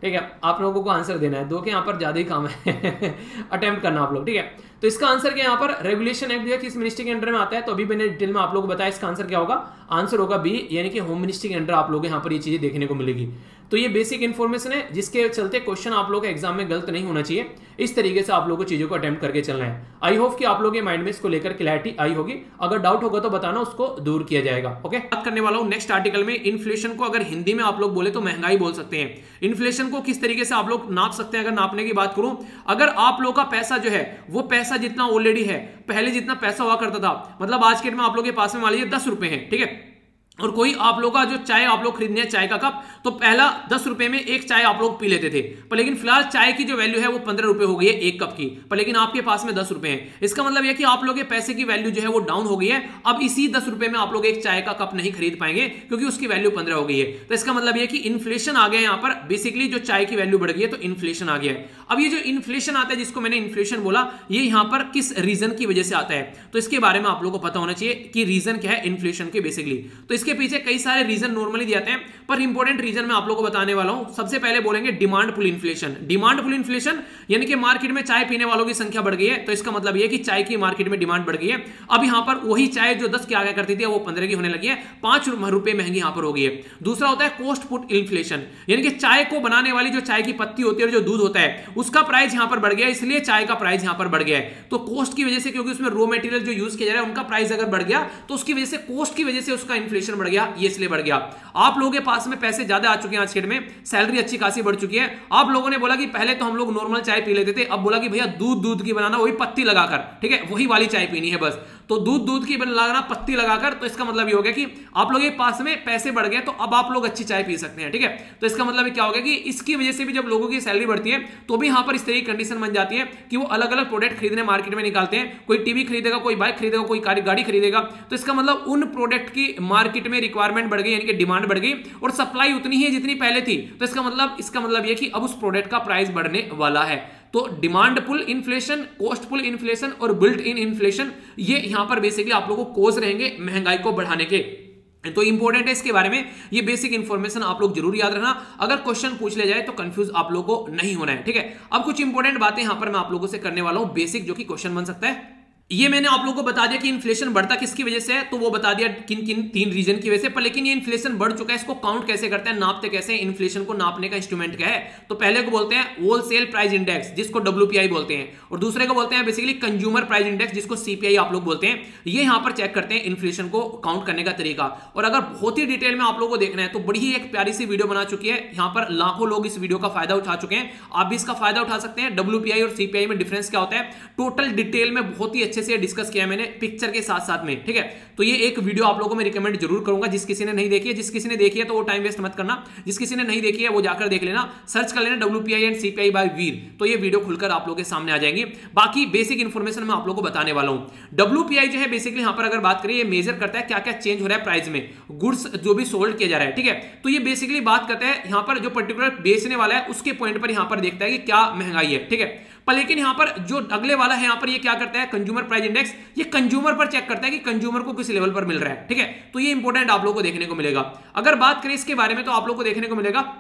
ठीक है, आप लोगों को आंसर देना है, 2 के यहाँ पर ज्यादा ही काम है अटेम्प्ट करना आप लोग, ठीक है। तो इसका आंसर क्या यहाँ पर, रेगुलेशन एक्ट जो है किस मिनिस्ट्री के अंडर में आता है, तो अभी मैंने डिटेल में आप लोगों को बताया, इसका आंसर क्या होगा, आंसर होगा बी, यानी कि होम मिनिस्ट्री के अंडर आप लोग यहाँ पर ये चीजें देखने को मिलेगी। तो ये बेसिक इन्फॉर्मेशन है जिसके चलते क्वेश्चन आप लोग के एग्जाम में गलत नहीं होना चाहिए, इस तरीके से आप लोगों को चीजों को अटेम्प्ट करके चलना है। आई होप कि आप लोग के माइंड में इसको लेकर क्लैरिटी आई होगी, अगर डाउट होगा तो बताना, उसको दूर किया जाएगा। ओके, बात करने वाला हूं नेक्स्ट आर्टिकल में, इन्फ्लेशन को अगर हिंदी में आप लोग बोले तो महंगाई बोल सकते हैं। इन्फ्लेशन को किस तरीके से आप लोग नाप सकते हैं, अगर नापने की बात करूं, अगर आप लोग का पैसा जो है वो पैसा जितना ऑलरेडी है, पहले जितना पैसा हुआ करता था, मतलब आज के डेट में आप लोग के पास में मान लीजिए 10 रुपए है, ठीक है, और कोई आप लोग का जो चाय आप लोग खरीदने चाय का कप, तो पहला 10 रुपए में एक चाय आप लोग पी लेते थे, पर लेकिन फिलहाल चाय की जो वैल्यू है वो 15 रुपए हो गई है एक कप की, पर लेकिन आपके पास में 10 रुपए है। इसका मतलब यह कि आप लोग के पैसे की वैल्यू जो है वो डाउन हो गई है, अब इसी 10 रुपए में आप लोग एक चाय का कप नहीं खरीद पाएंगे क्योंकि उसकी वैल्यू 15 हो गई है। तो इसका मतलब यह कि इन्फ्लेशन आ गया, यहाँ पर बेसिकली जो चाय की वैल्यू बढ़ गई है, तो इन्फ्लेशन आ गया है। अब ये जो इन्फ्लेशन आता है, जिसको मैंने इन्फ्लेशन बोला, ये यहाँ पर किस रीजन की वजह से आता है, तो इसके बारे में आप लोग को पता होना चाहिए कि रीजन क्या है इन्फ्लेशन के। बेसिकली तो इसके पीछे कई सारे रीजन नॉर्मली दिए जाते हैं, पर इंपॉर्टेंट रीजन मैं आप लोगों को बताने वाला हूं। सबसे पहले बोलेंगे demand pull inflation. Demand pull inflation यानी कि मार्केट में चाय पीने वालों की संख्या बढ़ गई है, तो इसका मतलब यह कि चाय की मार्केट में डिमांड बढ़ गई है। अब यहां पर वही चाय जो 10 की आगे करती थी वो 15 की होने लगी है, 5 रुपए महंगी यहां पर हो गई है। दूसरा होता है कॉस्ट पुट इन्फ्लेशन, यानी कि चाय को बनाने वाली जो चाय की पत्ती होती है और जो दूध होता है उसका प्राइस यहां पर बढ़ गया, इसलिए चाय का प्राइस यहां पर बढ़ गया है। तो कॉस्ट की वजह से, क्योंकि उसमें रॉ मटेरियल जो यूज किया जा रहा है उनका प्राइस अगर बढ़ गया, तो उसकी वजह से कॉस्ट की वजह से उसका इन्फ्लेशन बढ़ गया, ये इसलिए बढ़ गया। आप लोगों के पास में पैसे ज्यादा आ चुके हैं आज के डेट में, सैलरी अच्छी खासी बढ़ चुकी है। आप लोगों ने बोला कि पहले तो हम लोग नॉर्मल चाय पी लेते थे, अब बोला कि भैया दूध की बनाना, वही पत्ती लगाकर, ठीक है, वही वाली चाय पीनी है बस। तो दूध की लगाना पत्ती लगाकर, तो इसका मतलब ये हो गया कि आप लोगों के पास में पैसे बढ़ गए, तो अब आप लोग अच्छी चाय पी सकते हैं, ठीक है। तो इसका मतलब क्या हो गया कि इसकी वजह से भी जब लोगों की सैलरी बढ़ती है तो भी यहां पर इस तरह की कंडीशन बन जाती है कि वो अलग अलग प्रोडक्ट खरीदने मार्केट में निकालते हैं। कोई टीवी खरीदेगा, कोई बाइक खरीदेगा, कोई गाड़ी खरीदेगा, तो इसका मतलब उन प्रोडक्ट की मार्केट में रिक्वायरमेंट बढ़ गई, यानी कि डिमांड बढ़ गई, और सप्लाई उतनी ही है जितनी पहले थी। तो इसका मतलब यह कि अब उस प्रोडक्ट का प्राइस बढ़ने वाला है। तो demand pull inflation, cost pull inflation और बिल्ट इन इन्फ्लेशन, ये यहां पर बेसिकली आप लोगों को कोज रहेंगे महंगाई को बढ़ाने के। तो इंपॉर्टेंट है इसके बारे में, ये बेसिक इंफॉर्मेशन आप लोग जरूर याद रखना, अगर क्वेश्चन पूछ ले जाए तो कंफ्यूज आप लोगों को नहीं होना है, ठीक है। अब कुछ इंपॉर्टेंट बातें यहां पर मैं आप लोगों से करने वाला हूं, बेसिक, जो कि क्वेश्चन बन सकता है। ये मैंने आप लोगों को बता दिया कि इन्फ्लेशन बढ़ता किसकी वजह से है, तो वो बता दिया किन किन 3 रीजन की वजह से, पर लेकिन ये इन्फ्लेशन बढ़ चुका है, इसको काउंट कैसे करते हैं, नापते कैसे हैं, इन्फ्लेशन को नापने का इंस्ट्रूमेंट क्या है। तो पहले को बोलते हैं होलसेल प्राइस इंडेक्स, जिसको WPI बोलते हैं, और दूसरे को बोलते हैं बेसिकली कंज्यूमर प्राइस इंडेक्स, जिसको CPI आप लोग बोलते हैं। ये यहां पर चेक करते हैं इन्फ्लेशन को काउंट करने का तरीका। और अगर बहुत ही डिटेल में आप लोगों को देखना है तो बड़ी ही एक प्यारी सी वीडियो बना चुकी है, यहां पर लाखों लोग इस वीडियो का फायदा उठा चुके हैं, आप भी इसका फायदा उठा सकते हैं। WPI और CPI में डिफरेंस क्या होता है, टोटल डिटेल में बहुत ही अच्छे से डिस्कस किया मैंने पिक्चर के साथ साथ में, ठीक है। तो ये एक वीडियो आप लोगों को मैं रिकमेंड जरूर करूंगा, जिस किसी ने नहीं देखी है, जिस किसी ने देखी है तो वो टाइम वेस्ट मत करना, जिस किसी ने नहीं देखी है वो जाकर देख लेना, सर्च कर लेना WPI एंड CPI बाय वीर, तो ये वीडियो खुलकर आप लोगों के सामने आ जाएंगी। बाकी बेसिक इंफॉर्मेशन मैं आप लोगों को बताने वाला हूं। WPI जो है बेसिकली यहां पर अगर बात करें, ये मेजर करता है क्या क्या चेंज हो रहा है प्राइस में, गुड्स जो भी सोल्ड किया जा रहा है, ठीक है। तो ये बेसिकली बात करता है यहां पर जो पर्टिकुलर बेचने वाला है उसके पॉइंट पर यहां पर देखता है कि क्या महंगाई है, ठीक है। पर लेकिन यहां पर जो अगले वाला है, यहां पर ये क्या करता है, कंज्यूमर प्राइस इंडेक्स, ये कंज्यूमर पर चेक करता है कि कंज्यूमर को किस लेवल पर मिल रहा है, ठीक है। तो ये इंपॉर्टेंट आप लोगों को देखने को मिलेगा। अगर बात करें इसके बारे में तो आप लोगों को देखने को मिलेगा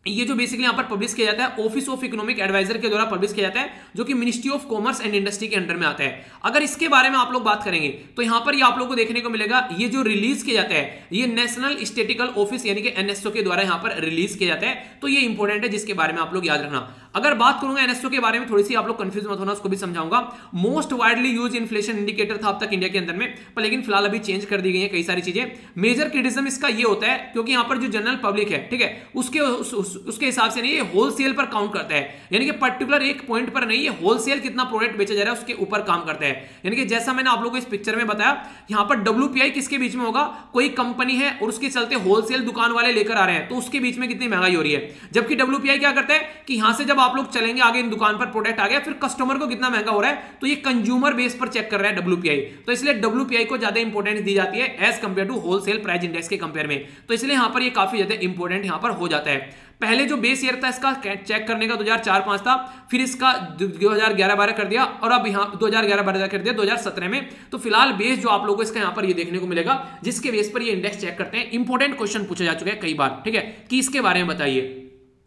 ये जो बेसिकली यहां पर पब्लिश किया जाता है ऑफिस ऑफ इकोनॉमिक एडवाइजर के द्वारा पब्लिश किया जाता है, जो कि ministry of commerce and industry के अंडर में आता है। अगर इसके बारे में आप लोग बात करेंगे तो यहां पर ये आप लोगों को देखने को मिलेगा, ये जो रिलीज किया जाता है ये नेशनल स्टैटिस्टिकल ऑफिस यानी कि एनएसओ के द्वारा यहां पर रिलीज किया जाता है। तो ये इंपॉर्टेंट है जिसके बारे में आप लोग याद रखना। अगर बात करूंगा एनएसओ के बारे में, थोड़ी सी आप लोग कंफ्यूज मत होना, उसको भी समझाऊंगा। Most widely use inflation indicator था अब तक इंडिया के अंदर में, पर लेकिन फिलहाल अभी चेंज कर दी गई है कई सारी चीजें। मेजर क्रिटिसिज्म इसका ये होता है क्योंकि यहां पर जो जनरल पब्लिक है, ठीक है, उसके हिसाब से नहीं, ये होलसेल पर काउंट करता है, यानी कि पर्टिकुलर एक पॉइंट पर नहीं, ये होलसेल कितना प्रोडक्ट बेचा जा रहा है उसके ऊपर काम करता है। यानी कि जैसा मैंने आप लोगों को इस पिक्चर में बताया, यहां पर डब्ल्यूपीआई किसके बीच में होगा, कोई कंपनी है और उसके चलते होलसेल दुकान वाले लेकर आ रहे हैं, तो उसके बीच में कितनी महंगाई हो रही है। जबकि डब्ल्यूपीआई क्या करता है कि यहां से जब आप लोग चलेंगे आगे, इन दुकान पर प्रोडक्ट आ गया, फिर कस्टमर को कितना महंगा हो रहा है, तो ये कंज्यूमर बेस पर चेक कर रहा है डब्ल्यूपीआई। तो इसलिए डब्ल्यूपीआई को ज्यादा इंपॉर्टेंस दी जाती है as compare to wholesale price index के कंपेयर में। तो इसलिए यहां पर ये काफी ज्यादा इंपॉर्टेंट यहां पर हो जाता है। पहले जो बेस ईयर था इसका चेक करने का 2004-05 था, फिर इसका 2011-12 कर दिया, और अब यहां 2011-12 कर दिया 2017 में। तो फिलहाल बेस जो आप लोगों को इसका यहां पर ये देखने को मिलेगा, जिसके बेस पर ये इंडेक्स चेक करते हैं। इंपॉर्टेंट क्वेश्चन पूछे जा चुके हैं कई बार, ठीक है, कि इसके बारे में बताइए।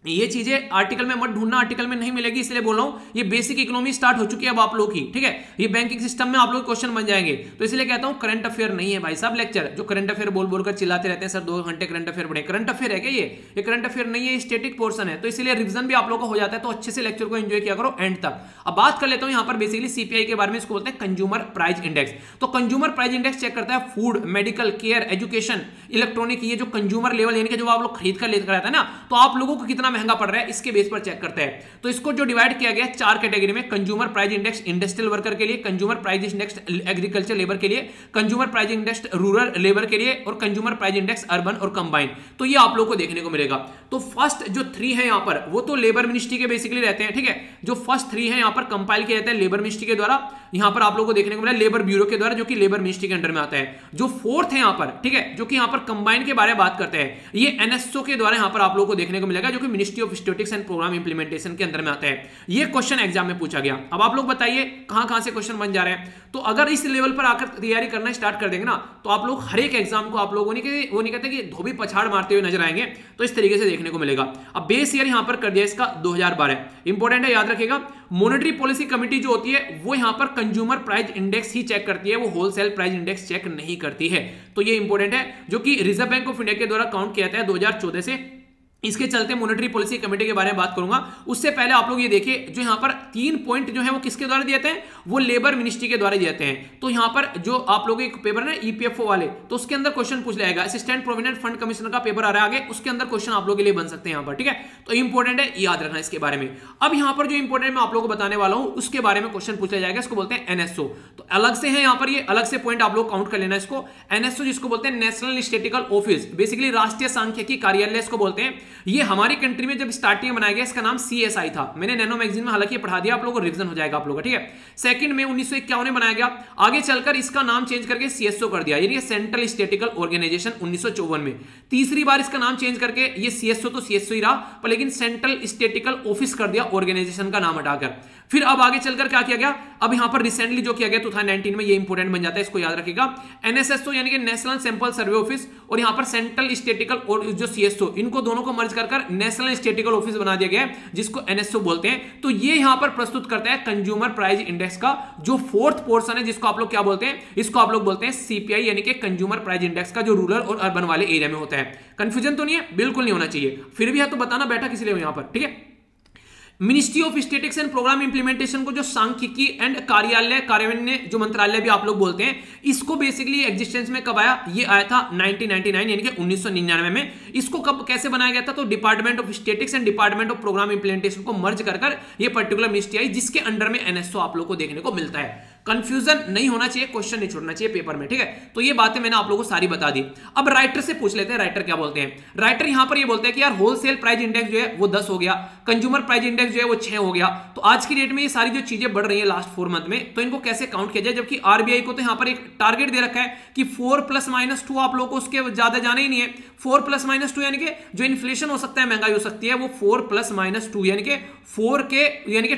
ये चीजें आर्टिकल में मत ढूंढना, आर्टिकल में नहीं मिलेगी, इसलिए बोल रहा हूं, ये बेसिक इकोनॉमी स्टार्ट हो चुकी है अब आप लोग की, ठीक है। ये बैंकिंग सिस्टम में आप लोग क्वेश्चन बन जाएंगे, तो इसलिए कहता हूं करंट अफेयर नहीं है भाई साहब लेक्चर। जो करंट अफेयर बोल बोलकर चिल्लाते रहते हैं सर 2 घंटे करंट अफेयर पढ़े, करंट अफेयर है क्या ये करंट अफेयर नहीं है, स्टैटिक पोर्शन है। तो इसलिए रिविजन भी आप लोग का हो जाता है, तो अच्छे से लेक्चर को एंजॉय किया करो एंड तक। अब बात कर लेता हूं यहां पर बेसिकली सीपीआई के बारे में, इसको बोलते हैं कंज्यूमर प्राइस इंडेक्स। तो कंज्यूमर प्राइस इंडेक्स चेक करता है food, medical, care, education, electronic, ये जो कंज्यूमर लेवल यानी कि जो आप लोग खरीद कर लेकर आता है ना, तो आप लोगों को कितना महंगा पड़ रहा है इसके बेस पर चेक करता है। तो इसको जो डिवाइड किया गया है 4 कैटेगरी में, consumer price index industrial worker के लिए, consumer price index agriculture labour के लिए, consumer price index rural labour के लिए, और कंज्यूमर प्राइस इंडेक्स अर्बन और कंबाइन। तो ये आप लोगों को देखने को मिलेगा। तो फर्स्ट जो 3 है यहां पर, वो तो लेबर मिनिस्ट्री के बेसिकली रहते हैं, ठीक है। जो फर्स्ट 3 है यहां पर कंपाइल किया जाता है लेबर मिनिस्ट्री के द्वारा, यहां पर आप लोगों को देखने को मिला लेबर ब्यूरो के द्वारा, जो कि लेबर मिनिस्ट्री के अंडर में आता है। जो 4th है यहां पर, ठीक है, जो कि यहां पर कंबाइन के बारे में बात करते हैं, ये एनएसओ के द्वारा यहां पर आप लोगों को देखने को मिलेगा, जो कि ministry of statistics and programme implementation के अंदर में आता है। ये क्वेश्चन एग्जाम में पूछा गया। अब आप लोग बताइए कहां से क्वेश्चन बन जा रहे हैं। तो अगर इस लेवल पर आकर तैयारी करना स्टार्ट कर देंगे ना, तो आप लोग हर एक एग्जाम को आप लोगों ने वो नहीं कहते कि धोबी पछाड़ मारते हुए नजर आएंगे, तो इस तरीके से देखने को मिलेगा। अब बेस ईयर यहां पर कर दिया इसका 2012, इंपॉर्टेंट है, याद रखिएगा। मॉनेटरी पॉलिसी कमेटी जो होती है वो यहां पर कंज्यूमर प्राइस इंडेक्स ही चेक करती है, वो होलसेल प्राइस इंडेक्स चेक नहीं करती है। तो ये इंपॉर्टेंट है, जो कि रिजर्व बैंक ऑफ इंडिया के द्वारा काउंट किया जाता है 2014 से। इसके चलते मॉनेटरी पॉलिसी कमेटी के बारे में बात करूंगा। उससे पहले आप लोग ये देखिए, जो यहां पर 3 पॉइंट जो है वो किसके द्वारा दिए जाते हैं, वो लेबर मिनिस्ट्री के द्वारा दिए जाते हैं। तो यहां पर जो आप लोग एक पेपर है ना ईपीएफओ वाले, तो उसके अंदर क्वेश्चन पूछ जाएगा, असिस्टेंट प्रोविडेंट फंड कमिश्नर का पेपर आ रहा है आगे, उसके अंदर क्वेश्चन आप लोग के लिए बन सकते हैं यहां पर, ठीक है। तो इंपॉर्टेंट है, याद रखना इसके बारे में। अब यहां पर जो इंपॉर्टेंट मैं आप लोगों को बताने वाला हूं, उसके बारे में क्वेश्चन पूछा जाएगा, इसको बोलते हैं एनएसओ। तो अलग से है यहां पर, ये अलग से पॉइंट आप लोग काउंट कर लेना इसको। एनएसओ जिसको बोलते हैं नेशनल स्टैटिस्टिकल ऑफिस, बेसिकली राष्ट्रीय सांख्यिकी कार्यालय इसको बोलते हैं। ये हमारी कंट्री में जब स्टार्टिंग बनाया गया, इसका नाम सीएसआई था। मैंने नैनो मैगजीन में हालांकि पढ़ा दिया, आप लोगों को रिवीजन हो जाएगा आप लोगों का, ठीक है। सेकंड में 1951 में बनाया गया, आगे चलकर इसका नाम चेंज करके सीएसओ कर दिया, यानी सेंट्रल स्टैटिस्टिकल ऑर्गेनाइजेशन 1954 में। तीसरी बार इसका नाम चेंज करके ये सीएसओ तो सीएसओ ही रहा, पर लेकिन सेंट्रल स्टैटिस्टिकल ऑफिस कर दिया ऑर्गेनाइजेशन का नाम हटाकर। फिर अब आगे चलकर क्या किया गया, अब यहां पर रिसेंटली जो किया गया 2019 में, ये इंपॉर्टेंट बन जाता है, इसको याद रखिएगा। एनएसएसओ यानी कि नेशनल सैंपल सर्वे ऑफिस, और यहां पर सेंट्रल स्टैटिस्टिकल और जो सीएसओ, इनको दोनों को मर्ज कर नेशनल स्टैटिस्टिकल ऑफिस बना दिया गया है, जिसको एनएसओ बोलते हैं। तो ये यहां पर प्रस्तुत करता है कंज्यूमर प्राइस इंडेक्स का जो 4th पोर्शन है, जिसको आप लोग क्या बोलते हैं, इसको आप लोग बोलते हैं सीपीआई, यानी कि कंज्यूमर प्राइस इंडेक्स का, जो रूरल और अर्बन वाले एरिया में होता है। कंफ्यूजन तो नहीं है, बिल्कुल नहीं होना चाहिए। फिर भी है तो बताना, बैठा किस लिए हो यहां पर, ठीक है। Ministry of statistics and programme implementation को जो सांख्यिकी एंड कार्यान्वयन जो मंत्रालय भी आप लोग बोलते हैं, इसको बेसिकली एग्जिस्टेंस में कब आया, ये आया था 1999 यानी कि 1999 में। इसको कब कैसे बनाया गया था, तो department of statistics and department of programme implementation को मर्ज कर ये पर्टिकुलर मिनिस्ट्री आई, जिसके अंडर में एनएसओ आप लोग को देखने को मिलता है। कंफ्यूजन नहीं होना चाहिए, क्वेश्चन नहीं छोड़ना चाहिए पेपर में, ठीक है। तो ये बातें मैंने आप लोगों को सारी बता दी। अब राइटर से पूछ लेते हैं, राइटर क्या बोलते हैं। राइटर यहां पर ये बोलते हैं कि यार होलसेल प्राइस इंडेक्स जो है वो 10 हो गया, कंज्यूमर प्राइस इंडेक्स जो है वो 6 हो गया। तो आज की डेट में ये सारी जो चीजें बढ़ रही है लास्ट 4 मंथ में, तो इनको कैसे काउंट किया जाए, जबकि आरबीआई को तो यहां पर एक टारगेट दे रखा है कि 4 + -2, आप लोगों को उसके ज्यादा जाना ही नहीं है। 4 + -2 यानी कि जो इन्फ्लेशन हो सकता है, महंगाई हो सकती है, वो 4 + -2 यानी कि 4 के यानी कि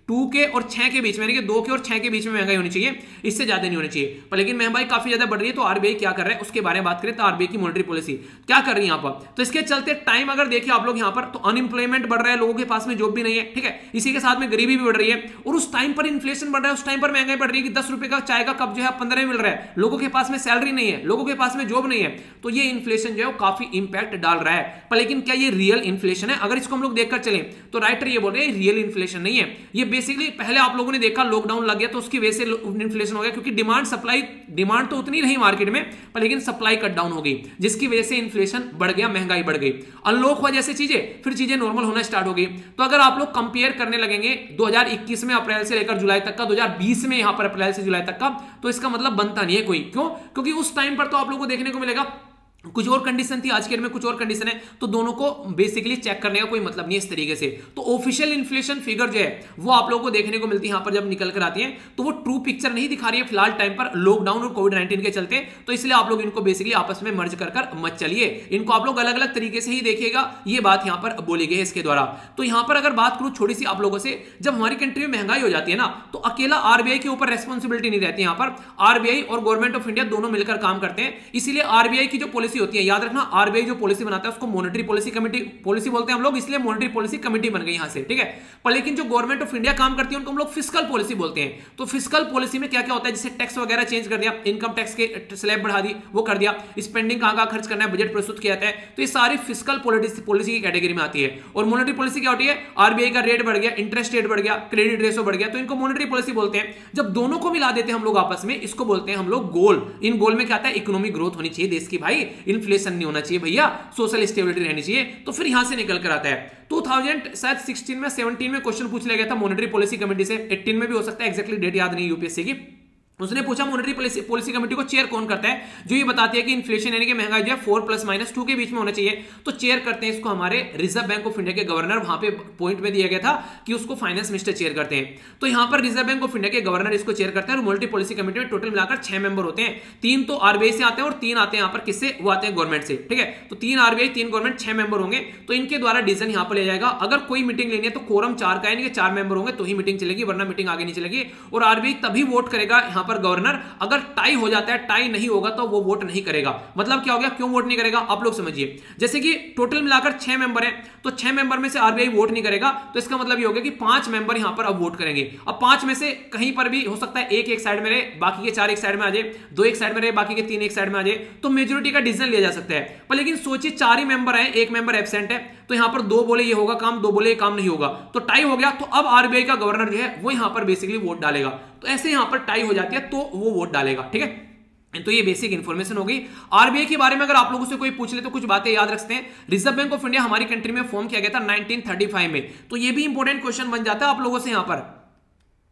2 के और 6 के बीच में, यानी कि 2 के और 6 के बीच में महंगाई होनी चाहिए, इससे ज्यादा नहीं होनी चाहिए। पर लेकिन महंगाई काफी ज्यादा बढ़ रही है, तो आरबीआई क्या कर रहा है उसके बारे में बात करें तो आरबीआई की मॉनेटरी पॉलिसी क्या कर रही है यहाँ पर। तो इसके चलते टाइम अगर देखिए आप लोग यहाँ पर, तो अनएम्प्लॉयमेंट बढ़ रहा है, लोगों के पास में जॉब भी नहीं है, ठीक है, इसी के साथ में गरीबी भी बढ़ रही है, और उस टाइम पर इन्फ्लेशन बढ़ रहा है, उस टाइम पर महंगाई बढ़ रही है कि 10 रुपए का चाय का कप जो है 15 में मिल रहा है, लोगों के पास में सैलरी नहीं है, लोगों के पास में जॉब नहीं है, तो ये इन्फ्लेशन जो है वो काफी इंपैक्ट डाल रहा है। पर लेकिन क्या ये रियल इन्फ्लेशन है? अगर इसको हम लोग देखकर चलें तो राइटर ये बोल रहे हैं रियल इन्फ्लेशन नहीं है, ये बेसिकली पहले आप लोगों ने देखा लॉकडाउन लग गया तो उसकी वजह से इन्फ्लेशन हो गया, क्योंकि डिमांड तो उतनी रही मार्केट में, पर लेकिन सप्लाई कट डाउन हो गई, जिसकी वजह से इन्फ्लेशन बढ़ गया, महंगाई बढ़ गई, अनलॉक हुआ जैसे चीजें, फिर चीजें नॉर्मल होना स्टार्ट हो गई। तो अगर आप लोग कंपेयर करने लगेंगे 2021 में अप्रैल से लेकर जुलाई तक का, 2020 में यहां पर अप्रैल से जुलाई तक का, तो इसका मतलब बनता नहीं है कोई। क्यों? क्योंकि उस टाइम पर तो आप लोगों को देखने को मिलेगा कुछ और कंडीशन थी, आज के डेट में कुछ और कंडीशन है, तो दोनों को बेसिकली चेक करने का कोई मतलब नहीं है इस तरीके से। तो ऑफिशियल इन्फ्लेशन फिगर जो है वो आप लोगों को देखने को मिलती है यहां पर जब निकल कर आती है, तो वो ट्रू पिक्चर नहीं दिखा रही है फिलहाल टाइम पर लॉकडाउन और कोविड-19 के चलते। तो इसलिए आप लोग इनको बेसिकली आपस में मर्ज कर मत चलिए, इनको आप लोग अलग अलग तरीके से ही देखिएगा, ये बात यहां पर बोली गई है इसके द्वारा। तो यहां पर अगर बात करूं थोड़ी सी आप लोगों से, जब हमारी कंट्री में महंगाई हो जाती है ना, तो अकेला आरबीआई के ऊपर रेस्पॉन्सिबिलिटी नहीं रहती, यहां पर आरबीआई और गवर्नमेंट ऑफ इंडिया दोनों मिलकर काम करते हैं। इसीलिए आरबीआई की जो पॉलिसी होती है, याद रखना आरबीआई जो पॉलिसी बनाता है उसको मॉनेटरी पॉलिसी कमेटी पॉलिसी बोलते हैं हम लोग, इसलिए मॉनेटरी पॉलिसी कमेटी बन गई यहां से, ठीक है। पर लेकिन जो गवर्नमेंट ऑफ इंडिया काम करती है उनको हम लोग फिस्कल पॉलिसी बोलते हैं। तो फिस्कल पॉलिसी में क्या क्या होता है, जैसे टैक्स वगैरह चेंज कर दिया, इनकम टैक्स के स्लैब बढ़ा दी, वो कर दिया, स्पेंडिंग कहां खर्च करना है बजट प्रस्तुत किया जाता है, तो ये सारी फिस्कल पॉलिसी की कैटेगरी में आती है। और मॉनेटरी पॉलिसी क्या होती है, आरबीआई का रेट बढ़ गया, इंटरेस्ट रेट बढ़ गया, क्रेडिट रेशो बढ़ गया, तो इनको मॉनेटरी पॉलिसी बोलते हैं। जब दोनों को मिला देते हैं हम लोग आपस में, इसको बोलते हैं हम लोग गोल। इन गोल में क्या आता है, इकोनॉमिक ग्रोथ होनी चाहिए देश की भाई, इन्फ्लेशन नहीं होना चाहिए भैया, सोशल स्टेबिलिटी रहनी चाहिए, तो फिर यहां से निकल कर आता है। 2016 में 17 में क्वेश्चन पूछ लिया गया था मॉनेटरी पॉलिसी कमेटी से, 18 में भी हो सकता है, एग्जैक्टली डेट याद नहीं यूपीएससी की। उसने पूछा मॉनेटरी पॉलिसी कमेटी को चेयर कौन करता है, जो ये बताती है कि इन्फ्लेशन यानी कि महंगाई जो है 4+-2 के बीच में होना चाहिए, तो चेयर करते हैं इसको हमारे रिजर्व बैंक ऑफ इंडिया के गवर्नर। वहां पे पॉइंट में दिया गया था कि उसको फाइनेंस मिनिस्टर चेयर करते हैं, तो यहां पर रिजर्व बैंक ऑफ इंडिया के गवर्नर इसको चेयर करते हैं। और मॉनेटरी पॉलिसी कमेटी में टोटल मिलाकर 6 मेंबर होते हैं, 3 तो आरबीआई से आते हैं और 3 आते हैं यहां पर किससे, वो आते हैं गवर्नमेंट से, ठीक है। तो 3 आरबीआई 3 गवर्नमेंट, 6 मेंबर होंगे, तो इनके द्वारा डिसीजन यहां पर लिया जाएगा। अगर कोई मीटिंग लेनी है तो कोरम 4 का, यानी कि 4 मेंबर होंगे तो ही मीटिंग चलेगी, वरना मीटिंग आगे नहीं चलेगी। और आरबीआई तभी वोट करेगा यहां पर गवर्नर, अगर टाई हो जाता है, टाई नहीं होगा तो वो वोट नहीं करेगा। मतलब क्या हो गया, क्यों वोट नहीं करेगा आप लोग समझिए। जैसे कि टोटल मिलाकर 6 मेंबर हैं, तो 6 मेंबर में से आरबीआई वोट नहीं करेगा, तो इसका मतलब ये हो गया कि 5 मेंबर यहां पर अब वोट करेंगे। अब 5 में से कहीं पर भी हो सकता है एक साइड में रहे, बाकी के 4 एक साइड में आ जाए, 2 एक साइड में रहे, बाकी के 3 एक साइड में आ जाए, तो मेजोरिटी का डिसीजन लिया जा सकता है। पर लेकिन सोचिए 4 ही मेंबर है, एक मेंबर एब्सेंट है, तो यहां पर 2 बोले ये होगा काम, 2 बोले ये काम नहीं होगा, तो टाई हो गया। तो अब आरबीआई का गवर्नर जो है वो यहां पर बेसिकली वोट डालेगा, तो ऐसे यहां पर टाई हो जाती है तो वो वोट डालेगा, ठीक है। तो ये बेसिक इंफॉर्मेशन हो गई आरबीआई के बारे में। अगर आप लोगों से कोई पूछ ले तो कुछ बातें याद रखते हैं। रिजर्व बैंक ऑफ इंडिया हमारी कंट्री में फॉर्म किया गया था 1935 में, तो ये भी इंपॉर्टेंट क्वेश्चन बन जाता है आप लोगों से यहां पर।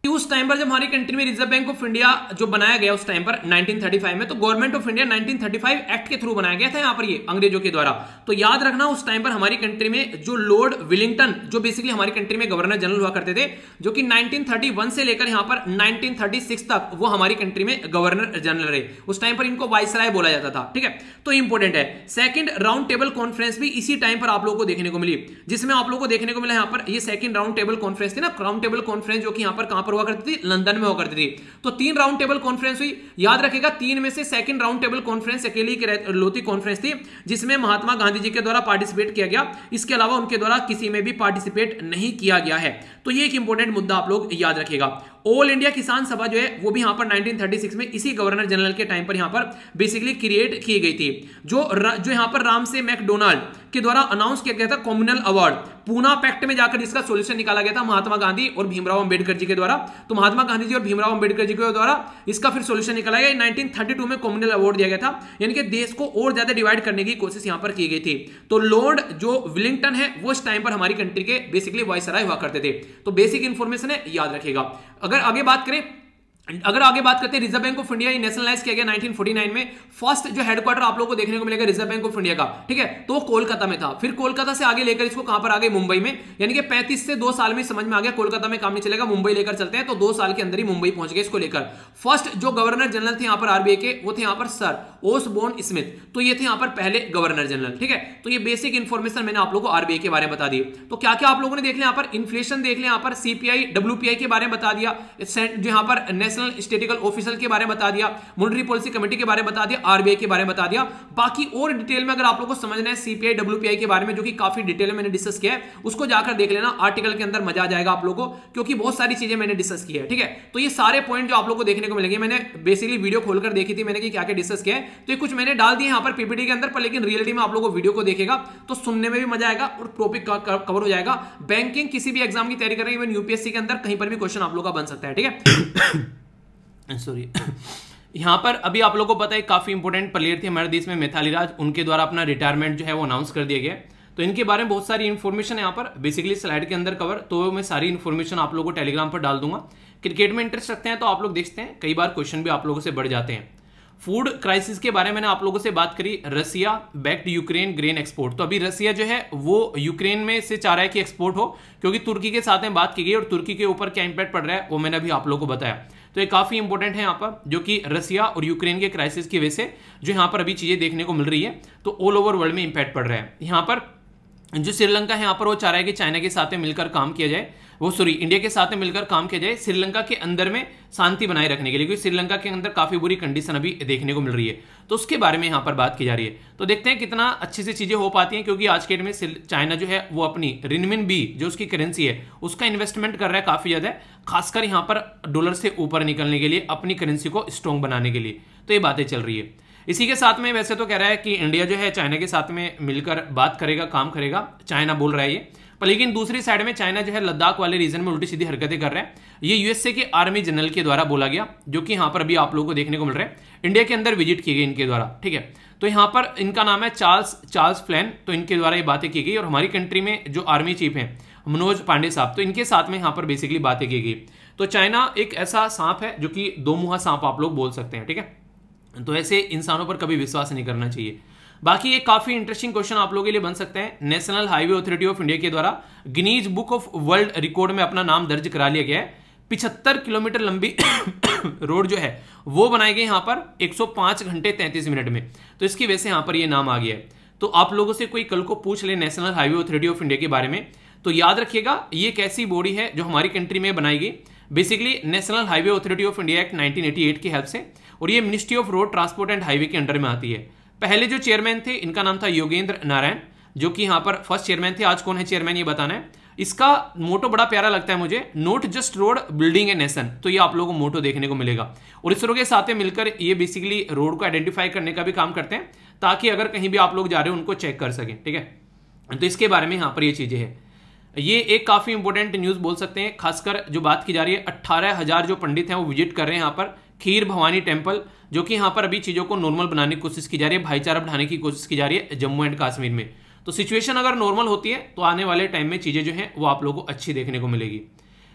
उस टाइम पर जब हमारी कंट्री में रिजर्व बैंक ऑफ इंडिया जो बनाया गया उस टाइम पर 1935 में, तो गवर्नमेंट ऑफ इंडिया 1935 एक्ट के थ्रू बनाया गया था यहां पर ये अंग्रेजों के द्वारा। तो याद रखना उस टाइम पर हमारी कंट्री में जो लॉर्ड विलिंगटन, जो बेसिकली हमारी कंट्री में गवर्नर जनरल हुआ करते थे, जो कि 1931 से लेकर यहां पर 1936 तक वो हमारी कंट्री में गवर्नर जनरल रहे। उस टाइम पर इनको वाइसराय बोला जाता था, ठीक है। तो इंपॉर्टेंट है। सेकंड राउंड टेबल कॉन्फ्रेंस भी इसी टाइम पर आप लोगों को देखने को मिली, जिसमें आप लोगों को देखने को मिला यहां पर ये सेकंड राउंड टेबल कॉन्फ्रेंस थी ना, राउंड टेबल कॉन्फ्रेंस जो कि यहां पर कहां पर हुआ करती थी, लंदन में हुआ करती थी। तो 3 राउंड टेबल कॉन्फ्रेंस हुई, याद रखेगा 3 में से सेकंड राउंड टेबल कॉन्फ्रेंस अकेली लोती कॉन्फ्रेंस थी, जिसमें महात्मा गांधी जी के द्वारा पार्टिसिपेट किया गया, इसके अलावा उनके द्वारा किसी में भी पार्टिसिपेट नहीं किया गया है। तो ये एक इंपॉर्टेंट मुद्दा आप लोग याद रखिएगा। ऑल इंडिया किसान सभा जो है वो भी यहां पर 1936 में इसी गवर्नर जनरल के टाइम पर यहां पर बेसिकली क्रिएट की गई थी, जो यहां पर रामसे मैकडोनाल्ड के द्वारा अनाउंस किया गया था कम्युनल अवार्ड, पूना पैक्ट में जाकर इसका सॉल्यूशन निकाला गया था महात्मा गांधी और भीमराव अंबेडकर जी के द्वारा। तो महात्मा गांधी जी और भीमराव अंबेडकर जी के द्वारा इसका फिर सॉल्यूशन निकाला गया। 1932 में कम्युनल अवार्ड दिया गया था, यानी कि देश को और ज्यादा डिवाइड करने की कोशिश यहां पर की गई थी। तो लॉर्ड जो विलिंगटन है वो इस टाइम पर हमारी कंट्री के बेसिकली वाइसराय हुआ करते थे। तो बेसिक इंफॉर्मेशन है, याद रखिएगा। अगर आगे बात करें अगर आगे बात करते हैं रिजर्व बैंक ऑफ इंडिया, ये नेशनलाइज किया गया 1949 में। फर्स्ट जो हेडक्वार्टर आप लोगों को देखने को मिलेगा रिजर्व बैंक ऑफ इंडिया का, ठीक है, तो वो कोलकाता में था। फिर कोलकाता से आगे लेकर इसको कहां पर आ गए, मुंबई में। यानी कि 35 से 2 साल में समझ में आ गया कोलकाता में काम नहीं चलेगा, मुंबई लेकर चलते हैं, तो 2 साल के अंदर ही मुंबई पहुंच गए इसको लेकर। फर्स्ट जो गवर्नर जनरल थे यहां पर आरबीआई के, वो थे यहां पर सर ओसबोर्न स्मिथ, तो ये थे यहां पर पहले गवर्नर जनरल, ठीक है। तो ये बेसिक इंफॉर्मेशन मैंने आप लोगों को आरबीआई के बारे में बता दी। तो क्या क्या आप लोगों ने देख लिया, यहां पर इन्फ्लेशन देख लिया, यहां पर सीपीआई डब्ल्यूपीआई के बारे में बता दिया, जो यहां पर नेशनल स्टैटिस्टिकल ऑफिसर के बारे में बता दिया, मॉनेटरी पॉलिसी कमेटी के बारे में बता दिया, आरबीआई के बारे में बता दिया। बाकी और डिटेल में अगर आप लोगों को समझना है सीपीआई डब्ल्यूपीआई के बारे में, जो कि काफी डिटेल में मैंने डिस्कस किया है, उसको जाकर देख लेना, आर्टिकल के अंदर मजा आ जाएगा आप लोगों को, क्योंकि बहुत सारी चीजें मैंने डिस्कस की है, ठीक है। तो ये सारे पॉइंट जो आप लोगों को देखने को मिलेंगे, मैंने बेसिकली वीडियो खोलकर देखी थी मैंने कि क्या क्या डिस्कस किया है, तो ये कुछ मैंने डाल दिए यहां पर पीपीटी के अंदर, पर लेकिन रियलिटी में आप लोगों को वीडियो को देखेगा तो सुनने में भी मजा आएगा और टॉपिक कवर हो जाएगा। बैंकिंग किसी भी एग्जाम की तैयारी कर रहे हैं, इवन यूपीएससी के अंदर कहीं पर भी क्वेश्चन आप लोगों का बन सकता है, ठीक है। सॉरी, यहां पर अभी आप लोगों को पता है काफी इंपॉर्टेंट प्लेयर थे हमारे देश में, मिताली राज, उनके द्वारा अपना रिटायरमेंट जो है वो अनाउंस कर दिया गया। तो इनके बारे में बहुत सारी इंफॉर्मेशन है यहाँ पर बेसिकली स्लाइड के अंदर कवर, तो मैं सारी इंफॉर्मेशन आप लोगों को टेलीग्राम पर डाल दूंगा। क्रिकेट में इंटरेस्ट रखते हैं तो आप लोग देखते हैं, कई बार क्वेश्चन भी आप लोगों से बढ़ जाते हैं। फूड क्राइसिस के बारे में मैंने आप लोगों से बात करी, रसिया बैक्ड यूक्रेन ग्रेन एक्सपोर्ट। तो अभी रसिया जो है वो यूक्रेन में से चाह रहा है कि एक्सपोर्ट हो, क्योंकि तुर्की के साथ में बात की गई और तुर्की के ऊपर क्या इंपैक्ट पड़ रहा है वो मैंने अभी आप लोगों को बताया। तो ये काफी इंपॉर्टेंट है यहाँ पर, जो कि रसिया और यूक्रेन के क्राइसिस की वजह से जो यहाँ पर अभी चीजें देखने को मिल रही है, तो ऑल ओवर वर्ल्ड में इंपैक्ट पड़ रहा है। यहाँ पर जो श्रीलंका है यहाँ पर वो चाह रहा है कि चाइना के साथ में मिलकर काम किया जाए, वो सॉरी इंडिया के साथ में मिलकर काम किया जाए श्रीलंका के अंदर में शांति बनाए रखने के लिए, क्योंकि श्रीलंका के अंदर काफी बुरी कंडीशन अभी देखने को मिल रही है। तो उसके बारे में यहाँ पर बात की जा रही है। तो देखते हैं कितना अच्छे से चीजें हो पाती हैं, क्योंकि आज के डेट में चाइना जो है वो अपनी रिनमिनबी जो उसकी करेंसी है उसका इन्वेस्टमेंट कर रहा है काफी ज्यादा, खासकर यहाँ पर डॉलर से ऊपर निकलने के लिए, अपनी करेंसी को स्ट्रॉन्ग बनाने के लिए। तो ये बातें चल रही है। इसी के साथ में वैसे तो कह रहा है कि इंडिया जो है चाइना के साथ में मिलकर बात करेगा, काम करेगा, चाइना बोल रहा है ये, पर लेकिन दूसरी साइड में चाइना जो है लद्दाख वाले रीजन में उल्टी सीधी हरकतें कर रहा है। ये यूएसए के आर्मी जनरल के द्वारा बोला गया, जो कि यहाँ पर अभी आप लोगों को देखने को मिल रहा है। इंडिया के अंदर विजिट की गई इनके द्वारा, ठीक है। तो यहाँ पर इनका नाम है चार्ल्स फ्लैन, तो इनके द्वारा ये बातें की गई। और हमारी कंट्री में जो आर्मी चीफ हैं मनोज पांडे साहब, तो इनके साथ में यहाँ पर बेसिकली बातें की गई। तो चाइना एक ऐसा सांप है जो कि दो मुहा सांप आप लोग बोल सकते हैं, ठीक है। तो ऐसे इंसानों पर कभी विश्वास नहीं करना चाहिए। बाकी एक काफी इंटरेस्टिंग क्वेश्चन आप लोगों के लिए बन सकते हैं। National highway authority of India के द्वारा Guinness book of world record में अपना नाम दर्ज करा लिया गया है। 75 किलोमीटर लंबी रोड जो है वो बनाई गई यहाँ पर 105 घंटे 33 मिनट में। तो इसकी वजह से यहाँ पर ये नाम आ गया है। तो आप लोगों से कोई कल को पूछ ले national highway authority of India के बारे में, तो याद रखिएगा ये एक ऐसी बॉडी है जो हमारी कंट्री में बनाई गई, basically national highway authority of India act 1988 की हेल्प से, और ये ministry of road transport and highway के अंडर में आती है। पहले जो चेयरमैन थे इनका नाम था योगेंद्र नारायण, जो कि यहाँ पर फर्स्ट चेयरमैन थे। आज कौन है चेयरमैन ये बताना है। इसका मोटो बड़ा प्यारा लगता है मुझे, not just road building a nation. तो ये आप लोगों को मोटो देखने को मिलेगा। और इसरो के साथ मिलकर ये बेसिकली रोड को आइडेंटिफाई करने का भी काम करते हैं, ताकि अगर कहीं भी आप लोग जा रहे हो उनको चेक कर सकें, ठीक है। तो इसके बारे में यहाँ पर ये चीजें हैं। ये एक काफी इंपॉर्टेंट न्यूज बोल सकते हैं, खासकर जो बात की जा रही है 18,000 जो पंडित हैं वो विजिट कर रहे हैं यहाँ पर खीर भवानी टेम्पल, जो कि यहाँ पर अभी चीजों को नॉर्मल बनाने की कोशिश की जा रही है, भाईचारा बढ़ाने की कोशिश की जा रही है जम्मू एंड कश्मीर में। तो सिचुएशन अगर नॉर्मल होती है तो आने वाले टाइम में चीजें जो हैं वो आप लोगों को अच्छी देखने को मिलेगी।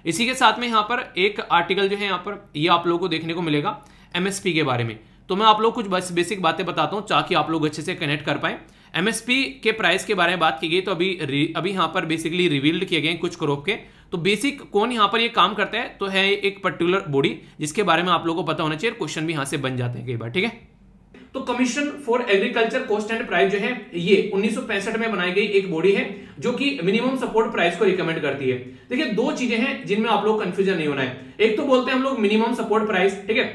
इसी के साथ में यहाँ पर एक आर्टिकल जो है यहाँ पर ये आप लोगों को देखने को मिलेगा एमएसपी के बारे में। तो मैं आप लोग कुछ बस बेसिक बातें बताता हूँ ताकि आप लोग अच्छे से कनेक्ट कर पाए। एमएसपी के प्राइस के बारे में बात की गई, तो अभी यहाँ पर बेसिकली रिवील्ड किए गए कुछ क्रॉप के। तो बेसिक कौन यहाँ पर ये काम करता है, तो है एक पर्टिकुलर बॉडी जिसके बारे में आप लोगों को पता होना चाहिए, क्वेश्चन भी यहाँ से बन जाते हैं कई बार, ठीक है। तो commission for agriculture cost and price जो है ये 1965 में बनाई गई एक बॉडी है, जो कि मिनिमम सपोर्ट प्राइस को रिकमेंड करती है। देखिए दो चीजें हैं जिनमें आप लोग कंफ्यूजन नहीं होना है। एक तो बोलते हैं हम लोग मिनिमम सपोर्ट प्राइस, ठीक है,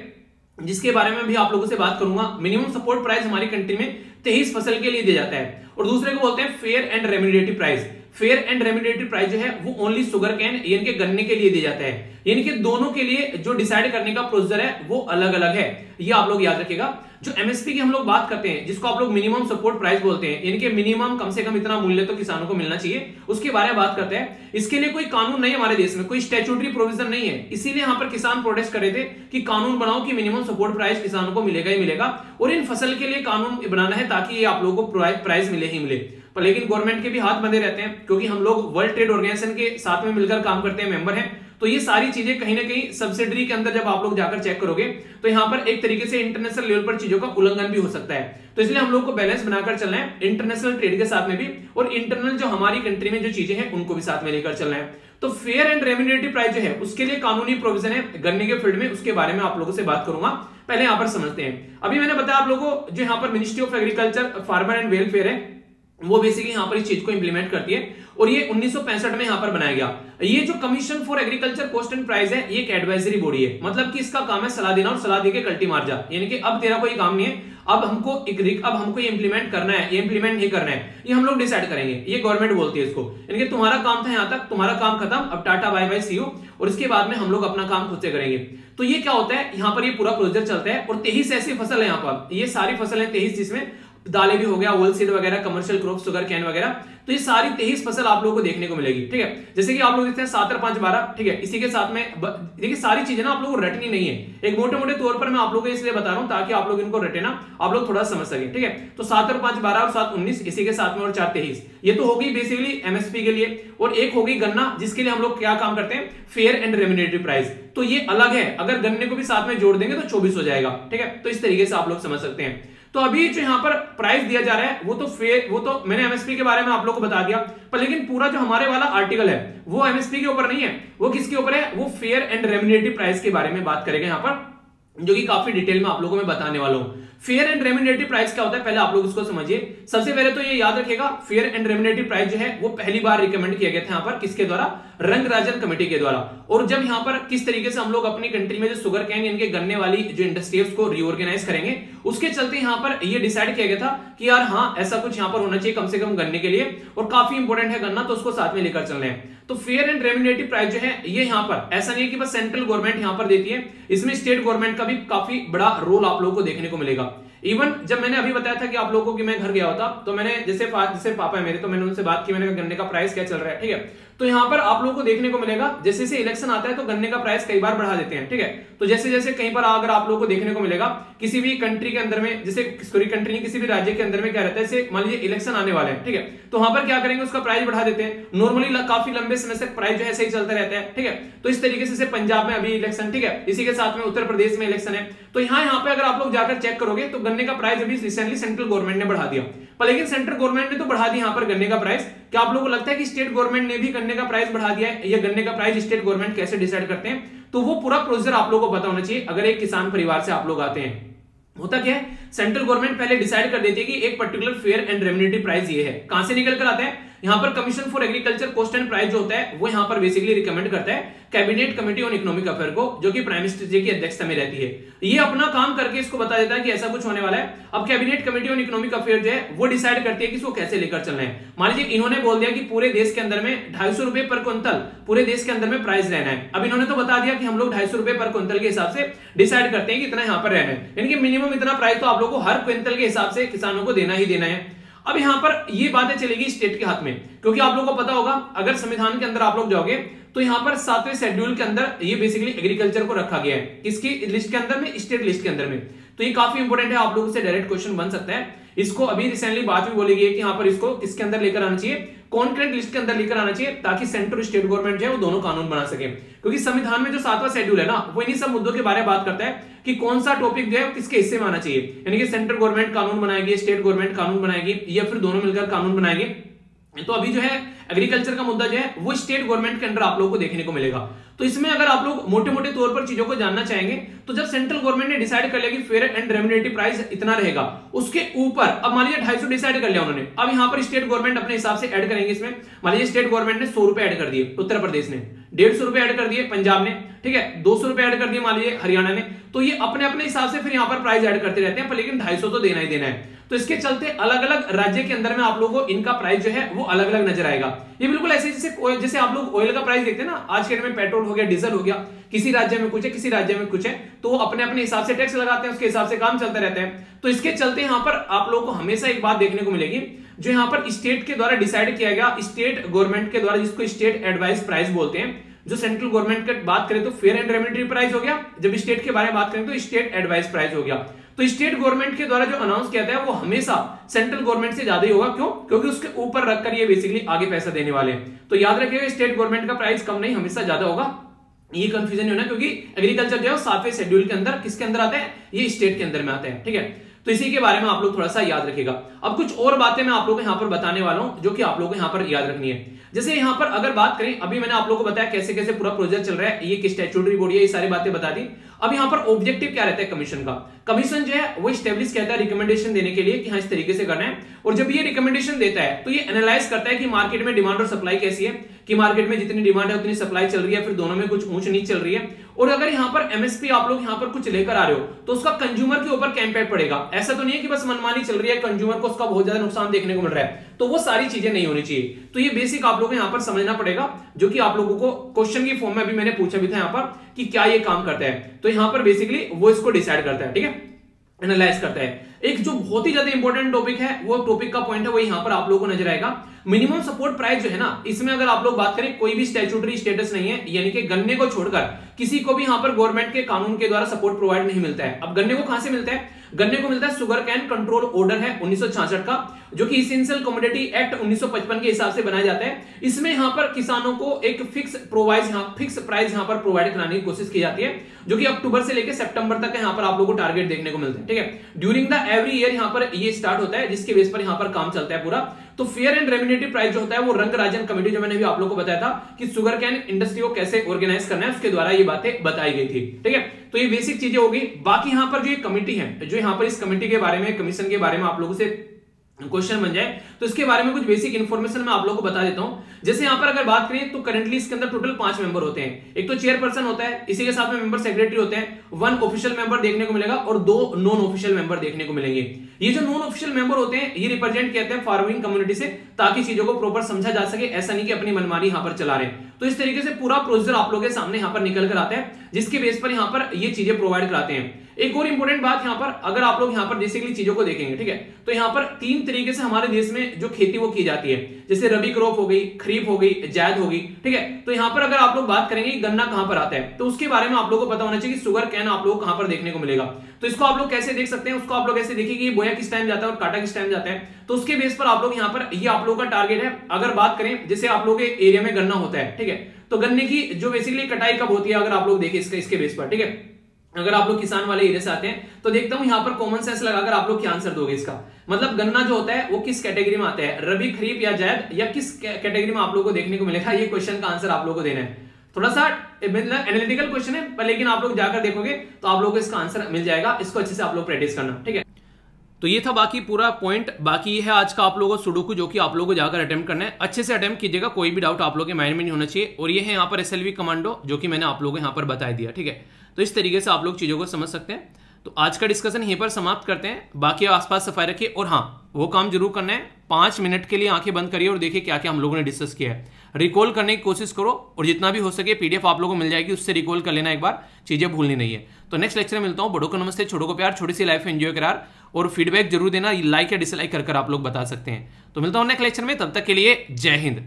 जिसके बारे में भी आप लोगों से बात करूंगा। मिनिमम सपोर्ट प्राइस हमारी कंट्री में 23 फसल के लिए दिया जाता है। और दूसरे को बोलते हैं fair and remunerative price. Fair and remunerative price जो है वो ओनली शुगर कैन यानी कि गन्ने के लिए दिया जाता है। यानी कि दोनों के लिए जो डिसाइड करने का प्रोसीजर है वो अलग अलग है, ये आप लोग याद रखिएगा। जो एमएसपी की हम लोग बात करते हैं, जिसको आप लोग मिनिमम सपोर्ट प्राइस बोलते हैं, यानी कि मिनिमम कम से कम इतना मूल्य तो किसानों को मिलना चाहिए, उसके बारे में बात करते हैं। इसके लिए कोई कानून नहीं है हमारे देश में, कोई स्टैट्यूटरी प्रोविजन नहीं है। इसीलिए यहाँ पर किसान प्रोटेस्ट कर रहे थे कि कानून बनाओ कि मिनिमम सपोर्ट प्राइस किसानों को मिलेगा ही मिलेगा, और इन फसल के लिए कानून बनाना है ताकि ये आप लोगों को प्राइस मिले ही मिले। पर लेकिन गवर्नमेंट के भी हाथ बंधे रहते हैं, क्योंकि हम लोग वर्ल्ड ट्रेड ऑर्गेनाइजेशन के साथ में मिलकर काम करते हैं, मेंबर हैं। तो ये सारी चीजें कहीं ना कहीं सब्सिडरी के अंदर जब आप लोग जाकर चेक करोगे तो यहाँ पर एक तरीके से इंटरनेशनल लेवल पर चीजों का उल्लंघन भी हो सकता है। तो इसलिए हम लोग को बैलेंस बनाकर चलना है इंटरनेशनल ट्रेड के साथ में भी, और इंटरनल जो हमारी कंट्री में जो चीजें हैं उनको भी साथ में लेकर चलना है। तो फेयर एंड रेम्यूनरेटिव प्राइस जो है उसके लिए कानूनी प्रोविजन है गन्ने के फील्ड में, उसके बारे में आप लोगों से बात करूंगा। पहले यहाँ पर समझते हैं। अभी मैंने बताया आप लोगों को जो यहाँ पर ministry of agriculture farmer and welfare है वो बेसिकली यहाँ पर इस चीज को इंप्लीमेंट करती है, और ये 1965 में यहाँ पर बनाया गया। ये जो commission for agriculture cost and price है ये एक एडवाइजरी बॉडी है, मतलब कि इसका काम है सलाह देना और सलाह देके कल्टी मार जा, यानी कि अब तेरा कोई काम नहीं है, अब हमको ये इंप्लीमेंट करना है, ये इंप्लीमेंट नहीं करना है, ये हम लोग डिसाइड करेंगे। ये गवर्नमेंट बोलती है इसको, यानी कि तुम्हारा काम था यहाँ तक, तुम्हारा काम खत्म, अब tata bye bye see you, और इसके बाद में हम लोग अपना काम खुद से करेंगे। तो ये क्या होता है, यहाँ पर ये पूरा प्रोसीजर चलता है, और 23 ऐसी फसल है यहाँ पर, ये सारी फसल है 23, जिसमें दालें भी हो गया, ओल सीड वगैरह, कमर्शियल क्रॉप, शुगर कैन वगैरह, तो ये सारी 23 फसल आप लोगों को देखने को मिलेगी। ठीक है, जैसे कि आप लोग देखते हैं 7 और 5 12, ठीक है, इसी के साथ में देखिए सारी चीजें ना आप लोगों को रटनी नहीं है, एक मोटे मोटे तौर पर मैं आप लोगों को इसलिए बता रहा हूं ताकि आप लोग इनको रटे ना, आप लोग थोड़ा समझ सके। ठीक है, तो 7 और 5 12 और 7 19, इसी के साथ में और 4 23, ये तो होगी बेसिकली एमएसपी के लिए, और एक होगी गन्ना, जिसके लिए हम लोग क्या काम करते हैं, फेयर एंड रेम्यूनरेटिव प्राइस। तो ये अलग है, अगर गन्ने को भी साथ में जोड़ देंगे तो 24 हो जाएगा। ठीक है, तो इस तरीके से आप लोग समझ सकते हैं। तो अभी जो यहाँ पर प्राइस दिया जा रहा है वो तो मैंने एमएसपी के बारे में आप लोग को बता दिया, पर लेकिन पूरा जो हमारे वाला आर्टिकल है वो एमएसपी के ऊपर नहीं है, वो किसके ऊपर है, वो फेयर एंड रेम्यूनरेटिव प्राइस के बारे में बात करेंगे यहाँ पर, जो कि काफी डिटेल में आप लोगों को मैं बताने वाला हूं। फेयर एंड रेम्यूनरेटिव प्राइस क्या होता है, पहले आप लोग इसको समझिए। सबसे पहले तो ये याद रखिएगा, फेयर एंड रेम्यूनरेटिव प्राइस जो है वो पहली बार रिकमेंड किया गया था यहाँ पर, किसके द्वारा, रंगराजन कमेटी के द्वारा। और जब यहाँ पर किस तरीके से हम लोग अपनी कंट्री में जो शुगर कैन यानी कि गन्ने वाली जो इंडस्ट्री है उसको रीऑर्गेनाइज करेंगे, उसके चलते यहाँ पर ये डिसाइड किया गया था कि यार हाँ ऐसा कुछ यहाँ पर होना चाहिए कम से कम गन्ने के लिए, और काफी इंपॉर्टेंट है गन्ना, तो उसको साथ में लेकर चलना है। तो फेयर एंड रेम्यूनरेटिव प्राइस जो है ये यहाँ पर ऐसा नहीं है कि बस सेंट्रल गवर्नमेंट यहाँ पर देती है, इसमें स्टेट गवर्नमेंट का भी काफी बड़ा रोल आप लोगों को देखने को मिलेगा। इवन जब मैंने अभी बताया था कि आप लोगों को कि मैं घर गया होता, तो मैंने जैसे पापा है मेरे, तो मैंने उनसे बात की, मैंने कहा गन्ने का प्राइस क्या चल रहा है। ठीक है, तो यहाँ पर आप लोगों को देखने को मिलेगा जैसे जैसे इलेक्शन आता है तो गन्ने का प्राइस कई बार बढ़ा देते हैं। ठीक है, तो जैसे जैसे कहीं पर अगर आप लोगों को देखने को मिलेगा किसी भी कंट्री के अंदर में, जैसे पूरी कंट्री किसी भी राज्य के अंदर में क्या रहता है, जैसे मान लीजिए इलेक्शन आने वाले हैं, ठीक है, तो वहां पर क्या करेंगे, उसका प्राइस बढ़ा देते हैं। नॉर्मली काफी लंबे समय से प्राइस जो है सही चलता रहता है। ठीक है, तो इस तरीके से पंजाब में अभी इलेक्शन, ठीक है, इसी के साथ में उत्तर प्रदेश में इलेक्शन है, तो यहाँ पे अगर आप लोग जाकर चेक करोगे तो गन्ने का प्राइस अभी रिसेंटली सेंट्रल गवर्नमेंट ने बढ़ा दिया, पर लेकिन सेंट्रल गवर्नमेंट ने तो बढ़ा दिया यहाँ पर गन्ने का प्राइस। क्या आप लोगों को लगता है कि स्टेट गवर्नमेंट ने भी गन्ने का प्राइस बढ़ा दिया है, या गन्ने का प्राइस स्टेट गवर्नमेंट कैसे डिसाइड करते हैं, तो वो पूरा प्रोसीजर आप लोगों को पता होना चाहिए। अगर एक किसान परिवार से आप लोग आते हैं, होता क्या है, सेंट्रल गवर्नमेंट पहले डिसाइड कर देती है कि एक particular fair and remunerative price ये है, कहां से निकल कर आता है, यहाँ पर commission for agriculture cost and price जो होता है वो यहाँ पर बेसिकली रिकमेंड करता है cabinet committee on economic affair को, जो कि प्राइम मिनिस्टर जी की अध्यक्षता में रहती है। ये अपना काम करके इसको बता देता है कि ऐसा कुछ होने वाला है। अब cabinet committee on economic affair जो है वो डिसाइड करती है कि इसको कैसे लेकर चलना है। मान लीजिए इन्होंने बोल दिया कि पूरे देश के अंदर में 250 रुपए पर क्विंटल पूरे देश के अंदर में प्राइस रहना है। अब इन्होंने तो बता दिया कि हम लोग 250 रुपए पर क्विंटल के हिसाब से डिसाइड करते हैं कि इतना यहाँ पर रहना है, यानी कि मिनिमम इतना प्राइस तो आप लोगों को हर क्विंटल के हिसाब से किसानों को देना ही देना है। अब यहाँ पर ये बातें चलेगी स्टेट के हाथ में, क्योंकि आप लोगों को पता होगा अगर संविधान के अंदर आप लोग जाओगे तो यहाँ पर 7वें शेड्यूल के अंदर ये बेसिकली एग्रीकल्चर को रखा गया है, किसकी लिस्ट के अंदर में, स्टेट लिस्ट के अंदर में। तो ये काफी इंपॉर्टेंट है, आप लोगों से डायरेक्ट क्वेश्चन बन सकता है। इसको अभी रिसेंटली बात भी बोली गई है कि यहाँ पर इसको किसके अंदर लेकर आना चाहिए, कॉन्करेंट लिस्ट के अंदर लेकर आना चाहिए, ताकि सेंट्रल स्टेट गवर्नमेंट जो है वो दोनों कानून बना सके। क्योंकि संविधान में जो 7वां शेड्यूल है ना, वो इन्हीं सब मुद्दों के बारे में बात करता है कि कौन सा टॉपिक जो है किसके हिस्से में आना चाहिए, यानी कि सेंट्रल गवर्नमेंट कानून बनाएगी, स्टेट गवर्नमेंट कानून बनाएगी, या फिर दोनों मिलकर कानून बनाएंगे। तो अभी जो है एग्रीकल्चर का मुद्दा जो है वो स्टेट गवर्नमेंट के अंदर आप लोगों को देखने को मिलेगा। तो इसमें अगर आप लोग मोटे मोटे तौर पर चीजों को जानना चाहेंगे, तो जब सेंट्रल गवर्नमेंट ने डिसाइड कर लिया कि फेयर एंड रेम्यूनरेटिव प्राइस इतना रहेगा, उसके ऊपर अब मान लीजिए 250 डिसाइड कर लिया उन्होंने, अब यहाँ पर स्टेट गवर्नमेंट अपने हिसाब से ऐड करेंगे इसमें। मान लीजिए स्टेट गवर्नमेंट ने 100 रुपए ऐड कर दिए, उत्तर प्रदेश ने 150 रुपए ऐड कर दिए, पंजाब ने, ठीक है, 200 रुपए ऐड कर दिए मान लीजिए हरियाणा ने। तो ये अपने अपने हिसाब से फिर यहाँ पर प्राइस ऐड करते रहते हैं, पर लेकिन 250 तो देना ही देना है। तो इसके चलते अलग अलग राज्य के अंदर में आप लोगों को इनका प्राइस जो है वो अलग अलग नजर आएगा। ये बिल्कुल ऐसे जैसे आप लोग ऑयल का प्राइस देखते हैं ना, आज के टाइम में पेट्रोल हो गया, डीजल हो गया, किसी राज्य में कुछ है, किसी राज्य में कुछ है, तो वो अपने अपने हिसाब से टैक्स लगाते हैं, उसके हिसाब से काम चलता रहता है। तो इसके चलते यहाँ पर आप लोगों को हमेशा एक बात देखने को मिलेगी, जो यहाँ पर स्टेट के द्वारा डिसाइड किया गया, स्टेट गवर्नमेंट के द्वारा, जिसको स्टेट एडवाइस प्राइस बोलते हैं। जो सेंट्रल गवर्नमेंट की बात करें तो फेयर एंड रेम्यूनरेटिव प्राइस हो गया, जब स्टेट के बारे में बात करें तो स्टेट एडवाइस प्राइस हो गया। तो स्टेट गवर्नमेंट के द्वारा जो अनाउंस किया था वो हमेशा सेंट्रल गवर्नमेंट से ज्यादा ही होगा। क्यों? क्योंकि उसके ऊपर रखकर ये बेसिकली आगे पैसा देने वाले हैं। तो याद रखिएगा स्टेट गवर्नमेंट का प्राइस कम नहीं, हमेशा ज्यादा होगा। ये कंफ्यूजन नहीं होना, क्योंकि एग्रीकल्चर जो है 7वें शेड्यूल के अंदर किसके अंदर आता है, ये स्टेट के अंदर में आता है। ठीक है, तो इसी के बारे में आप लोग थोड़ा सा याद रखिएगा। अब कुछ और बातें मैं आप लोगों को यहाँ पर बताने वाला हूं जो कि आप लोगों को यहाँ पर याद रखनी है। जैसे यहाँ पर अगर बात करें, अभी मैंने आप लोगों को बताया कैसे कैसे पूरा प्रोजेक्ट चल रहा है, ये स्टैट्यूटरी बॉडी है, ये सारी बातें बता दी। अब यहाँ पर ऑब्जेक्टिव क्या रहता है कमीशन का, कमीशन जो है वो स्टेब्लिश कहता है रिकमेंडेशन देने के लिए कि हाँ इस तरीके से करना है, और जब ये रिकमेंडेशन देता है तो ये एनालाइज करता है कि मार्केट में डिमांड और सप्लाई कैसी है, कि मार्केट में जितनी डिमांड है उतनी सप्लाई चल रही है, फिर दोनों में कुछ ऊंच नीच चल रही है, और अगर यहाँ पर एमएसपी आप लोग यहाँ पर कुछ लेकर आ रहे हो तो उसका कंज्यूमर के ऊपर क्या इंपैक्ट पड़ेगा। ऐसा तो नहीं है कि बस मनमानी चल रही है, कंज्यूमर को उसका बहुत ज्यादा नुकसान देखने को मिल रहा है, तो वो सारी चीजें नहीं होनी चाहिए। तो ये बेसिक आप लोगों को यहाँ पर समझना पड़ेगा, जो कि आप लोगों को क्वेश्चन की फॉर्म में अभी मैंने पूछा भी था यहाँ पर कि क्या ये काम करता है, तो यहाँ पर बेसिकली वो इसको डिसाइड करता है। ठीक है, एनालाइज करता है। एक जो बहुत ही ज्यादा इंपॉर्टेंट टॉपिक है, वो टॉपिक का पॉइंट है वो यहाँ पर आप लोगों को नजर आएगा। मिनिमम सपोर्ट प्राइस जो है ना, इसमें अगर आप लोग बात करें कोई भी स्टैट्यूटरी स्टेटस नहीं है, यानी कि गन्ने को छोड़कर किसी को भी यहाँ पर गवर्नमेंट के कानून के द्वारा सपोर्ट प्रोवाइड नहीं मिलता है। अब गन्ने को कहां से मिलता है, गन्ने को मिलता है शुगर कैन कंट्रोल ऑर्डर है 1966 का, जो कि इसेंशियल कमोडिटी एक्ट 1955 के हिसाब से बनाया जाता है। इसमें यहाँ पर किसानों को एक फिक्स प्राइस यहाँ पर प्रोवाइड कराने की कोशिश की जाती है, जो कि अक्टूबर से लेकर सितंबर तक यहाँ पर आप लोगों को टारगेट देखने को मिलता है। ठीक है, ड्यूरिंग द एवरी ईयर यहाँ पर ये स्टार्ट होता है, जिसके बेस पर यहाँ पर काम चलता है पूरा। तो फेयर एंड रेम्युनेटिव प्राइस जो होता है वो रंगराजन कमेटी, जो मैंने भी आप लोगों को बताया था कि शुगर कैन इंडस्ट्री को कैसे ऑर्गेनाइज करना है, उसके द्वारा ये बातें बताई गई थी। ठीक है, तो ये बेसिक चीजें होगी। बाकी यहाँ पर जो एक कमेटी है, जो यहाँ पर इस कमेटी के बारे में, कमीशन के बारे में आप लोगों से क्वेश्चन बन जाए, तो इसके बारे में कुछ बेसिक इंफॉर्मेशन मैं आप लोगों को बता देता हूं। जैसे यहाँ पर अगर बात करें तो करंटली इसके अंदर टोटल 5 मेंबर होते हैं। एक तो चेयरपर्सन होता है, इसी के साथ में मेंबर सेक्रेटरी होते हैं, 1 ऑफिशियल मेंबर देखने को मिलेगा और 2 नॉन ऑफिशियल मेंबर देखने को मिलेंगे। ये जो नॉन ऑफिशियल मेंबर होते हैं ये रिप्रेजेंट करते हैं फार्मिंग कम्युनिटी से, ताकि चीजों को प्रॉपर समझा जा सके, ऐसा नहीं कि अपनी मनमानी यहाँ पर चला रहे। तो इस तरीके से पूरा प्रोसीजर आप लोगों के सामने यहाँ पर निकल कर आता है, जिसके बेस पर यहाँ पर ये चीजें प्रोवाइड कराते हैं। एक और इंपॉर्टेंट बात यहाँ पर, अगर आप लोग यहाँ पर बेसिकली चीजों को देखेंगे, ठीक है, तो यहाँ पर 3 तरीके से हमारे देश में जो खेती वो की जाती है, जैसे रबी क्रॉप हो गई, खरीफ हो गई, जायद होगी। ठीक है, तो यहाँ पर अगर आप लोग बात करेंगे गन्ना कहां पर आता है, तो उसके बारे में आप लोगों को पता होना चाहिए कि शुगर कैन आप लोग कहां पर देखने को मिलेगा। तो इसको आप लोग कैसे देख सकते हैं, उसको आप लोग ऐसे देखिए कि बोया किस टाइम जाता है और काटा किस टाइम जाता है, तो उसके बेस पर आप लोग यहाँ पर ये आप लोगों का टारगेट है। अगर बात करें जैसे आप लोग के एरिया में गन्ना होता है, ठीक है, तो गन्ने की जो बेसिकली कटाई कब होती है, अगर आप लोग देखें इसके बेस पर, ठीक है, अगर आप लोग किसान वाले एरिया से आते हैं तो देखता हूं यहाँ पर कॉमन सेंस लगाकर आप लोग क्या आंसर दोगे इसका, मतलब गन्ना जो होता है वो किस कैटेगरी में आता है, रबी, खरीफ या जायद, या किस कैटेगरी में आप लोगों को देखने को मिलेगा। ये क्वेश्चन का आंसर आप लोगों को देना है। थोड़ा सा एनालिटिकल क्वेश्चन है, पर लेकिन आप लोग जाकर देखोगे तो आप लोगों को इसका आंसर मिल जाएगा। इसको अच्छे से आप लोग प्रैक्टिस करना, ठीक है। तो ये था बाकी पूरा पॉइंट। बाकी ये है आज का आप लोगों को सुडोकू, जो कि आप लोगों को जाकर अटेम्प्ट करना है। अच्छे से अटेम्प्ट कीजिएगा, कोई भी डाउट आप लोगों के माइंड में नहीं होना चाहिए। और ये है यहाँ पर एसएलवी कमांडो, जो कि मैंने आप लोगों को यहाँ पर बता दिया, ठीक है। तो इस तरीके से आप लोग चीजों को समझ सकते हैं। तो आज का डिस्कशन यहीं पर समाप्त करते हैं। बाकी आसपास सफाई रखिए, और हाँ, वो काम जरूर करना है, 5 मिनट के लिए आंखें बंद करिए और देखिए क्या क्या हम लोगों ने डिस्कस किया है। रिकॉल करने की कोशिश करो, और जितना भी हो सके पीडीएफ आप लोगों को मिल जाएगी, उससे रिकॉल कर लेना एक बार, चीजें भूलनी नहीं है। तो नेक्स्ट लेक्चर में मिलता हूं। बड़ों को नमस्ते, छोटों को प्यार, छोटी सी लाइफ एंजॉय करार, और फीडबैक जरूर देना, लाइक या डिसलाइक कर आप लोग बता सकते हैं। तो मिलता हूं नेक्स्ट लेक्चर में, तब तक के लिए जय हिंद।